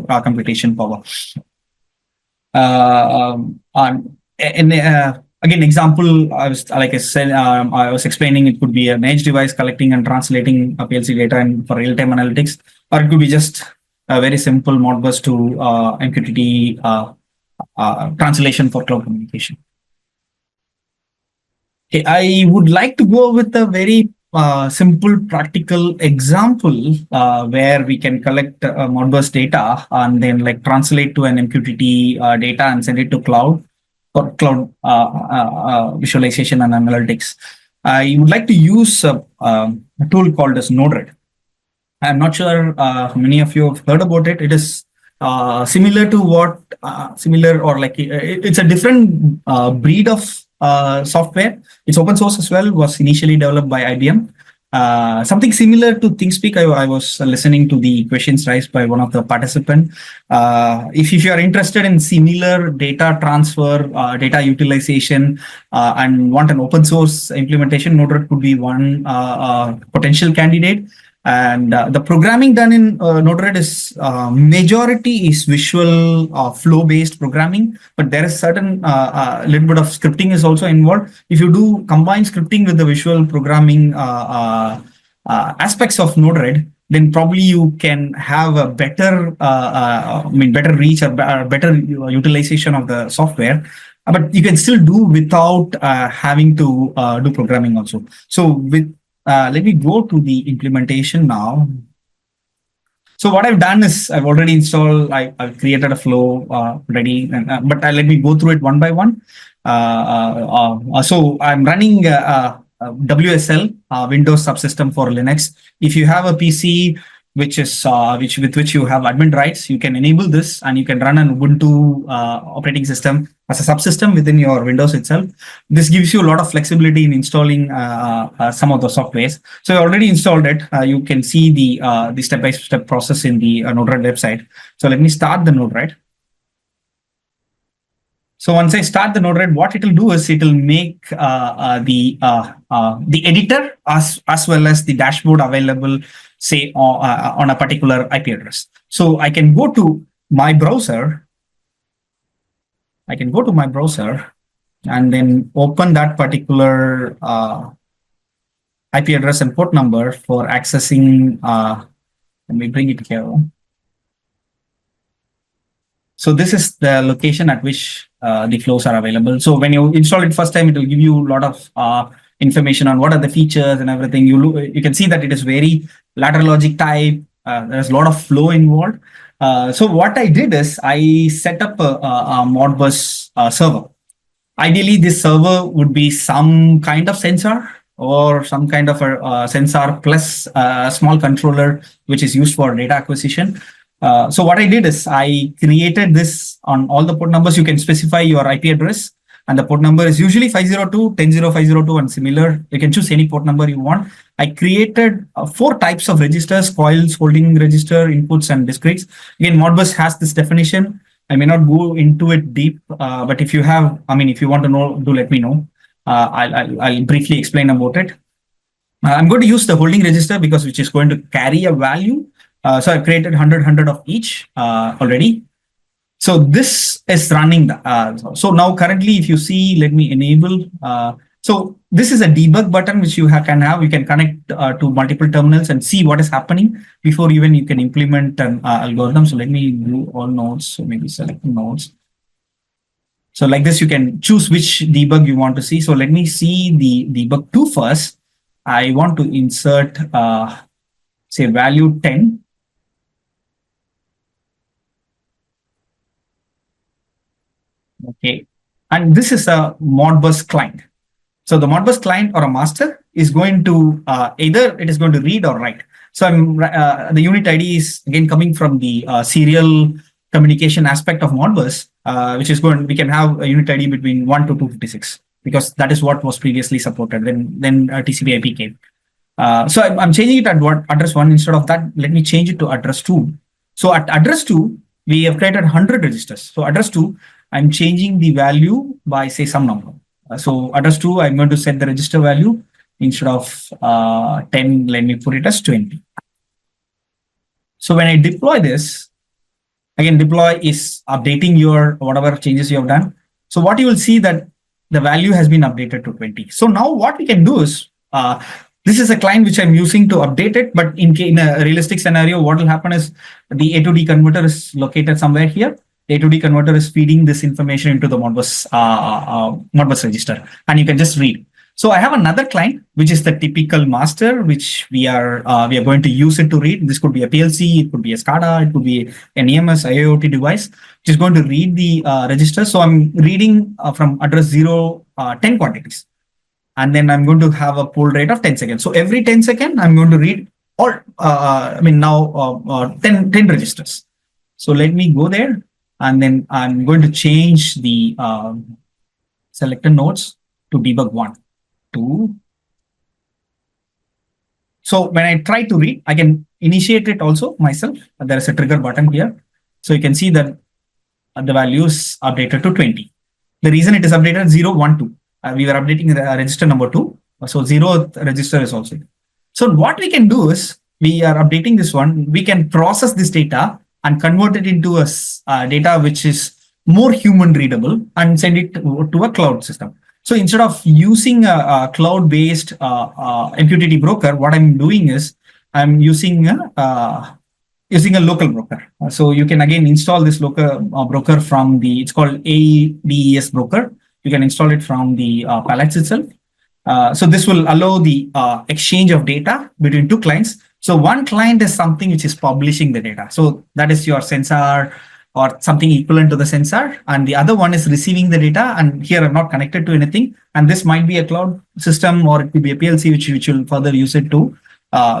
computation power. Again, example, I was explaining, it could be an edge device collecting and translating a PLC data for real-time analytics, or it could be just a very simple Modbus to MQTT translation for cloud communication. Okay, I would like to go with a very simple practical example where we can collect Modbus data and then like translate to an MQTT data and send it to cloud for cloud visualization and analytics. I would like to use a tool called as Node-RED. I'm not sure how many of you have heard about it. It is similar to what it's a different breed of software. It's open source as well, was initially developed by IBM. Something similar to ThinkSpeak. I was listening to the questions raised by one of the participants. If you are interested in similar data transfer, data utilization, and want an open source implementation, Node-RED could be one potential candidate. And the programming done in Node-RED is majority is visual flow-based programming, but there is certain little bit of scripting is also involved. If you do combine scripting with the visual programming aspects of Node-RED, then probably you can have a better, better reach or better utilization of the software. But you can still do without having to do programming also. So with let me go to the implementation now. So what I've done is I've already installed, I've created a flow ready, but let me go through it one by one. So I'm running WSL, Windows subsystem for Linux. If you have a PC which is with which you have admin rights, you can enable this and you can run an Ubuntu operating system as a subsystem within your Windows itself. This gives you a lot of flexibility in installing some of the softwares. So I already installed it. You can see the step-by-step process in the Node-RED website. So let me start the Node-RED. So once I start the Node-RED, what it will do is it will make the editor as well as the dashboard available, say on a particular IP address. So I can go to my browser. And then open that particular IP address and port number for accessing. Let me bring it here. So this is the location at which the flows are available. So when you install it first time, it will give you a lot of information on what are the features and everything. You can see that it is very lateral logic type. There's a lot of flow involved. So what I did is I set up a Modbus server. Ideally, this server would be some kind of sensor or some kind of a sensor plus a small controller, which is used for data acquisition. So what I did is I created this on all the port numbers. You can specify your IP address, and the port number is usually 502, 10502 and similar. You can choose any port number you want. I created 4 types of registers: coils, holding register, inputs, and discretes. Again, Modbus has this definition. I may not go into it deep, but if you have, if you want to know, do let me know. I'll briefly explain about it. I'm going to use the holding register because which is going to carry a value. So I've created 100 of each already. So this is running. So now currently, if you see, let me enable. So this is a debug button which you can have. You can connect to multiple terminals and see what is happening before even you can implement an algorithm. So let me do all nodes. So maybe select nodes. So like this, you can choose which debug you want to see. So let me see the debug 2 first. I want to insert, say, value 10. Okay, and this is a Modbus client. So the Modbus client or a master is going to either it is going to read or write. So the unit ID is again coming from the serial communication aspect of Modbus, which is we can have a unit ID between 1 to 256 because that is what was previously supported. Then TCP/IP came. So I'm changing it at address 1 instead of that. Let me change it to address 2. So at address 2, we have created 100 registers. So address 2, I'm changing the value by say some number. So address 2, I'm going to set the register value instead of 10. Let me put it as 20. So when I deploy this, again, deploy is updating your whatever changes you have done. So what you will see that the value has been updated to 20. So now what we can do is, this is a client which I'm using to update it, but in a realistic scenario, what will happen is the A to D converter is located somewhere here. The A to D converter is feeding this information into the Modbus register, and you can just read. So I have another client, which is the typical master, which we are going to use it to read. This could be a PLC, it could be a SCADA, it could be an EMS, IoT device, which is going to read the register. So I'm reading from address 0, 10 quantities. And then I'm going to have a pull rate of 10 seconds. So every 10 seconds, I'm going to read all, 10 registers. So let me go there. And then I'm going to change the selected nodes to debug 1, 2. So when I try to read, I can initiate it also myself. There is a trigger button here. So you can see that the value is updated to 20. The reason it is updated 0, 1, 2. We were updating the register number 2. So 0th register is also. So what we can do is we are updating this one. We can process this data and convert it into a data which is more human readable and send it to a cloud system. So instead of using a cloud-based MQTT broker, what I'm doing is I'm using a local broker. So you can again install this local broker from it's called ADES broker. You can install it from the palettes itself. So this will allow the exchange of data between 2 clients. So one client is something which is publishing the data. So that is your sensor or something equivalent to the sensor. And the other one is receiving the data. And here I'm not connected to anything. And this might be a cloud system or it could be a PLC, which will further use it to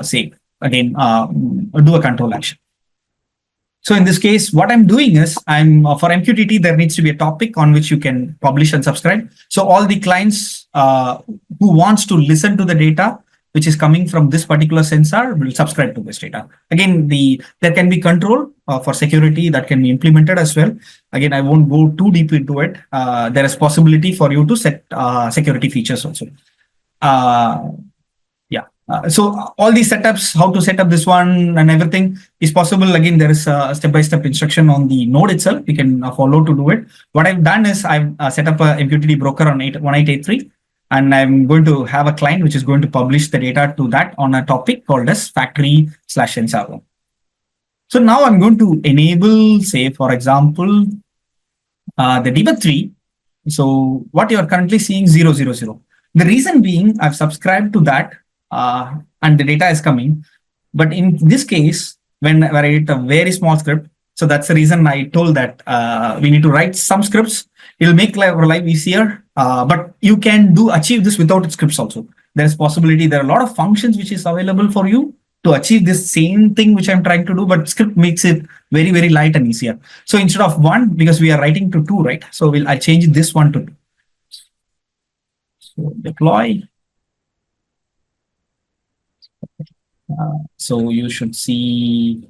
say, again, do a control action. So in this case, what I'm doing is for MQTT, there needs to be a topic on which you can publish and subscribe. So all the clients who wants to listen to the data which is coming from this particular sensor will subscribe to this data. Again, there can be control for security that can be implemented as well. Again, I won't go too deep into it. There is possibility for you to set security features also. So all these setups, how to set up this one and everything is possible. Again, there is a step-by-step instruction on the node itself. You can follow to do it. What I've done is I've set up a MQTT broker on 1883, and I'm going to have a client which is going to publish the data to that on a topic called as factory/sensor. So now I'm going to enable, say, for example, the debug tree. So what you are currently seeing 000. The reason being I've subscribed to that and the data is coming. But in this case, when I write a very small script, so that's the reason I told that we need to write some scripts. It'll make our life easier, but you can achieve this without scripts also. There's possibility. There are a lot of functions which is available for you to achieve this same thing which I'm trying to do, but script makes it very, very light and easier. So instead of 1, because we are writing to 2, right? So I change this one to 2. So deploy. So you should see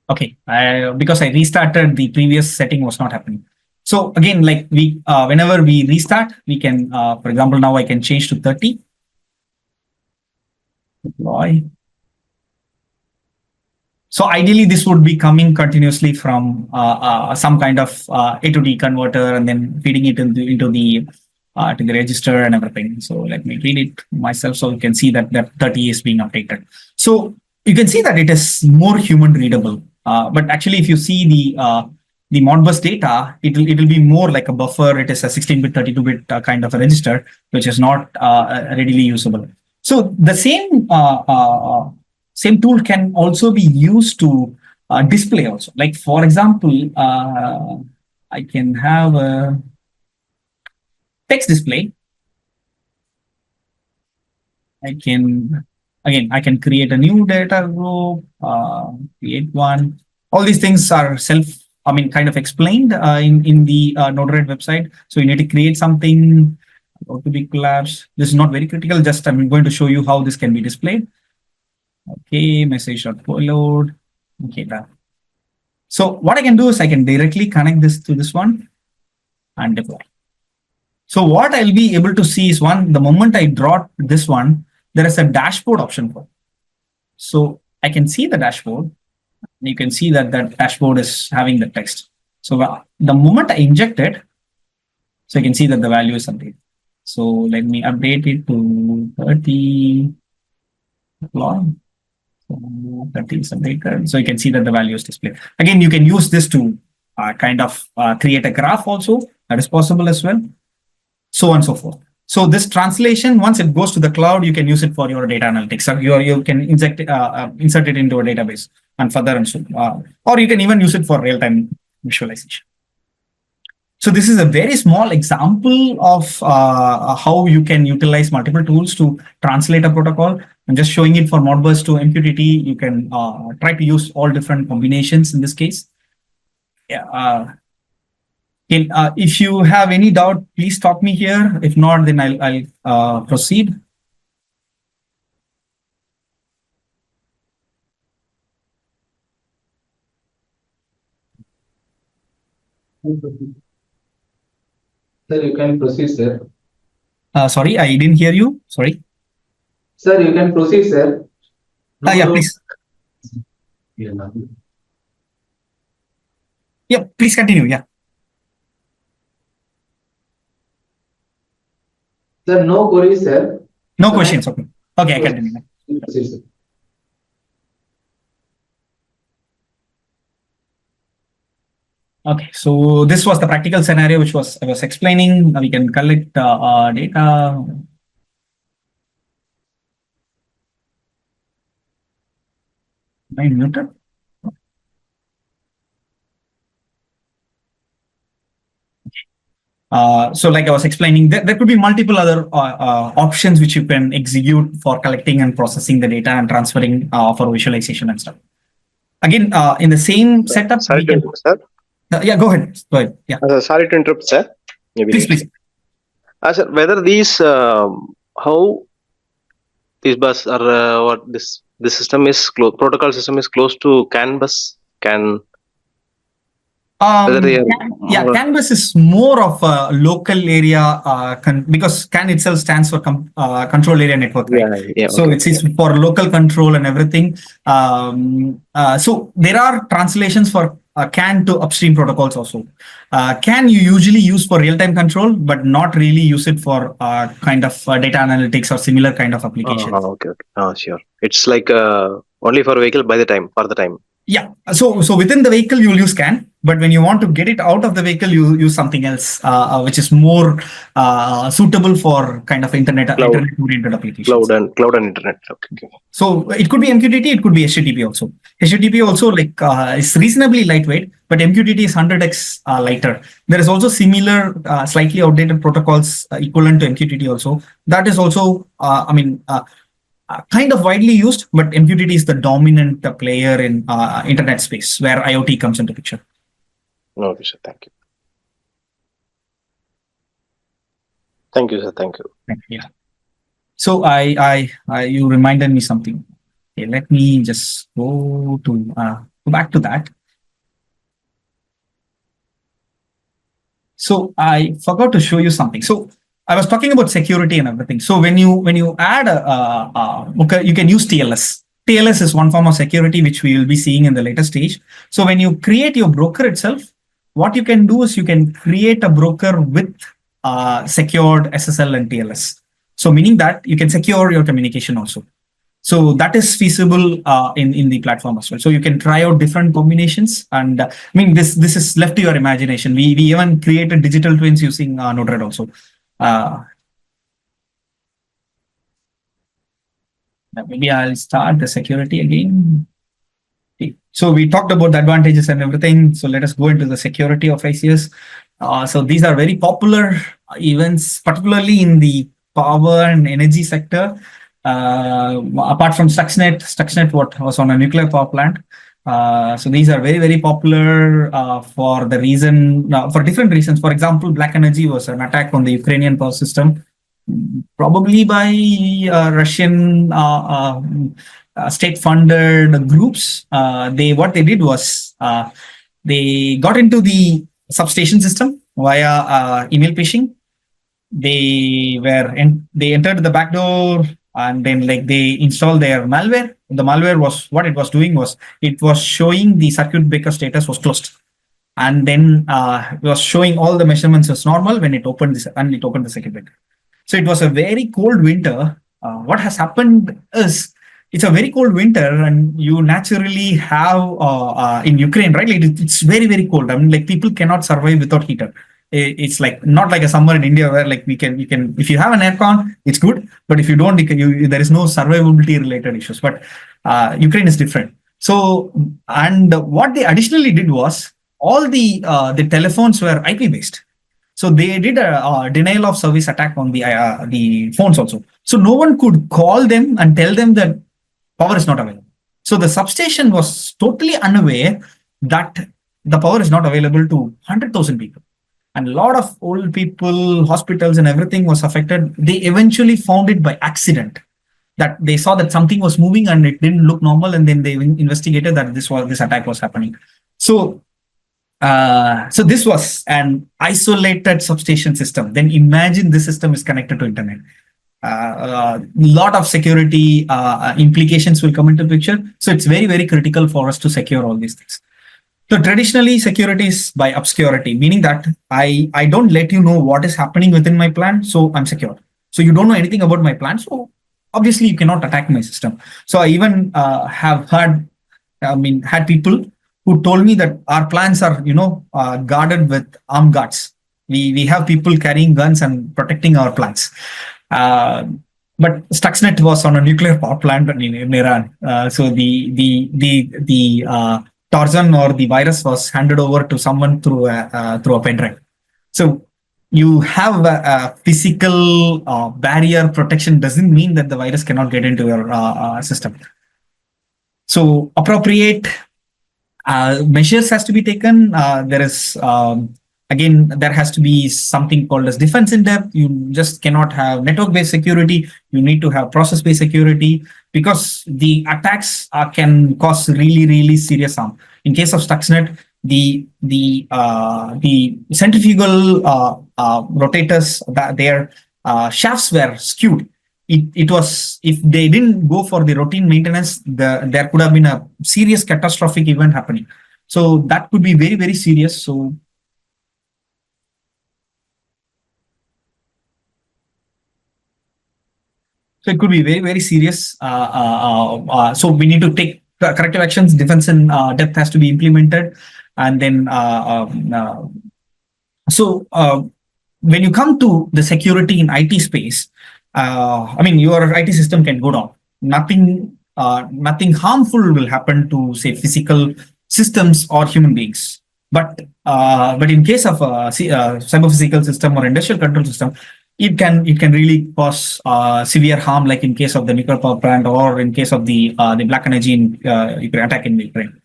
okay, because I restarted, the previous setting was not happening. So again, like whenever we restart, we can, for example, now I can change to 30. Deploy. So ideally, this would be coming continuously from some kind of A to D converter and then feeding it into the to the register and everything. So let me read it myself so you can see that 30 is being updated. So you can see that it is more human readable. But actually, if you see the Modbus data, it will be more like a buffer. It is a 16-bit, 32-bit kind of a register, which is not readily usable. So the same tool can also be used to display also. Like for example, I can have a text display. I can create a new data group, create one. All these things are kind of explained in the Node-RED website. So you need to create something. Go to big collapse. This is not very critical. Just I'm going to show you how this can be displayed. Okay, message.payload. Okay, done. So what I can do is I can directly connect this to this one and deploy. So what I'll be able to see is the moment I draw this one, there is a dashboard option for it. So I can see the dashboard. You can see that the dashboard is having the text. So the moment I inject it, so you can see that the value is updated. So let me update it to 30. Deploy. 30 is updated. So you can see that the value is displayed. Again, you can use this to kind of create a graph also. That is possible as well. So on and so forth. So this translation, once it goes to the cloud, you can use it for your data analytics. So you can insert it into a database and further and so or you can even use it for real-time visualization. So this is a very small example of how you can utilize multiple tools to translate a protocol. I'm just showing it for Modbus to MQTT. You can try to use all different combinations in this case. Yeah. If you have any doubt, please stop me here. If not, then I'll proceed. Sir, you can proceed, sir. Sorry, I didn't hear you. Sorry. Sir, you can proceed, sir. Yeah, please. Yeah, please continue. Yeah. Sir, no queries, sir. No questions. Okay. Okay, I continue. Proceed, sir. Okay, so this was the practical scenario which I was explaining. We can collect data. Am I muted? So like I was explaining, there could be multiple other options which you can execute for collecting and processing the data and transferring for visualization and stuff. Again, in the same setup, Sorry to interrupt, sir. yeah, go ahead. Go ahead. Yeah, Sorry to interrupt, sir. Maybe please. sir, whether these how this bus or what this system is protocol system is close to CAN bus can whether they are more, Canvas is more of a local area because CAN itself stands for control area network, right? So okay, it's for local control and everything. So there are translations for CAN to upstream protocols also. CAN you usually use for real-time control, but not really use it for kind of data analytics or similar kind of applications. Okay. Sure. It's like only for vehicle for the time. Yeah. So within the vehicle, you'll use CAN, but when you want to get it out of the vehicle, you use something else, which is more suitable for kind of internet-oriented applications. Cloud and internet. Okay. So it could be MQTT, it could be HTTP also. HTTP also is reasonably lightweight, but MQTT is 100x lighter. There is also similar, slightly outdated protocols equivalent to MQTT also. That is also, kind of widely used, but MQTT is the dominant player in internet space where IoT comes into picture. Okay, sir. Thank you. Thank you, sir. Thank you. Yeah. So you reminded me something. Okay, let me just go back to that. So I forgot to show you something. So I was talking about security and everything. So when you add you can use TLS. TLS is one form of security which we will be seeing in the later stage. So when you create your broker itself, what you can do is you can create a broker with secured SSL and TLS. So meaning that you can secure your communication also. So that is feasible in the platform as well. So you can try out different combinations, and this is left to your imagination. We even created digital twins using Node-RED also. Maybe I'll start the security again. Okay. So we talked about the advantages and everything. So let us go into the security of ICS. So these are very popular events, particularly in the power and energy sector. Apart from Stuxnet what was on a nuclear power plant. So these are very, very popular for different reasons. For example, Black Energy was an attack on the Ukrainian power system, probably by Russian state-funded groups. What they did was they got into the substation system via email phishing. They entered the back door, and then they installed their malware. The malware it was showing the circuit breaker status was closed, and then it was showing all the measurements as normal when it opened the circuit breaker. So it was a very cold winter. What has happened is it's a very cold winter, and you naturally have in Ukraine, right? It's very, very cold. People cannot survive without heater. It's not like a summer in India where we can if you have an aircon, it's good, but if you don't, there is no survivability related issues. But Ukraine is different. So, and what they additionally did was all the telephones were IP based. So they did a denial of service attack on the phones also. So no one could call them and tell them that power is not available. So the substation was totally unaware that the power is not available to 100,000 people. And a lot of old people, hospitals and everything was affected. They eventually found it by accident, that they saw that something was moving and it didn't look normal. And then they investigated that this attack was happening. So this was an isolated substation system. Then imagine this system is connected to internet. A lot of security implications will come into the picture. So it's very, very critical for us to secure all these things. So traditionally, security is by obscurity, meaning that I don't let you know what is happening within my plan, so I'm secure. So you don't know anything about my plan, so obviously you cannot attack my system. So I even have had people who told me that our plans are, guarded with armed guards. We have people carrying guns and protecting our plans. But Stuxnet was on a nuclear power plant in Iran. So the Tarzan or the virus was handed over to someone through a pen drive. So you have a physical barrier protection doesn't mean that the virus cannot get into your system. So appropriate measures has to be taken. There is again, there has to be something called as defense in depth. You just cannot have network-based security. You need to have process-based security, because the attacks can cause really serious harm. In case of Stuxnet, the centrifugal rotators, their shafts were skewed. It was, if they didn't go for the routine maintenance, there could have been a serious catastrophic event happening. So that could be very serious. So it could be very serious. So we need to take corrective actions. Defense in depth has to be implemented, and then when you come to the security in IT space, I mean, your IT system can go down. Nothing harmful will happen to, say, physical systems or human beings. But in case of a cyber physical system or industrial control system, it can really cause severe harm, like in case of the nuclear power plant, or in case of the black energy attack in Ukraine.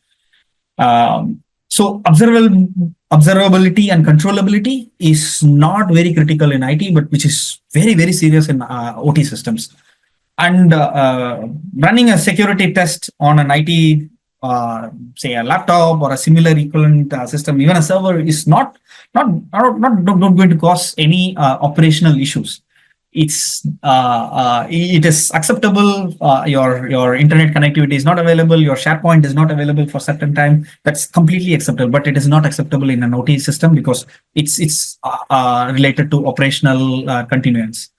So observability and controllability is not very critical in IT, but which is very serious in OT systems. And running a security test on an IT, say a laptop or a similar equivalent system, even a server, is not going to cause any operational issues. It is acceptable. Your internet connectivity is not available. Your SharePoint is not available for certain time. That's completely acceptable, but it is not acceptable in an OT system, because it's related to operational continuance.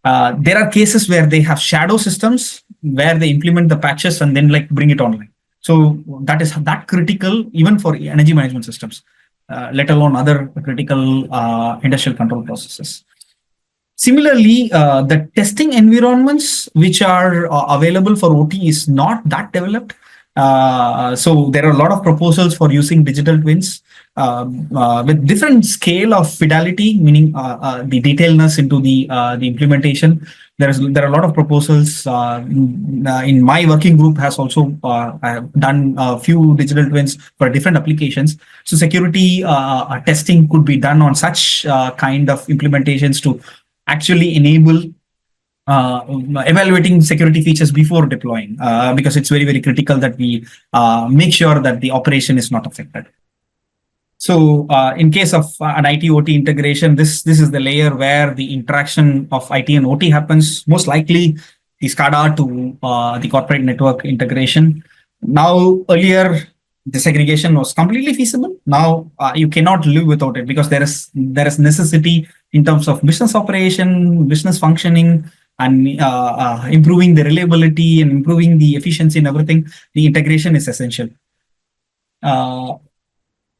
There are cases where they have shadow systems where they implement the patches and then bring it online. So that is that critical even for energy management systems, let alone other critical industrial control processes. Similarly, the testing environments which are available for OT is not that developed. So there are a lot of proposals for using digital twins with different scale of fidelity, meaning the detailness into the implementation. There are a lot of proposals. In my working group has also done a few digital twins for different applications. So security testing could be done on such kind of implementations to actually enable evaluating security features before deploying, because it's very critical that we make sure that the operation is not affected. So in case of an IT-OT integration, this is the layer where the interaction of IT and OT happens. Most likely the SCADA to the corporate network integration. Now, earlier, the segregation was completely feasible. Now you cannot live without it, because there is necessity in terms of business operation, business functioning, and improving the reliability and improving the efficiency and everything. The integration is essential.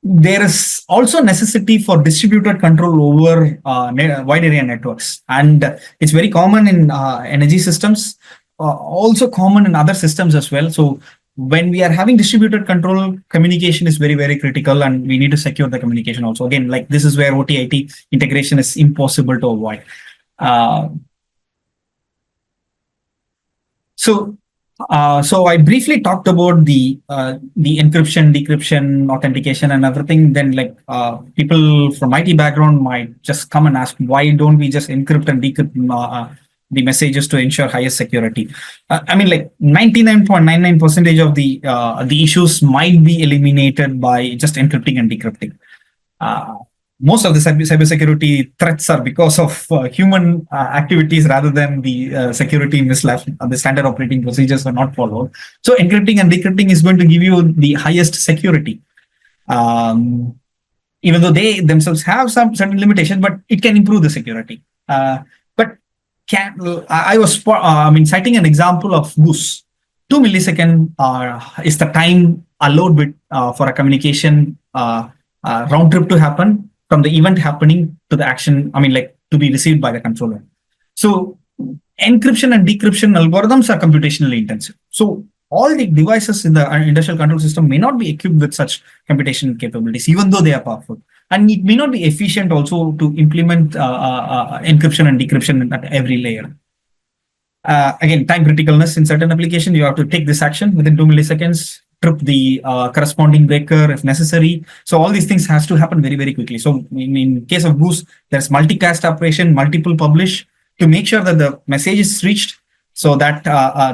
There is also necessity for distributed control over wide area networks, and it's very common in energy systems, also common in other systems as well. So when we are having distributed control, communication is very critical, and we need to secure the communication also. Again, this is where OT-IT integration is impossible to avoid. So I briefly talked about the encryption, decryption, authentication, and everything. Then people from IT background might just come and ask, why don't we just encrypt and decrypt the messages to ensure highest security? I mean, 99.99% of the issues might be eliminated by just encrypting and decrypting. Most of the cybersecurity threats are because of human activities rather than the security mishaps. The standard operating procedures are not followed. So encrypting and decrypting is going to give you the highest security. Even though they themselves have some certain limitations, but it can improve the security. But I was citing an example of Goose. 2 milliseconds is the time allowed for a communication round trip to happen from the event happening to the action, to be received by the controller. So encryption and decryption algorithms are computationally intensive. So all the devices in the industrial control system may not be equipped with such computation capabilities, even though they are powerful. And it may not be efficient also to implement encryption and decryption at every layer. Again, time criticalness in certain application, you have to take this action within 2 milliseconds, trip the corresponding breaker if necessary. So all these things has to happen very, very quickly. So in case of Boost, there's multicast operation, multiple publish to make sure that the message is reached so that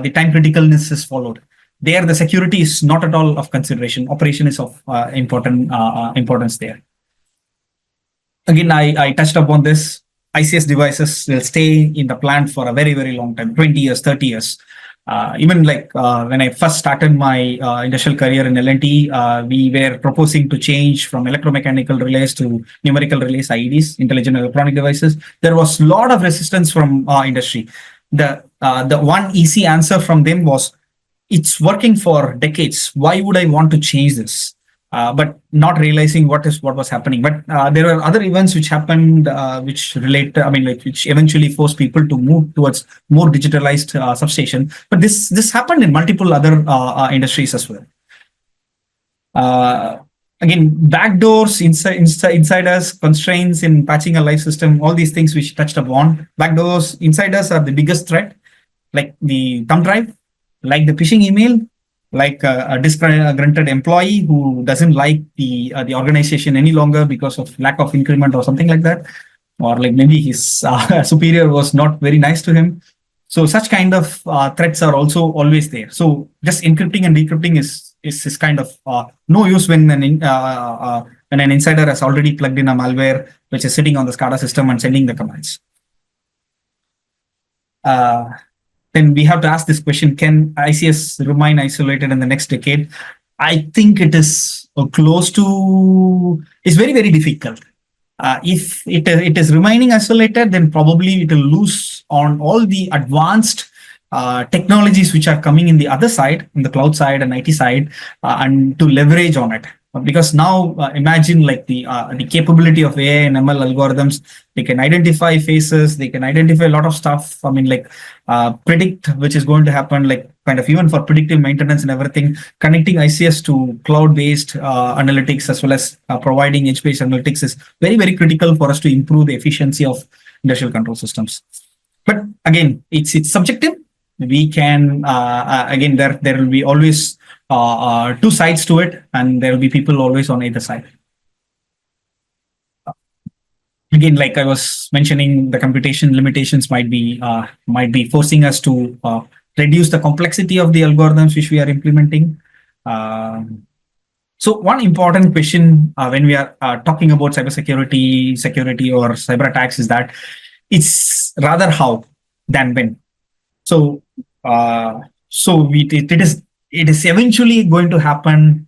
the time criticalness is followed. There, the security is not at all of consideration. Operation is of importance there. Again, I touched upon this. ICS devices will stay in the plant for a very, very long time, 20 years, 30 years. Even like when I first started my industrial career in L&T, we were proposing to change from electromechanical relays to numerical relays, IEDs, intelligent electronic devices. There was a lot of resistance from industry. The one easy answer from them was, it's working for decades. Why would I want to change this? But not realizing what was happening. But there were other events which happened, which relate, which eventually forced people to move towards more digitalized substation. But this happened in multiple other industries as well. Again, backdoors, insiders, constraints in patching a live system, all these things which touched upon. Backdoors, insiders are the biggest threat, like the thumb drive, like the phishing email, like a disgruntled employee who doesn't like the organization any longer because of lack of increment or something like that, or like maybe his superior was not very nice to him. So such kind of threats are also always there. So just encrypting and decrypting is kind of no use when an insider has already plugged in a malware which is sitting on the SCADA system and sending the commands. Then we have to ask this question: can ICS remain isolated in the next decade? I think it is close to. It's very, very difficult. If it is remaining isolated, then probably it will lose on all the advanced technologies which are coming in the other side, in the cloud side and IT side, and to leverage on it. Because now imagine like the capability of AI and ML algorithms, they can identify faces, they can identify a lot of stuff. I mean, like predict which is going to happen, like kind of even for predictive maintenance and everything. Connecting ICS to cloud-based analytics as well as providing edge-based analytics is very, very critical for us to improve the efficiency of industrial control systems. But again, it's subjective. We can again there will be always two sides to it, and there will be people always on either side. Again, like I was mentioning, the computation limitations might be forcing us to reduce the complexity of the algorithms which we are implementing. So one important question when we are talking about cybersecurity, security, or cyber attacks is that it's rather how than when. So it is eventually going to happen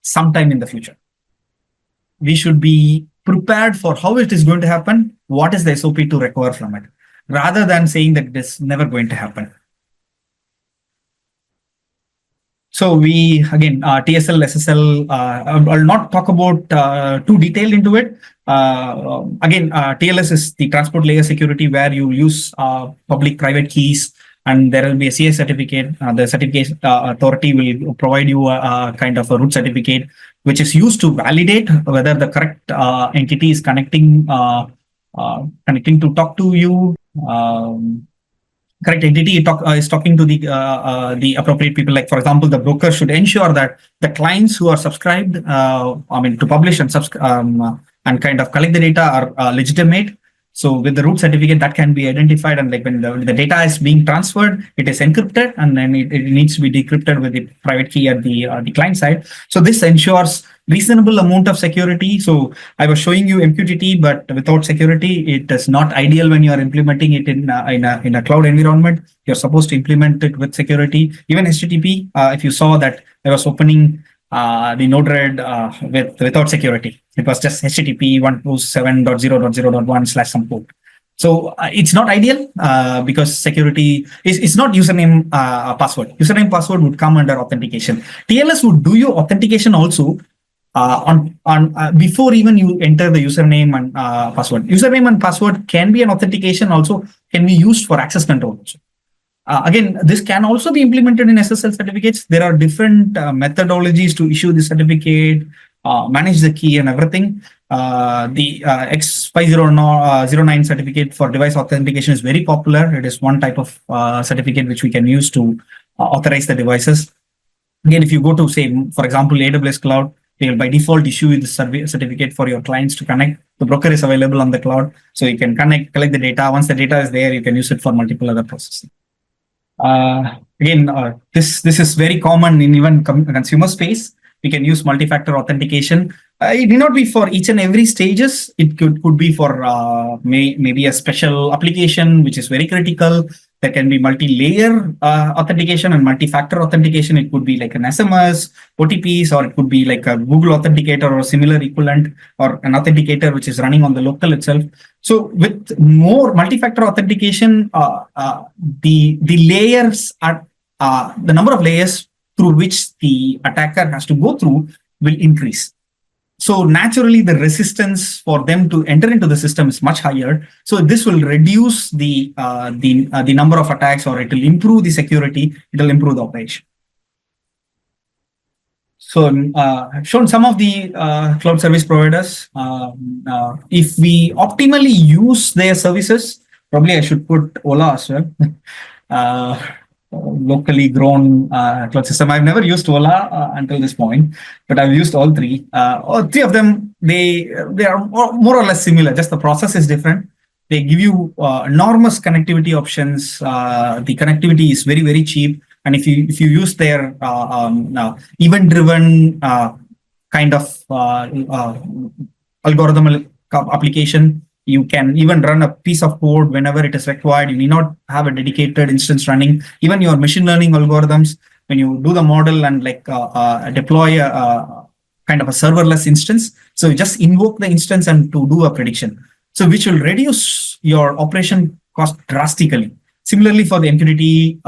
sometime in the future. We should be prepared for how it is going to happen. What is the SOP to recover from it, rather than saying that it is never going to happen. So we again TSL, SSL. I'll not talk about too detailed into it. Again, TLS is the transport layer security, where you use public-private keys, and there will be a CA certificate. The certificate authority will provide you a kind of a root certificate, which is used to validate whether the correct entity is connecting to talk to you. Correct entity is talking to the appropriate people. Like for example, the broker should ensure that the clients who are subscribed, to publish and and kind of collect the data are legitimate. So with the root certificate, that can be identified, and like when the data is being transferred, it is encrypted, and then it needs to be decrypted with the private key at the client side. So this ensures reasonable amount of security. So I was showing you MQTT, but without security, it is not ideal when you are implementing it in a cloud environment. You're supposed to implement it with security. Even HTTP, if you saw that I was opening the Node-RED without security. It was just HTTP 127.0.0.1/ some port. So it's not ideal because security is not username password. Username password would come under authentication. TLS would do your authentication also before even you enter the username and password. Username and password can be an authentication, also can be used for access control also. Again, this can also be implemented in SSL certificates. There are different methodologies to issue the certificate, manage the key and everything. The X5009 certificate for device authentication is very popular. It is one type of certificate which we can use to authorize the devices. Again, if you go to, say, for example, AWS Cloud, they will by default issue you the certificate for your clients to connect. The broker is available on the cloud, so you can collect the data. Once the data is there, you can use it for multiple other processing. Again, this is very common in even consumer space. We can use multi-factor authentication. It need not be for each and every stages. It could be for maybe a special application which is very critical. There can be multi-layer authentication and multi-factor authentication. It could be like an SMS, OTPs, or it could be like a Google Authenticator or similar equivalent, or an authenticator which is running on the local itself. So with more multi-factor authentication, the layers are the number of layers through which the attacker has to go through will increase. So naturally, the resistance for them to enter into the system is much higher. So this will reduce the number of attacks, or it will improve the security. It will improve the operation. So I've shown some of the cloud service providers. If we optimally use their services, probably I should put Ola as well. Locally grown cloud system. I've never used Ola until this point, but I've used all three. All three of them, they are more or less similar. Just the process is different. They give you enormous connectivity options. The connectivity is very, very cheap. And if you use their event-driven kind of algorithmic application, you can even run a piece of code whenever it is required. You need not have a dedicated instance running. Even your machine learning algorithms, when you do the model and like deploy a kind of a serverless instance, so you just invoke the instance and to do a prediction. So which will reduce your operation cost drastically. Similarly, for the MQTT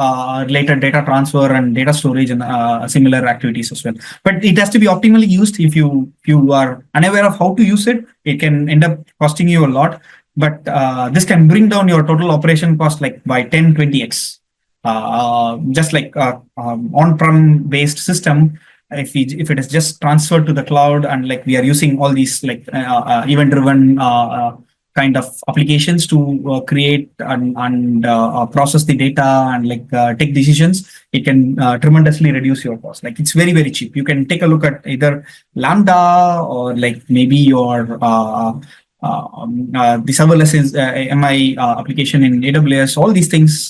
related data transfer and data storage and similar activities as well. But it has to be optimally used. If you are unaware of how to use it, it can end up costing you a lot. But this can bring down your total operation cost like by 10-20x. Just like on-prem based system, if it is just transferred to the cloud and like we are using all these like event-driven kind of applications to create and process the data and like take decisions, it can tremendously reduce your cost. Like it's very, very cheap. You can take a look at either Lambda or like maybe your the serverless MI application in AWS. All these things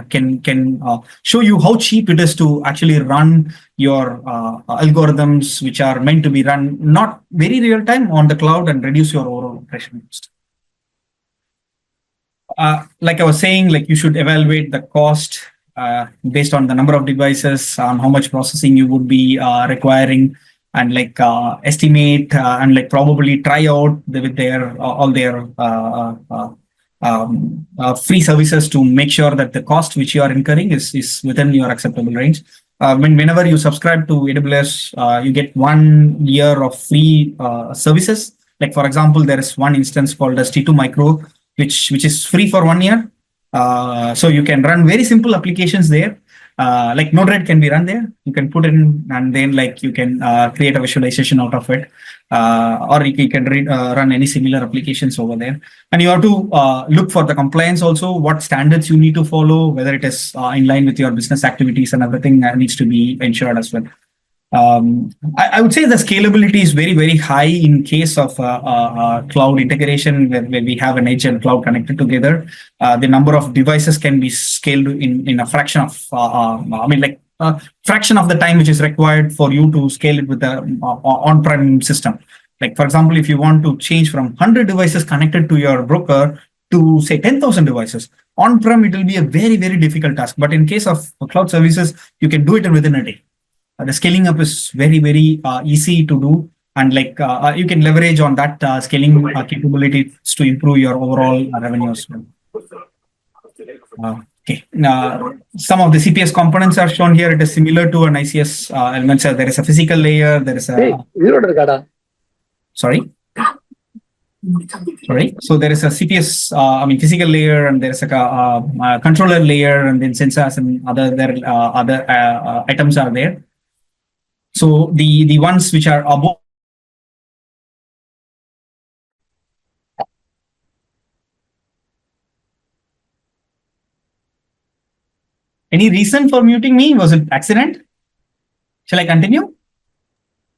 can show you how cheap it is to actually run your algorithms, which are meant to be run not very real time on the cloud, and reduce your overall operation cost. Like I was saying, like you should evaluate the cost based on the number of devices, on how much processing you would be requiring, and like estimate and like probably try out with their all their free services to make sure that the cost which you are incurring is within your acceptable range. Whenever you subscribe to AWS, you get 1 year of free services. Like for example, there is one instance called as T2 Micro, which is free for 1 year. So you can run very simple applications there. Like Node-RED can be run there. You can put in and then like you can create a visualization out of it. Or you can run any similar applications over there. And you have to look for the compliance also, what standards you need to follow, whether it is in line with your business activities, and everything needs to be ensured as well. I would say the scalability is very, very high in case of cloud integration, where we have an edge and cloud connected together. The number of devices can be scaled in a fraction of, fraction of the time which is required for you to scale it with the on-prem system. Like for example, if you want to change from 100 devices connected to your broker to say 10,000 devices, on-prem it will be a very, very difficult task. But in case of cloud services, you can do it within a day. The scaling up is very, very easy to do, and like you can leverage on that scaling capabilities to improve your overall revenue as well. Okay, some of the CPS components are shown here. It is similar to an ICS elements. There is a physical layer. There is a sorry. Sorry. So there is a CPS, physical layer, and there is a controller layer, and then sensors and other items are there. So the ones which are above. Any reason for muting me? Was it accident? Shall I continue?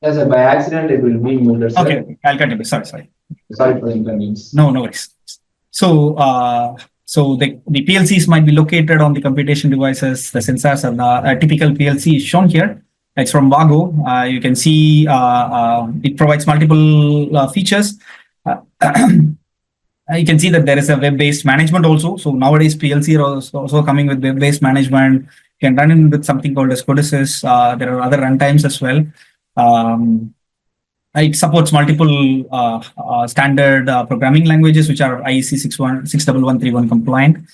Yes, sir. By accident, it will be muted, sir. Okay, I'll continue. Sorry. Sorry for the inconvenience. No worries. So, the PLCs might be located on the computation devices. The sensors and a typical PLC is shown here. It's from Vago. You can see it provides multiple features. You can see that there is a web-based management also. So nowadays PLC are also coming with web-based management. You can run in with something called as Codices. There are other runtimes as well. It supports multiple standard programming languages, which are IEC 61131 compliant.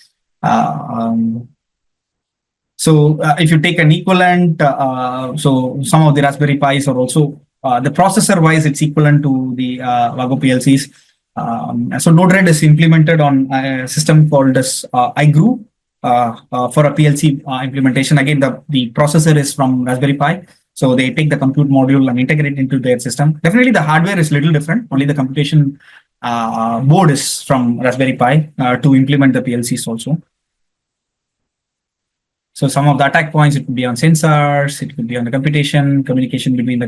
So if you take an equivalent, so some of the Raspberry Pis are also, the processor wise, it's equivalent to the Vago PLCs. So Node-RED is implemented on a system called as iGrew for a PLC implementation. Again, the processor is from Raspberry Pi. So they take the compute module and integrate it into their system. Definitely the hardware is a little different. Only the computation board is from Raspberry Pi to implement the PLCs also. So some of the attack points, it could be on sensors, it could be on the communication between the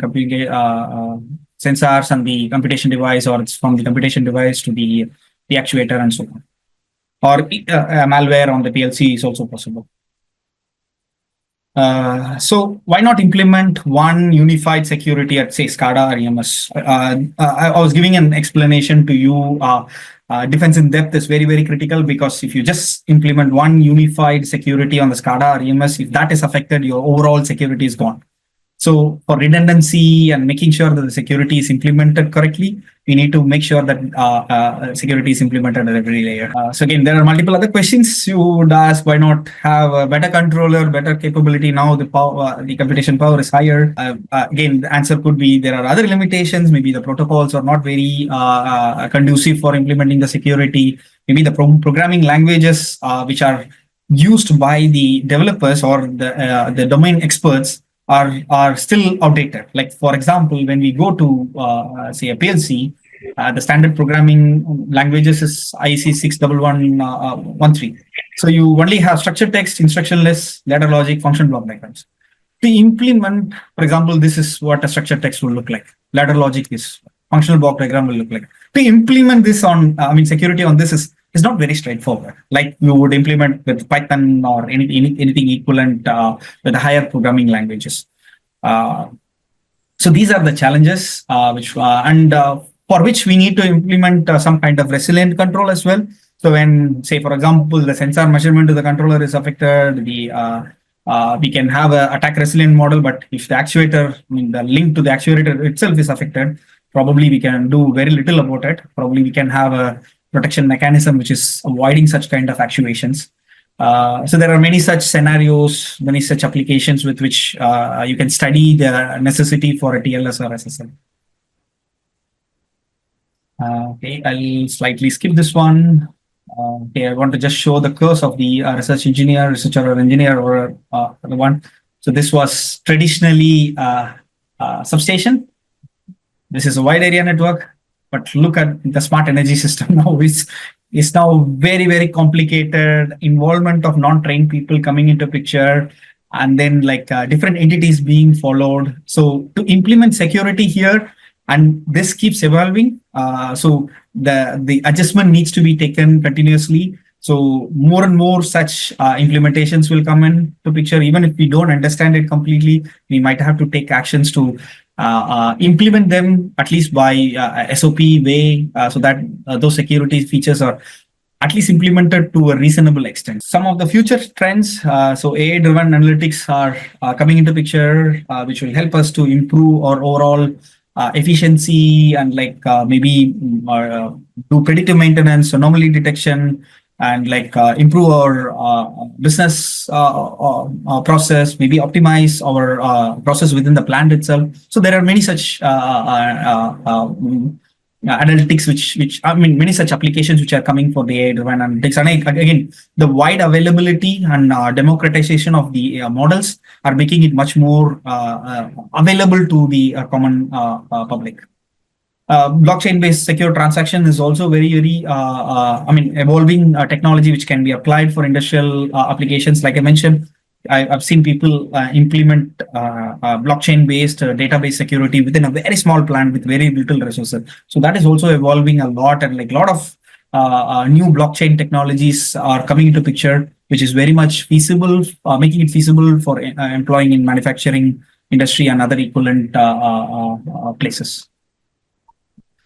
sensors and the computation device, or it's from the computation device to the actuator and so on. Or malware on the PLC is also possible. So why not implement one unified security at, say, SCADA or EMS? I was giving an explanation to you. Defense in depth is very, very critical, because if you just implement one unified security on the SCADA or EMS, if that is affected, your overall security is gone. So for redundancy and making sure that the security is implemented correctly, we need to make sure that security is implemented at every layer. So again, there are multiple other questions you would ask. Why not have a better controller, better capability? Now the power, the computation power is higher. Again, the answer could be there are other limitations. Maybe the protocols are not very conducive for implementing the security. Maybe the programming languages which are used by the developers or the domain experts are still outdated. Like, for example, when we go to say a PLC, the standard programming languages is IEC 61113. So you only have structured text, instruction lists, ladder logic, function block diagrams. To implement, for example, this is what a structured text will look like. Ladder logic is, functional block diagram will look like. To implement this on, security on this is not very straightforward. Like you would implement with Python or anything equivalent with higher programming languages. So these are the challenges for which we need to implement some kind of resilient control as well. So when, say, for example, the sensor measurement to the controller is affected, we can have an attack resilient model, but if the actuator, the link to the actuator itself is affected, probably we can do very little about it. Probably we can have a protection mechanism which is avoiding such kind of actuations. So there are many such scenarios, many such applications with which you can study the necessity for a TLS or SSL. Okay, I'll slightly skip this one. Okay, I want to just show the curves of the researcher or engineer or the one. So this was traditionally substation. This is a wide area network, but look at the smart energy system now. It's now very, very complicated. Involvement of non-trained people coming into picture, and then like different entities being followed. So to implement security here, and this keeps evolving. So the adjustment needs to be taken continuously. So more and more such implementations will come into picture. Even if we don't understand it completely, we might have to take actions to implement them at least by SOP way, so that those security features are at least implemented to a reasonable extent. Some of the future trends, so AI-driven analytics are coming into picture, which will help us to improve our overall efficiency and like maybe do predictive maintenance, anomaly detection, and like improve our business process, maybe optimize our process within the plant itself. So there are many such analytics, which I mean, many such applications which are coming for the AI-driven analytics. And again, the wide availability and democratization of the models are making it much more available to the common public. Blockchain-based secure transaction is also very, I mean, evolving technology which can be applied for industrial applications. Like I mentioned, I've seen people implement blockchain-based database security within a very small plant with very little resources. So that is also evolving a lot, and like a lot of new blockchain technologies are coming into picture, which is very much feasible, making it feasible for employing in manufacturing industry and other equivalent places.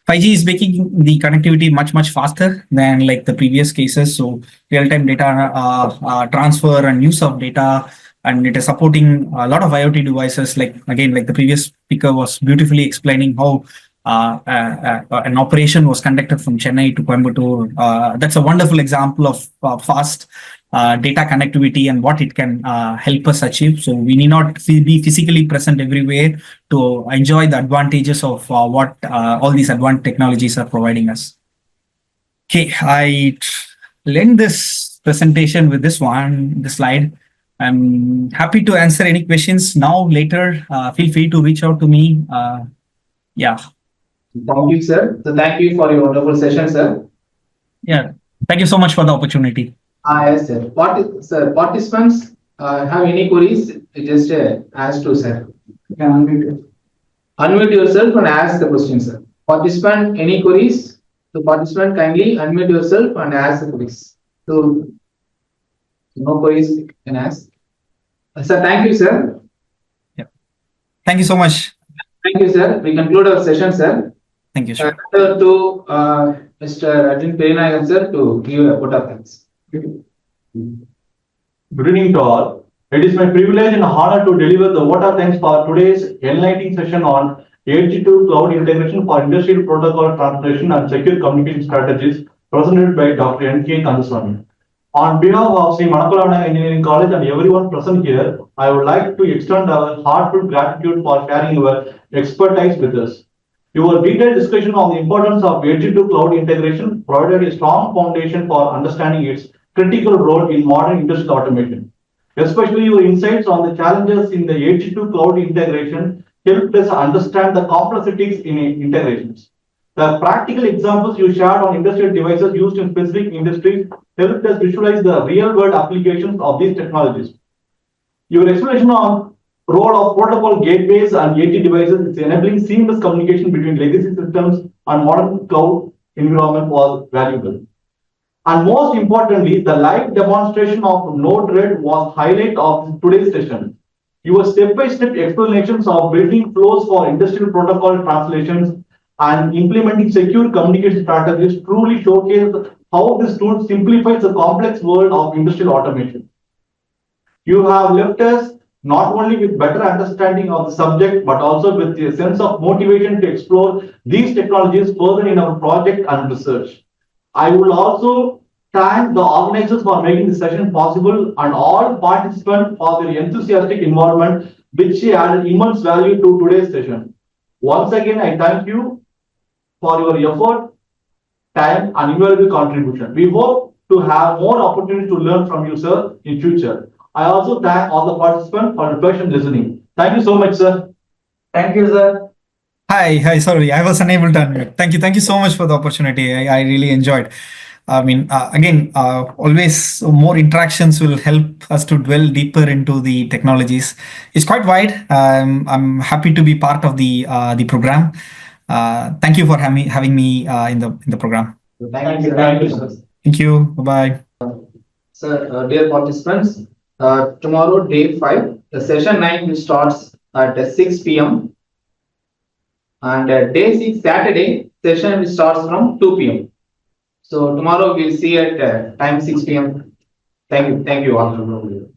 5G is making the connectivity much faster than like the previous cases. So real-time data transfer and use of data, and it is supporting a lot of IoT devices. Like again, like the previous speaker was beautifully explaining how an operation was conducted from Chennai to Coimbatore. That's a wonderful example of fast data connectivity and what it can help us achieve. So we need not be physically present everywhere to enjoy the advantages of what all these advanced technologies are providing us. Okay, I'll end this presentation with this slide. I'm happy to answer any questions now, later. Feel free to reach out to me. Yeah. Thank you, sir. So thank you for your wonderful session, sir. Yeah. Thank you so much for the opportunity. Yes, sir. Sir, participants have any queries? Just ask to sir. You can unmute yourself and ask the question, sir. Participant, any queries? So participant, kindly unmute yourself and ask the queries. So no queries, you can ask. Sir, thank you, sir. Yeah. Thank you so much. Thank you, sir. We conclude our session, sir. Thank you, sir. To Mr. Arjun Perinayan, sir, to give a vote of thanks. Good evening to all. It is my privilege and honor to deliver the vote of thanks for today's enlightening session on Edge to Cloud Integration for Industrial Protocol Translation and Secure Communication Strategies, presented by Dr. N.K. Kandaswamy. On behalf of Sri Manakalavana Engineering College and everyone present here, I would like to extend our heartfelt gratitude for sharing your expertise with us. Your detailed discussion on the importance of Edge to Cloud integration provided a strong foundation for understanding its critical role in modern industrial automation. Especially your insights on the challenges in the Edge to Cloud integration helped us understand the complexities in integrations. The practical examples you shared on industrial devices used in specific industries helped us visualize the real-world applications of these technologies. Your explanation on role of protocol gateways and AT devices is enabling seamless communication between legacy systems and modern cloud environment was valuable. And most importantly, the live demonstration of Node-RED was highlight of today's session. Your step-by-step explanations of building flows for industrial protocol translations and implementing secure communication strategies truly showcase how this tool simplifies the complex world of industrial automation. You have left us not only with better understanding of the subject, but also with a sense of motivation to explore these technologies further in our project and research. I would also thank the organizers for making the session possible and all participants for their enthusiastic involvement, which added immense value to today's session. Once again, I thank you for your effort, time, and invaluable contribution. We hope to have more opportunities to learn from you, sir, in future. I also thank all the participants for the patient listening. Thank you so much, sir. Thank you, sir. Hi, sorry, I was unable to unmute. Thank you so much for the opportunity. I really enjoyed. I mean, again, always more interactions will help us to dwell deeper into the technologies. It's quite wide. I'm happy to be part of the program. Thank you for having me in the program. Thank you, sir. Thank you. Bye bye. Sir, dear participants, tomorrow, day 5, the session 9 will starts at 6 p.m. and day 6, Saturday, session will starts from 2 p.m. So tomorrow we'll see at time 6 p.m. Thank you all.